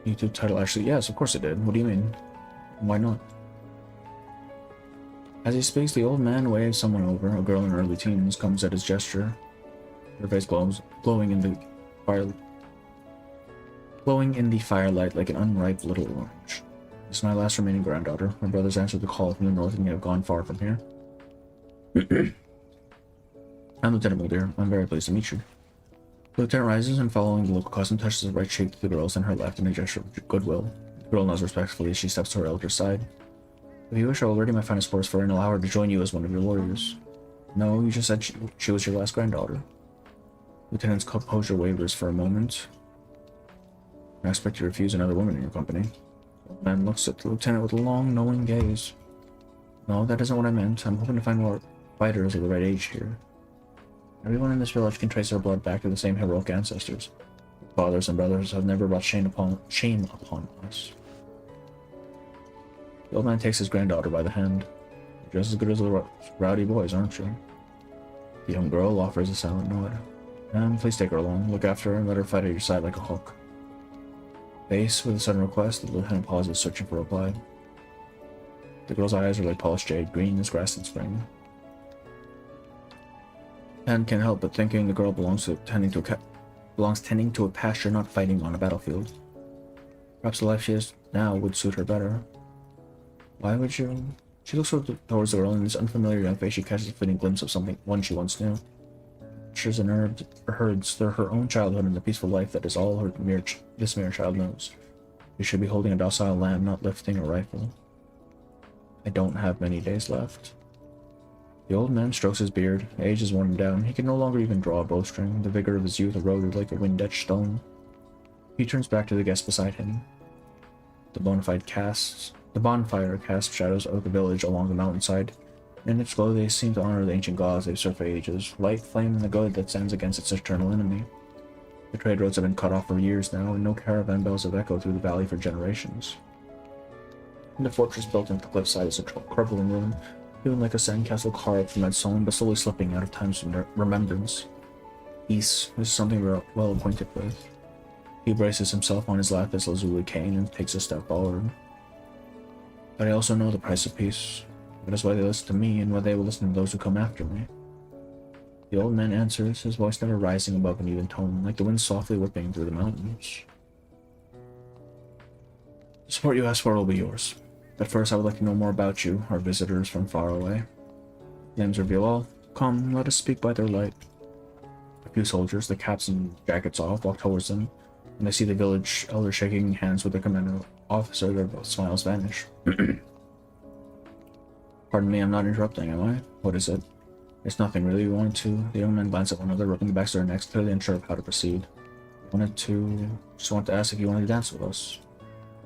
YouTube title actually, yes, of course it did. What do you mean? Why not? As he speaks, the old man waves someone over. A girl in her early teens comes at his gesture. Her face glowing in the firelight like an unripe little orange. This is my last remaining granddaughter. My brothers answered the call from the north and they have gone far from here. I'm Lieutenant Moldir. I'm very pleased to meet you. The lieutenant rises and, following the local custom, touches the right cheek to the girl's and her left in a gesture of goodwill. The girl nods respectfully as she steps to her elder's side. If you wish, I will ready my finest horse for her and allow her to join you as one of your warriors. No, you just said she was your last granddaughter. Lieutenant's composure wavers for a moment. I expect you to refuse another woman in your company. The man looks at the lieutenant with a long, knowing gaze. No, that isn't what I meant. I'm hoping to find more fighters of the right age here. Everyone in this village can trace their blood back to the same heroic ancestors. Fathers and brothers have never brought shame upon us. The old man takes his granddaughter by the hand. You're just as good as the rowdy boys, aren't you? The young girl offers a silent nod. Please take her along, look after her, and let her fight at your side like a hawk. Faced with a sudden request, the lieutenant pauses, searching for a reply. The girl's eyes are like polished jade, green as grass in spring. And can't help but thinking the girl belongs tending to a pasture, not fighting on a battlefield. Perhaps the life she has now would suit her better. Why would you? She looks towards the girl, and in this unfamiliar young face she catches a fleeting glimpse of one she once knew. She's in herds, they're her own childhood and the peaceful life that is all this mere child knows. She should be holding a docile lamb, not lifting a rifle. I don't have many days left. The old man strokes his beard. Age has worn him down. He can no longer even draw a bowstring. The vigor of his youth eroded like a wind-etched stone. He turns back to the guest beside him. The bonfire casts shadows of the village along the mountainside. In its glow they seem to honor the ancient gods they've served for ages. Light, flame, and the good that stands against its eternal enemy. The trade roads have been cut off for years now, and no caravan bells have echoed through the valley for generations. And the fortress built into the cliffside is a crumbling ruin, feeling like a sandcastle carved from that stone, but slowly slipping out of time's remembrance. Peace is something we're well acquainted with. He braces himself on his lapis lazuli cane and takes a step forward. But I also know the price of peace. That is why they listen to me, and why they will listen to those who come after me. The old man answers, his voice never rising above an even tone, like the wind softly whipping through the mountains. The support you ask for will be yours. But first I would like to know more about you, our visitors from far away. Names reveal all. Come, let us speak by their light. A few soldiers, their caps and jackets off, walk towards them, and I see the village elder shaking hands with their commander officer. Their smiles vanish. Pardon me, I'm not interrupting, am I? What is it? It's nothing really. We wanted to... The young men glance at one another, rubbing the backs of their necks, clearly unsure of how to proceed. Just wanted to ask if you wanted to dance with us.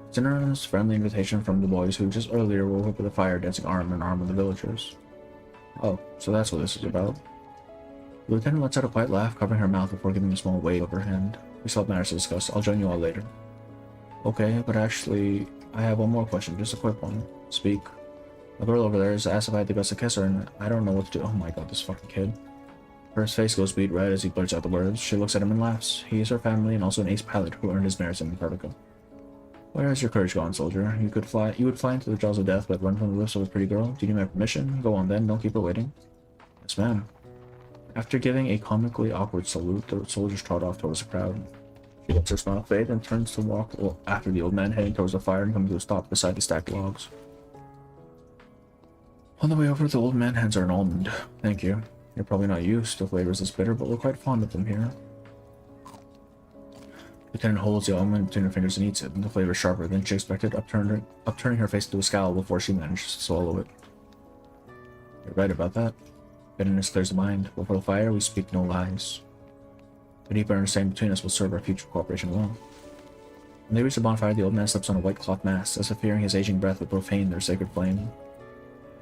It's an earnest, friendly invitation from the boys who just earlier were over the fire dancing arm in arm with the villagers. Oh, so that's what this is about. The lieutenant lets out a quiet laugh, covering her mouth before giving a small wave of her hand. We still have matters to discuss. I'll join you all later. Okay, but actually, I have one more question, just a quick one. Speak. The girl over there has asked if I had the guts to kiss her, and I don't know what to do. Oh my god, this fucking kid. Her face goes beet red as he blurts out the words. She looks at him and laughs. He is her family and also an ace pilot who earned his merits in Antarctica. Where has your courage gone, soldier? You would fly into the jaws of death, but run from the lips of a pretty girl? Do you need my permission? Go on then, don't keep her waiting. Yes, ma'am. After giving a comically awkward salute, the soldiers trot off towards the crowd. She lets her smile fade and turns to walk after the old man, heading towards the fire and coming to a stop beside the stacked logs. On the way over, the old man hands her an almond. Thank you. You're probably not used to flavors this bitter, but we're quite fond of them here. The lieutenant holds the almond between her fingers and eats it, and the flavor is sharper than she expected, upturning her face into a scowl before she manages to swallow it. You're right about that. Bitterness clears the mind. Before the fire, we speak no lies. The deeper understanding between us will serve our future cooperation well. When they reach the bonfire, the old man slips on a white cloth mask, as if fearing his aging breath would profane their sacred flame.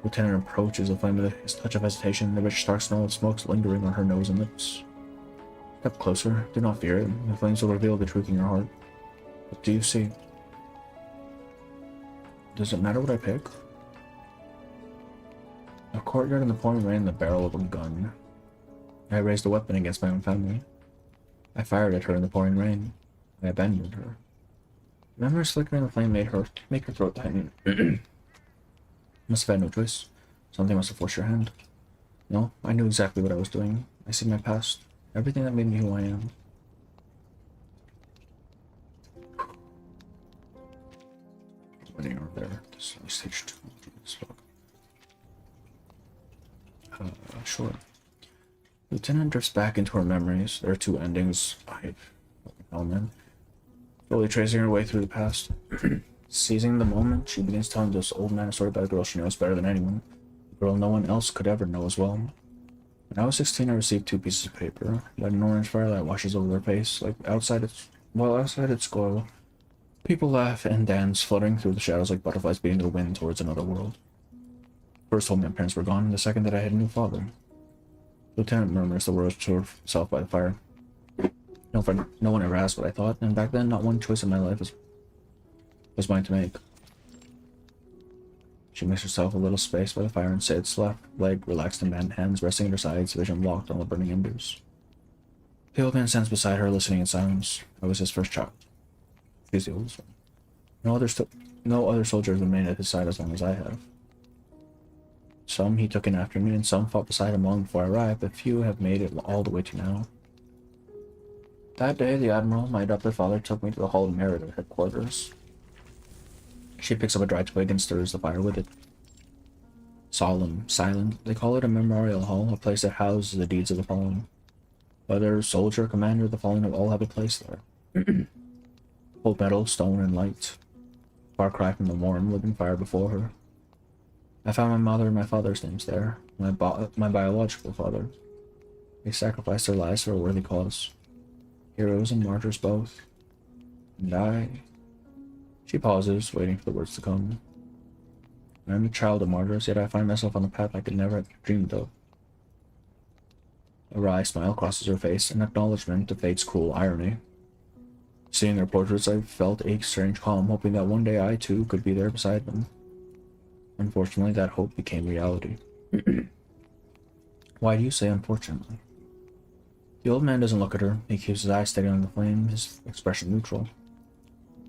The lieutenant approaches the flame with a touch of hesitation, the rich dark smell of smoke lingering on her nose and lips. Step closer. Do not fear it. The flames will reveal the truth in your heart. What do you see? Does it matter what I pick? A courtyard in the pouring rain and the barrel of a gun. I raised a weapon against my own family. I fired at her in the pouring rain. I abandoned her. The memories flickering the flame make her throat tighten. Must have had no choice. Something must have forced your hand. No, I knew exactly what I was doing. I see my past. Everything that made me who I am. Running over there. This is stage 2. Sure. Lieutenant drifts back into her memories. There are two endings. Man. Slowly tracing her way through the past. Seizing the moment, she begins telling this old man a story about a girl she knows better than anyone. A girl no one else could ever know as well. When I was 16, I received 2 pieces of paper. Let an orange firelight washes over their face, outside its glow. People laugh and dance, fluttering through the shadows like butterflies beating the wind towards another world. First told me my parents were gone, the second that I had a new father. Lieutenant murmurs the words to herself by the fire. No one ever asked what I thought, and back then not one choice in my life was mine to make. She makes herself a little space by the fire and sits, left leg relaxed and hands resting at her sides, vision locked on the burning embers. The old man stands beside her, listening in silence. I was his first child. He's the oldest one. No other soldiers remained at his side as long as I have. Some he took in after me, and some fought beside him long before I arrived, but few have made it all the way to now. That day, the Admiral, my adopted father, took me to the Hall of Merit at headquarters. She picks up a dry twig and stirs the fire with it. Solemn, silent, they call it a memorial hall, a place that houses the deeds of the fallen. Whether soldier, commander, the fallen will all have a place there. Old metal, stone, and light. Far cry from the warm, living fire before her. I found my mother and my father's names there, my biological father. They sacrificed their lives for a worthy cause. Heroes and martyrs both. And I... She pauses, waiting for the words to come. I am the child of martyrs, yet I find myself on a path I could never have dreamed of. A wry smile crosses her face, an acknowledgement of fate's cruel irony. Seeing their portraits, I felt a strange calm, hoping that one day I, too, could be there beside them. Unfortunately, that hope became reality. Why do you say unfortunately? The old man doesn't look at her. He keeps his eyes steady on the flame, his expression neutral.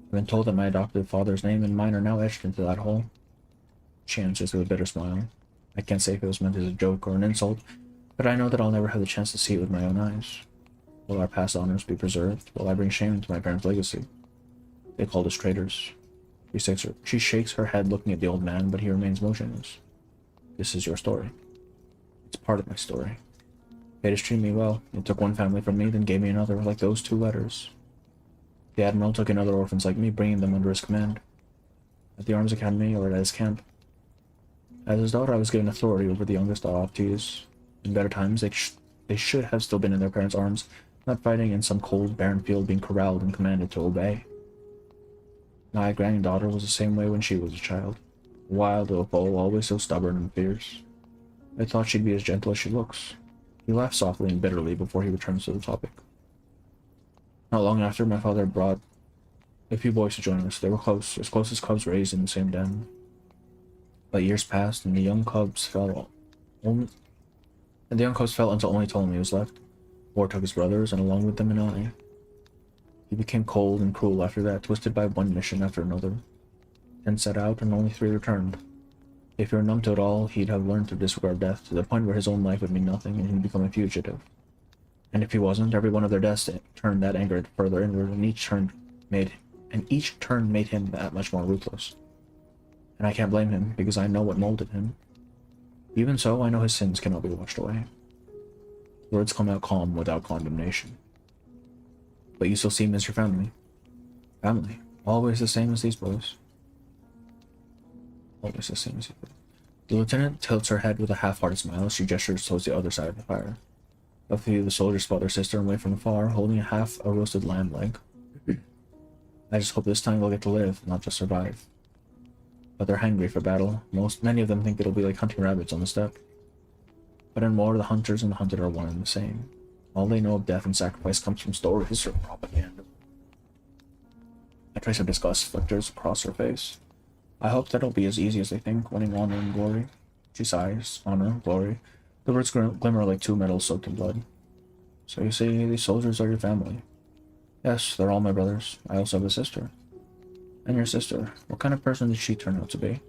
I've been told that my adopted father's name and mine are now etched into that hole. She answers with a bitter smile. I can't say if it was meant as a joke or an insult, but I know that I'll never have the chance to see it with my own eyes. Will our past honors be preserved? Will I bring shame to my parents' legacy? They called us traitors. She shakes her head looking at the old man, but he remains motionless. This is your story. It's part of my story. Fate has treated me well. It took one family from me, then gave me another, like those 2 letters. The Admiral took in other orphans like me, bringing them under his command. At the Arms Academy, or at his camp. As his daughter, I was given authority over the youngest adoptees. In better times, they should have still been in their parents' arms, not fighting in some cold, barren field, being corralled and commanded to obey. My granddaughter was the same way when she was a child. Wild little foal, always so stubborn and fierce. I thought she'd be as gentle as she looks. He laughed softly and bitterly before he returns to the topic. Not long after, my father brought a few boys to join us. They were close as cubs raised in the same den. But years passed, and the young cubs fell until only Ptolemy was left. War took his brothers, and along with them an eye. He became cold and cruel after that, twisted by one mission after another. 10 set out, and only 3 returned. If he were numb to it all, he'd have learned to disregard death, to the point where his own life would mean nothing, and he'd become a fugitive. And if he wasn't, every one of their deaths turned that anger further inward, and each turn made him that much more ruthless. And I can't blame him, because I know what molded him. Even so, I know his sins cannot be washed away. Words come out calm without condemnation. But you still see him as your family. Family. Always the same as these boys. Always the same as these boys. The lieutenant tilts her head with a half-hearted smile as she gestures towards the other side of the fire. A few of the soldiers spot their sister and wait from afar, holding a roasted lamb leg. I just hope this time they'll get to live, not just survive. But they're hungry for battle. Many of them think it'll be like hunting rabbits on the steppe. But in war, the hunters and the hunted are one and the same. All they know of death and sacrifice comes from stories or propaganda. A trace of disgust flickers across her face. I hope that'll be as easy as they think, winning honor and glory. She sighs. Honor, glory. The words glimmer like 2 metals soaked in blood. So you see, these soldiers are your family. Yes, they're all my brothers. I also have a sister. And your sister, what kind of person did she turn out to be?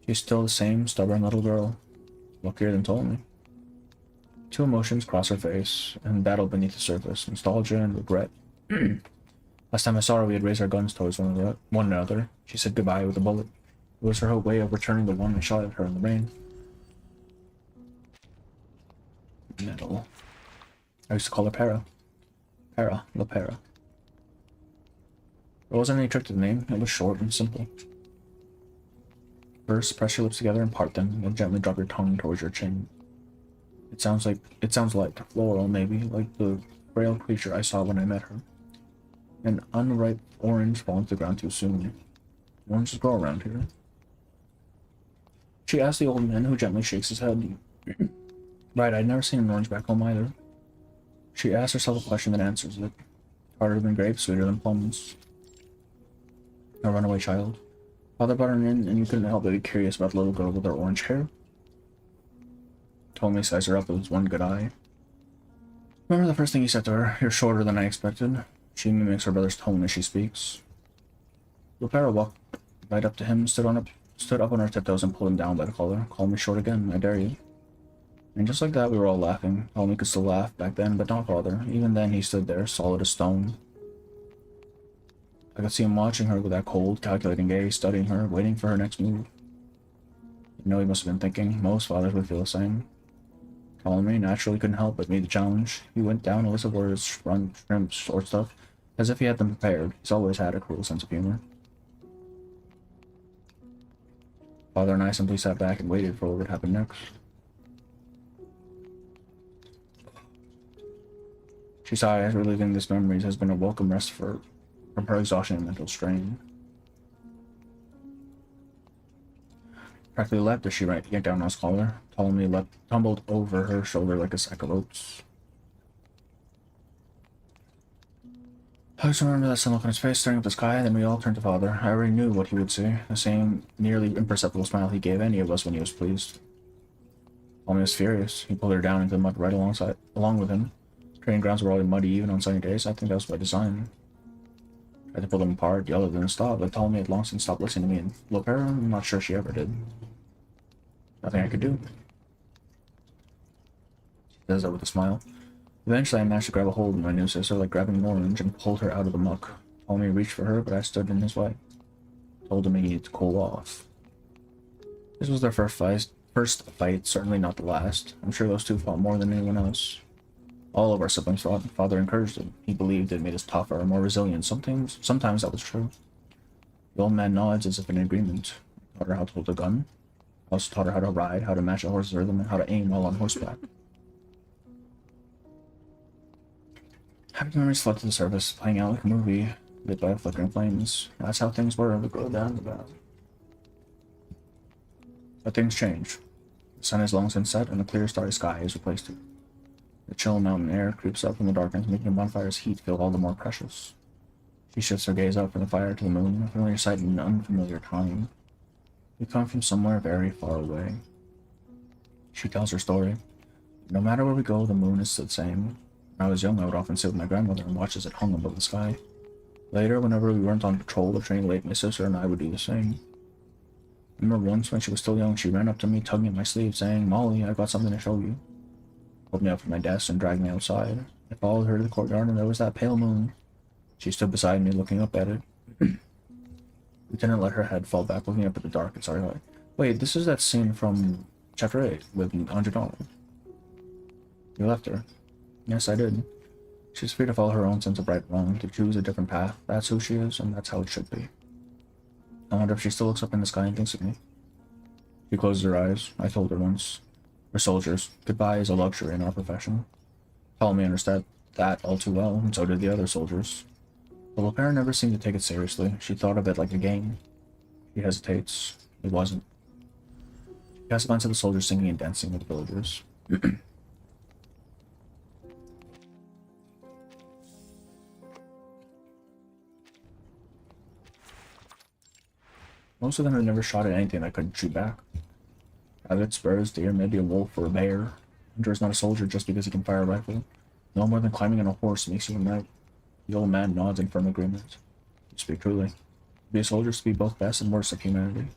She's still the same stubborn little girl. Luckier than Ptolemy. 2 emotions cross her face, and battle beneath the surface, nostalgia and regret. Last time I saw her, we had raised our guns towards one another. She said goodbye with a bullet. It was her way of returning the one I shot at her in the rain. Metal. I used to call her Para. Para, La Para. There wasn't any trick to the name, it was short and simple. First, press your lips together and part them, then gently drop your tongue towards your chin. It sounds like floral, maybe, like the frail creature I saw when I met her. An unripe orange falling to the ground too soon. Oranges grow around here. She asked the old man, who gently shakes his head. Right, I'd never seen an orange back home either. She asks herself a question that answers it. Harder than grapes, sweeter than plums. A runaway child. Father brought her in, and you couldn't help but be curious about the little girl with her orange hair. Told me to size her up with one good eye. Remember the first thing he said to her? You're shorter than I expected. She mimics her brother's tone as she speaks. Lupera walked right up to him, stood up on her tiptoes and pulled him down by the collar. Call me short again, I dare you. And just like that, we were all laughing. Tommy could still laugh back then, but not Father. Even then, he stood there, solid as stone. I could see him watching her with that cold, calculating gaze, studying her, waiting for her next move. You know, he must have been thinking. Most fathers would feel the same. Ptolemy naturally couldn't help but meet the challenge. He went down a list of words, run, shrimp, short stuff, as if he had them prepared. He's always had a cruel sense of humor. Father and I simply sat back and waited for what would happen next. She sighed, reliving these memories has been a welcome rest from her exhaustion and mental strain. Practically leapt as she yanked down on his collar. Ptolemy tumbled over her shoulder like a sack of oats. I just remember that same look on his face, staring up the sky, then we all turned to Father. I already knew what he would say, the same nearly imperceptible smile he gave any of us when he was pleased. Ptolemy was furious. He pulled her down into the mud right along with him. Training grounds were already muddy even on sunny days. I think that was by design. I had to pull them apart, yell at them to stop, but Ptolemy had long since stopped listening to me, and Lopera, I'm not sure she ever did. Nothing I could do. She does that with a smile. Eventually I managed to grab a hold of my new sister like grabbing an orange and pulled her out of the muck. Ptolemy reached for her, but I stood in his way. Told him he needed to cool off. This was their first fight, certainly not the last. I'm sure those two fought more than anyone else. All of our siblings fought. Father encouraged it. He believed it made us tougher, more resilient. Sometimes that was true. The old man nods as if in agreement. I taught her how to hold a gun. I also taught her how to ride, how to match a horse's rhythm, and how to aim while on horseback. Happy memories flood to the surface, playing out like a movie, lit by flickering flames. That's how things were in the girl down the path. But things change. The sun has long since set, and a clear starry sky has replaced it. The chill mountain air creeps up from the darkness, making the bonfire's heat feel all the more precious. She shifts her gaze up from the fire to the moon, a familiar sight in an unfamiliar time. We come from somewhere very far away. She tells her story. No matter where we go, the moon is the same. When I was young, I would often sit with my grandmother and watch as it hung above the sky. Later, whenever we weren't on patrol or training late, my sister and I would do the same. I remember once when she was still young, she ran up to me, tugging at my sleeve, saying, "Molly, I've got something to show you." Pulled me up from my desk and dragged me outside. I followed her to the courtyard, and there was that pale moon. She stood beside me, looking up at it. We didn't let her head fall back, looking up at the dark and starry light. Wait, this is that scene from Chapter 8 with Andre Donald. You left her. Yes, I did. She's free to follow her own sense of right and wrong, to choose a different path. That's who she is, and that's how it should be. I wonder if she still looks up in the sky and thinks of me. She closes her eyes. I told her once. We're soldiers. Goodbye is a luxury in our profession. Ptolemy understood that all too well, and so did the other soldiers. But Lopera never seemed to take it seriously. She thought of it like a game. She hesitates. It wasn't. She casts a glance at the soldiers singing and dancing with the villagers. Most of them had never shot at anything that couldn't shoot back. Rabbits, birds, deer, maybe a wolf or a bear. Hunter is not a soldier just because he can fire a rifle. No more than climbing on a horse makes you a knight. The old man nods in firm agreement. You speak truly. To be a soldier is to be both best and worst of humanity.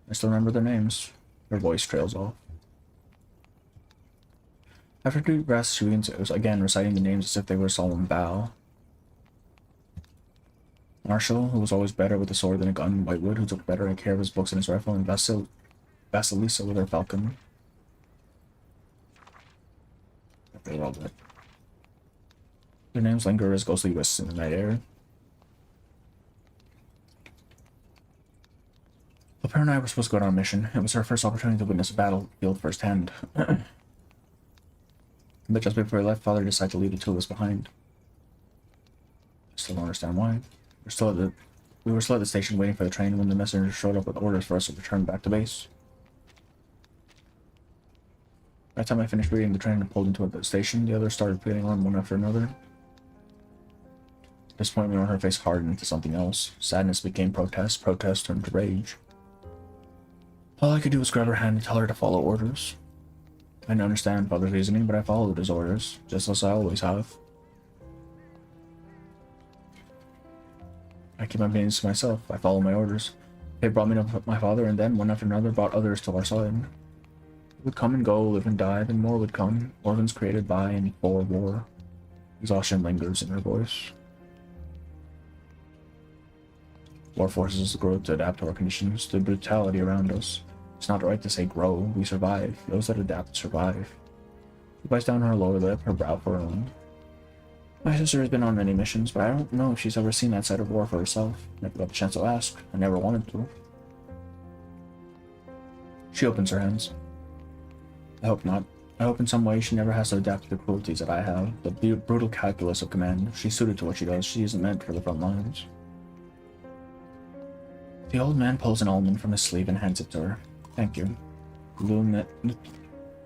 I still remember their names. Her voice trails off. After 2 breaths, she was again reciting the names as if they were a solemn vow. Marsha, who was always better with a sword than a gun, Whitewood, who took better care of his books and his rifle, and Vasilisa with her falcon. They were all dead. Their names linger as ghostly wisps in the night air. Lopera and I were supposed to go on a mission. It was our first opportunity to witness a battlefield firsthand. But just before we left, Father decided to leave the two of us behind. I still don't understand why. We were still at the station waiting for the train when the messenger showed up with orders for us to return back to base. By the time I finished reading, the train had pulled into the station. The others started getting on one after another. Disappointment on her face hardened into something else. Sadness became protest, protest turned to rage. All I could do was grab her hand and tell her to follow orders. I didn't understand Father's reasoning, but I followed his orders, just as I always have. I keep my opinions to myself. I follow my orders. They brought me to my father, and then, one after another, brought others to our side. They would come and go, live and die, then more would come. Orphans created by and for war. Exhaustion lingers in her voice. War forces us to grow to adapt to our conditions, to the brutality around us. It's not right to say grow, we survive. Those that adapt survive. She bites down her lower lip, her brow furrowing. My sister has been on many missions, but I don't know if she's ever seen that side of war for herself. Never got the chance to ask. I never wanted to. She opens her hands. I hope not. I hope in some way she never has to adapt to the cruelties that I have. The brutal calculus of command. She's suited to what she does. She isn't meant for the front lines. The old man pulls an almond from his sleeve and hands it to her. Thank you. The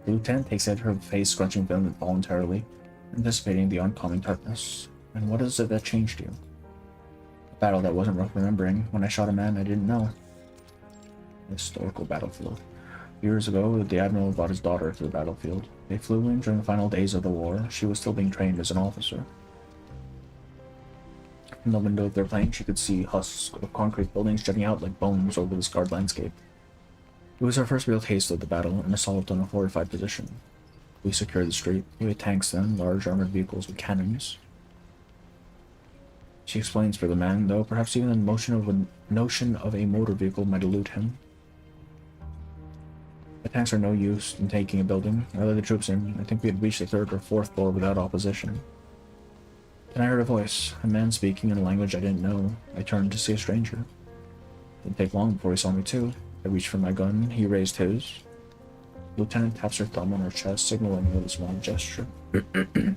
lieutenant takes it, her face scrunching involuntarily, anticipating the oncoming tartness. And what is it that changed you? A battle that wasn't worth remembering, when I shot a man I didn't know. A historical battlefield. Years ago, the admiral brought his daughter to the battlefield. They flew in during the final days of the war. She was still being trained as an officer. From the window of their plane, she could see husks of concrete buildings jutting out like bones over the scarred landscape. It was our first real taste of the battle, an assault on a fortified position. We secured the street. We had tanks then, large armored vehicles with cannons. She explains for the man, though perhaps even the notion of a motor vehicle might elude him. The tanks are no use in taking a building. I led the troops in. I think we had reached the 3rd or 4th floor without opposition. Then I heard a voice, a man speaking in a language I didn't know. I turned to see a stranger. It didn't take long before he saw me too. I reached for my gun. He raised his. The lieutenant taps her thumb on her chest, signaling with a small gesture. The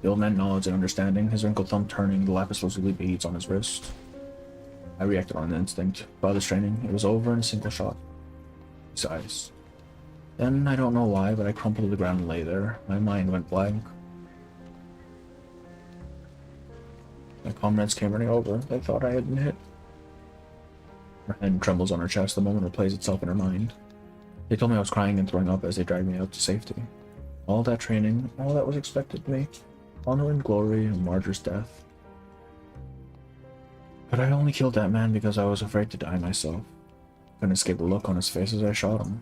old man nods in understanding, his wrinkled thumb turning the lapis lazuli beads on his wrist. I reacted on instinct. Father's training, it was over in a single shot. He sighs. Then, I don't know why, but I crumpled to the ground and lay there. My mind went blank. My comrades came running over. They thought I had been hit. Her hand trembles on her chest. The moment replays itself in her mind. They told me I was crying and throwing up as they dragged me out to safety. All that training, all that was expected of me. Honor and glory, and martyr's death. But I only killed that man because I was afraid to die myself. Couldn't escape the look on his face as I shot him.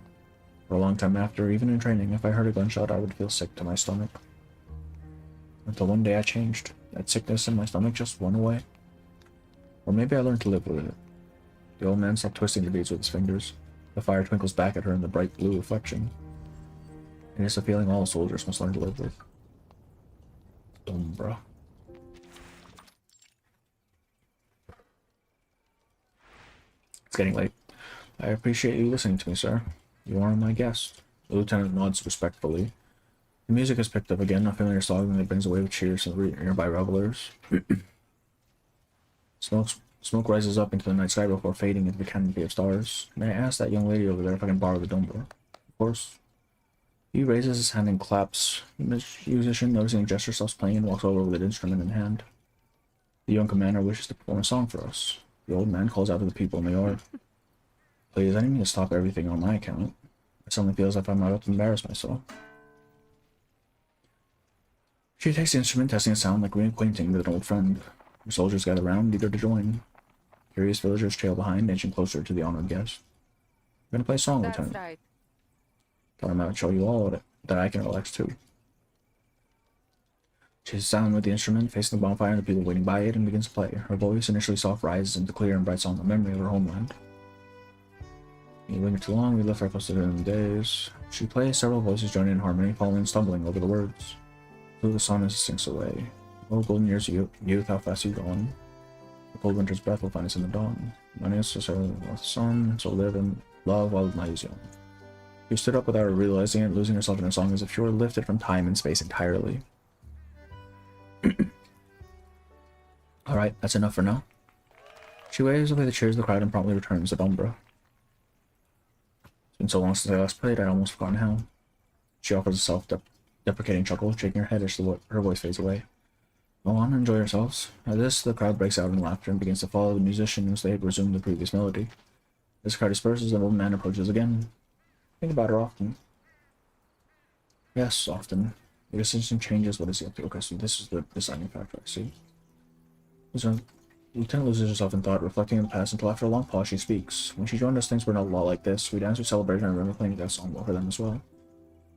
For a long time after, even in training, if I heard a gunshot, I would feel sick to my stomach. Until one day I changed. That sickness in my stomach just went away. Or maybe I learned to live with it. The old man stopped twisting the beads with his fingers. The fire twinkles back at her in the bright blue reflection. And it's a feeling all soldiers must learn to live with. Dumbra. It's getting late. I appreciate you listening to me, sir. You are my guest. The lieutenant nods respectfully. The music has picked up again, a familiar song that brings a wave of cheers from the nearby revelers. Smoke rises up into the night sky before fading into the canopy of stars. May I ask that young lady over there if I can borrow the Dumbra? Of course. He raises his hand and claps. The musician, noticing the gesture, stops playing and walks over with an instrument in hand. The young commander wishes to perform a song for us. The old man calls out to the people in the yard. Please, I didn't mean to stop everything on my account. It suddenly feels like I'm about to embarrass myself. She takes the instrument, testing a sound like reacquainting with an old friend. The soldiers gather round, eager to join. Curious villagers trail behind, inching closer to the honored guest. I'm gonna play a song, Lieutenant. Right. Thought I might show you all that I can relax too. She sits down with the instrument, facing the bonfire and the people waiting by it, and begins to play. Her voice, initially soft, rises into clear and bright song, a memory of her homeland. You linger too long, we left our closer in the days. She plays, several voices join in harmony, falling and stumbling over the words. Through the sun as it sinks away. Oh, golden years of youth, how fast you've gone. The cold winter's breath will find us in the dawn. Money is necessarily the sun, so live and love while the night is young. She stood up without realizing it, losing herself in her song as if she were lifted from time and space entirely. Alright, that's enough for now. She waves away the cheers of the crowd and promptly returns to Dumbra. It's been so long since I last played, I'd almost forgotten how. She offers a self-deprecating chuckle, shaking her head as her voice fades away. Go on, enjoy yourselves. At this, the crowd breaks out in laughter and begins to follow the musician as they resume the previous melody. This crowd disperses and the old man approaches again. Think about her often. Yes, often. The assistant changes. What is he up to? Okay, so this is the deciding factor, I see. Lieutenant loses herself in thought, reflecting on the past until after a long pause she speaks. When she joined us, things were not a lot like this. We danced, we celebrated, and I remember playing that song for them as well.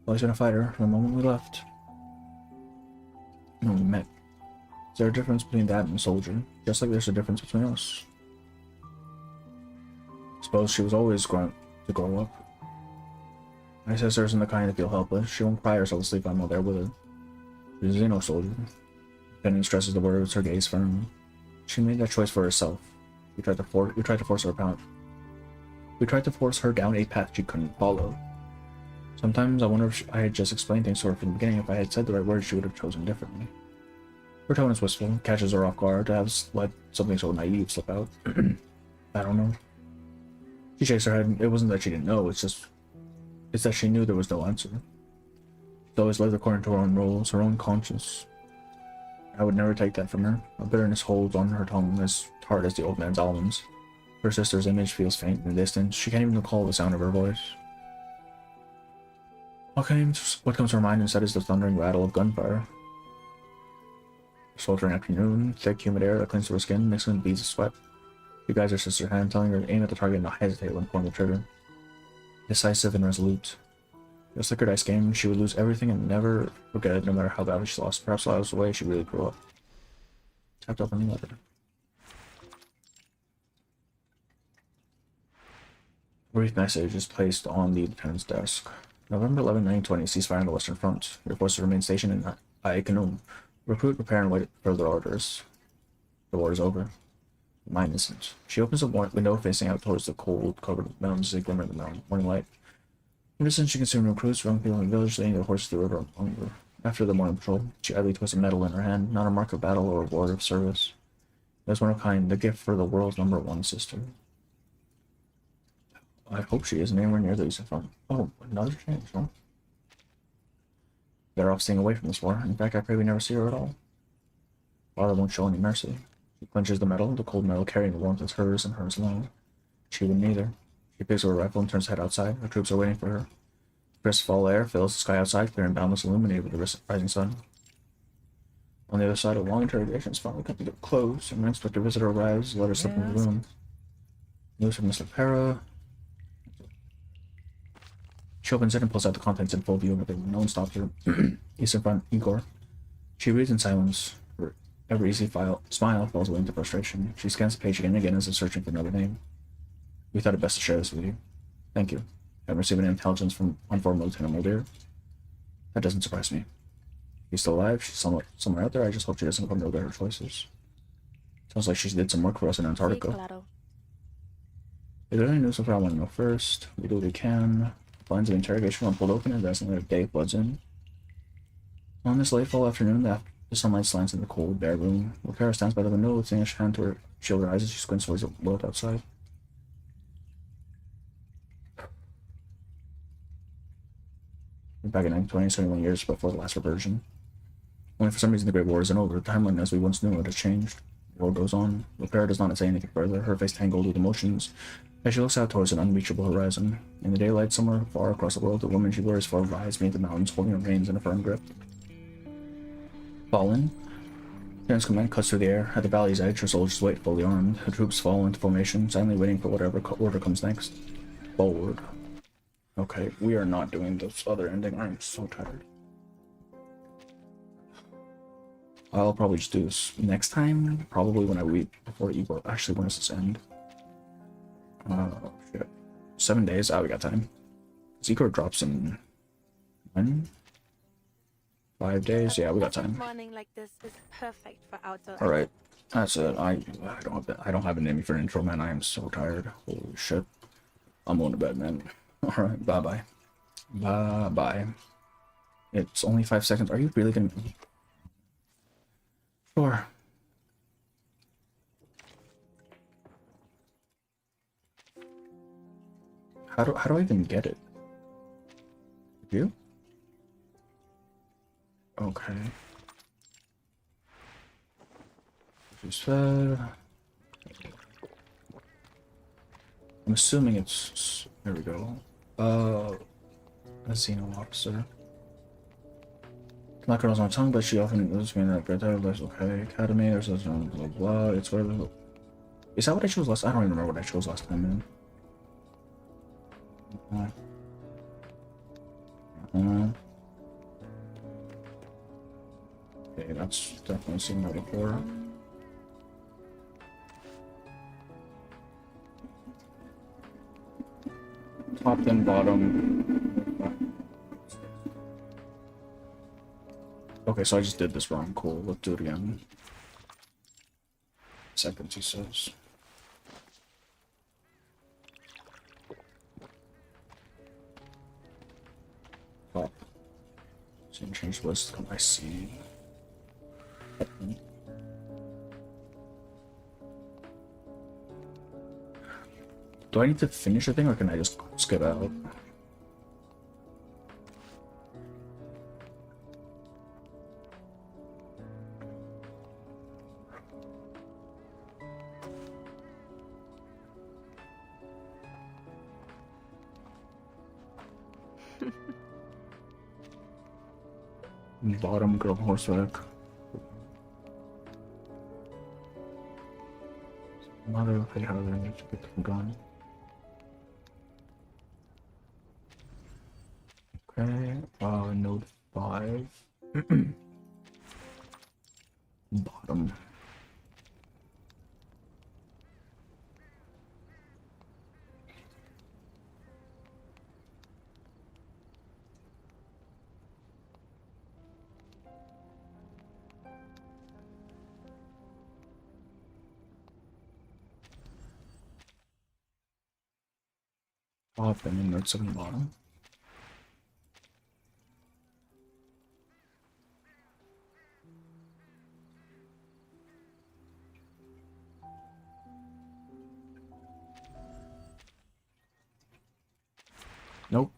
Always been a fighter from the moment we left. When we met. Is there a difference between that and a soldier? Just like there's a difference between us. Suppose she was always going to grow up. My sister isn't the kind to feel helpless. She won't cry herself to sleep while I'm there with her. She's no soldier. Penny stresses the words, her gaze firm. She made that choice for herself. We tried to force her down. We tried to force her down a path she couldn't follow. Sometimes I wonder if I had just explained things to her from the beginning. If I had said the right words, she would have chosen differently. Her tone is wistful, catches her off guard to have let something so naive slip out. I don't know. She shakes her head. It wasn't that she didn't know, it's that she knew there was no answer. She always lived according to her own rules, her own conscience. I would never take that from her. A bitterness holds on her tongue as hard as the old man's almonds. Her sister's image feels faint in the distance. She can't even recall the sound of her voice. What comes to her mind instead is the thundering rattle of gunfire. Sweltering afternoon, thick humid air that clings to her skin, mixing with beads of sweat. She guides her sister's hand, telling her to aim at the target and not hesitate when pulling the trigger. Decisive and resolute. Just like her dice game, she would lose everything and never forget it, no matter how badly she lost. Perhaps while I was away, she really grew up. Tapped up on the letter. A brief message is placed on the lieutenant's desk. November 11, 1920, ceasefire on the Western Front. Your forces remain stationed in Aikanum. Recruit, prepare, and wait for further orders. The war is over. Mine isn't. She opens a window facing out towards the cold, covered mountains as they glimmer in the morning light. In distance, she can see recruits, young people in the village, leading their horses to the river on hunger. After the morning patrol, she idly twists a medal in her hand, not a mark of battle or a reward of service. It was one of a kind, the gift for the world's #1 sister. I hope she isn't anywhere near the Eastern Front. Oh, another change, huh? Better off staying away from this war. In fact, I pray we never see her at all. Father won't show any mercy. She clenches the medal, the cold metal carrying the warmth as hers and hers alone. She wouldn't either. She picks up her rifle and turns her head outside. Her troops are waiting for her. Crisp fall air fills the sky outside, clear and boundless, illuminated with the rising sun. On the other side, a long interrogation is finally coming to a close, and an unexpected visitor arrives, let her slip into the room. News from Miss Lepera. She opens it and pulls out the contents in full view of everyone. No one stops her. Eastern Front, Igor. She reads in silence. Her ever-easy smile falls away into frustration. She scans the page again and again as if searching for another name. We thought it best to share this with you. Thank you. I haven't received any intelligence from unformed Lieutenant Moldir. That doesn't surprise me. She's still alive. She's somewhere out there. I just hope she doesn't come to regret her choices. Sounds like she did some work for us in Antarctica. Is there any news so far I want to know first? We do what we can. Lines of interrogation are pulled open and there's another day floods in. On this late fall afternoon, the sunlight slants in the cold, bare room. Lepera stands by the window, lifting a hand to her shield her eyes as she squints towards the world outside. We're back in 1920, 71 years before the last reversion. Only for some reason the Great War isn't over. The timeline as we once knew it has changed. The war goes on. Lepera does not say anything further, her face tangled with emotions, as she looks out towards an unreachable horizon. In the daylight, somewhere far across the world, the woman she worries for rides beneath the mountains, holding her reins in a firm grip. Fallen. Lieutenant's command cuts through the air. At the valley's edge, her soldiers wait fully armed. The troops fall into formation, silently waiting for whatever order comes next. Forward. Okay, we are not doing this other ending. I'm so tired. I'll probably just do this next time. Probably when I wait before Igor. Actually, when does this end? Oh, shit. 7 days? Ah, we got time. Igor drops in... when? 5 days? Yeah, we got time. Morning like this is perfect for outdoor. Alright. That's it. I don't have a name for an intro, man. I am so tired. Holy shit. I'm going to bed, man. Alright, bye-bye. Bye-bye. It's only 5 seconds. Are you really gonna... Sure. How do I even get it? You? Okay. She's fed. I'm assuming it's... There we go. A Xeno officer. Not girls on my tongue, but she often lives me that good. That's okay. Academy, there's blah blah blah. It's whatever. Is that what I chose last? I don't even remember what I chose last time, man. Okay, that's definitely seen that before. Top and bottom. Okay, so I just did this wrong. Cool, let's do it again. Seconds, he says. Top. So you change list, I see. Do I need to finish the thing, or can I just skip out? Bottom girl horseback. Mother of how they need to get them gone. Okay, node 5. Bottom. Top and then node 7 bottom. Nope.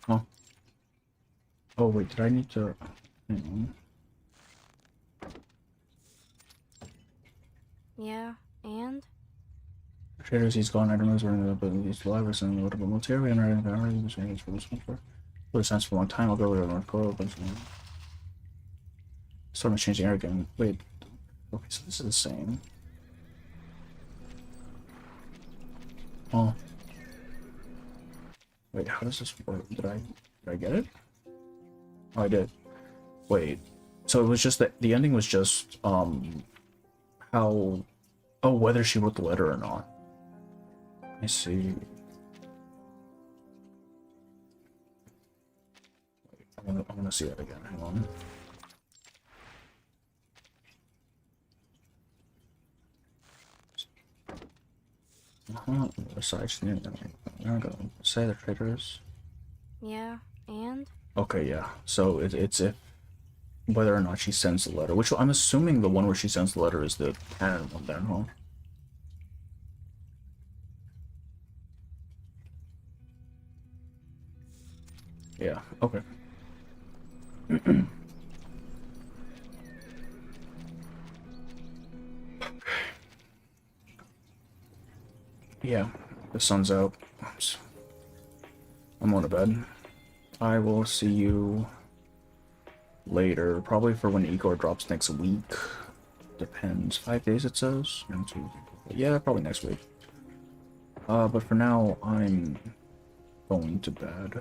Huh. Oh wait, did I need to... Hang on. Yeah, and? Traders, he's gone. I don't know who's running up, but he's alive or something. What about military? I'm not even this for this one for. What a sense for a long time. I'll go to North Korea, but sort of changing air again. Wait. Okay, so this is the same. Oh. Wait, how does this work? Did I get it? Oh, I did. Wait. So it was just that the ending was just how whether she wrote the letter or not. I see. I'm gonna see that again. Hang on. Besides, I'm gonna say the traders. Yeah, and? Okay, yeah. So it's if whether or not she sends the letter, which I'm assuming the one where she sends the letter is the canon one then, huh? Yeah, okay. Yeah, the sun's out. I'm going to bed. I will see you later, probably for when Igor drops next week. Depends. 5 days it says. 1, 2, 3, 4. Yeah, probably next week. But for now, I'm going to bed.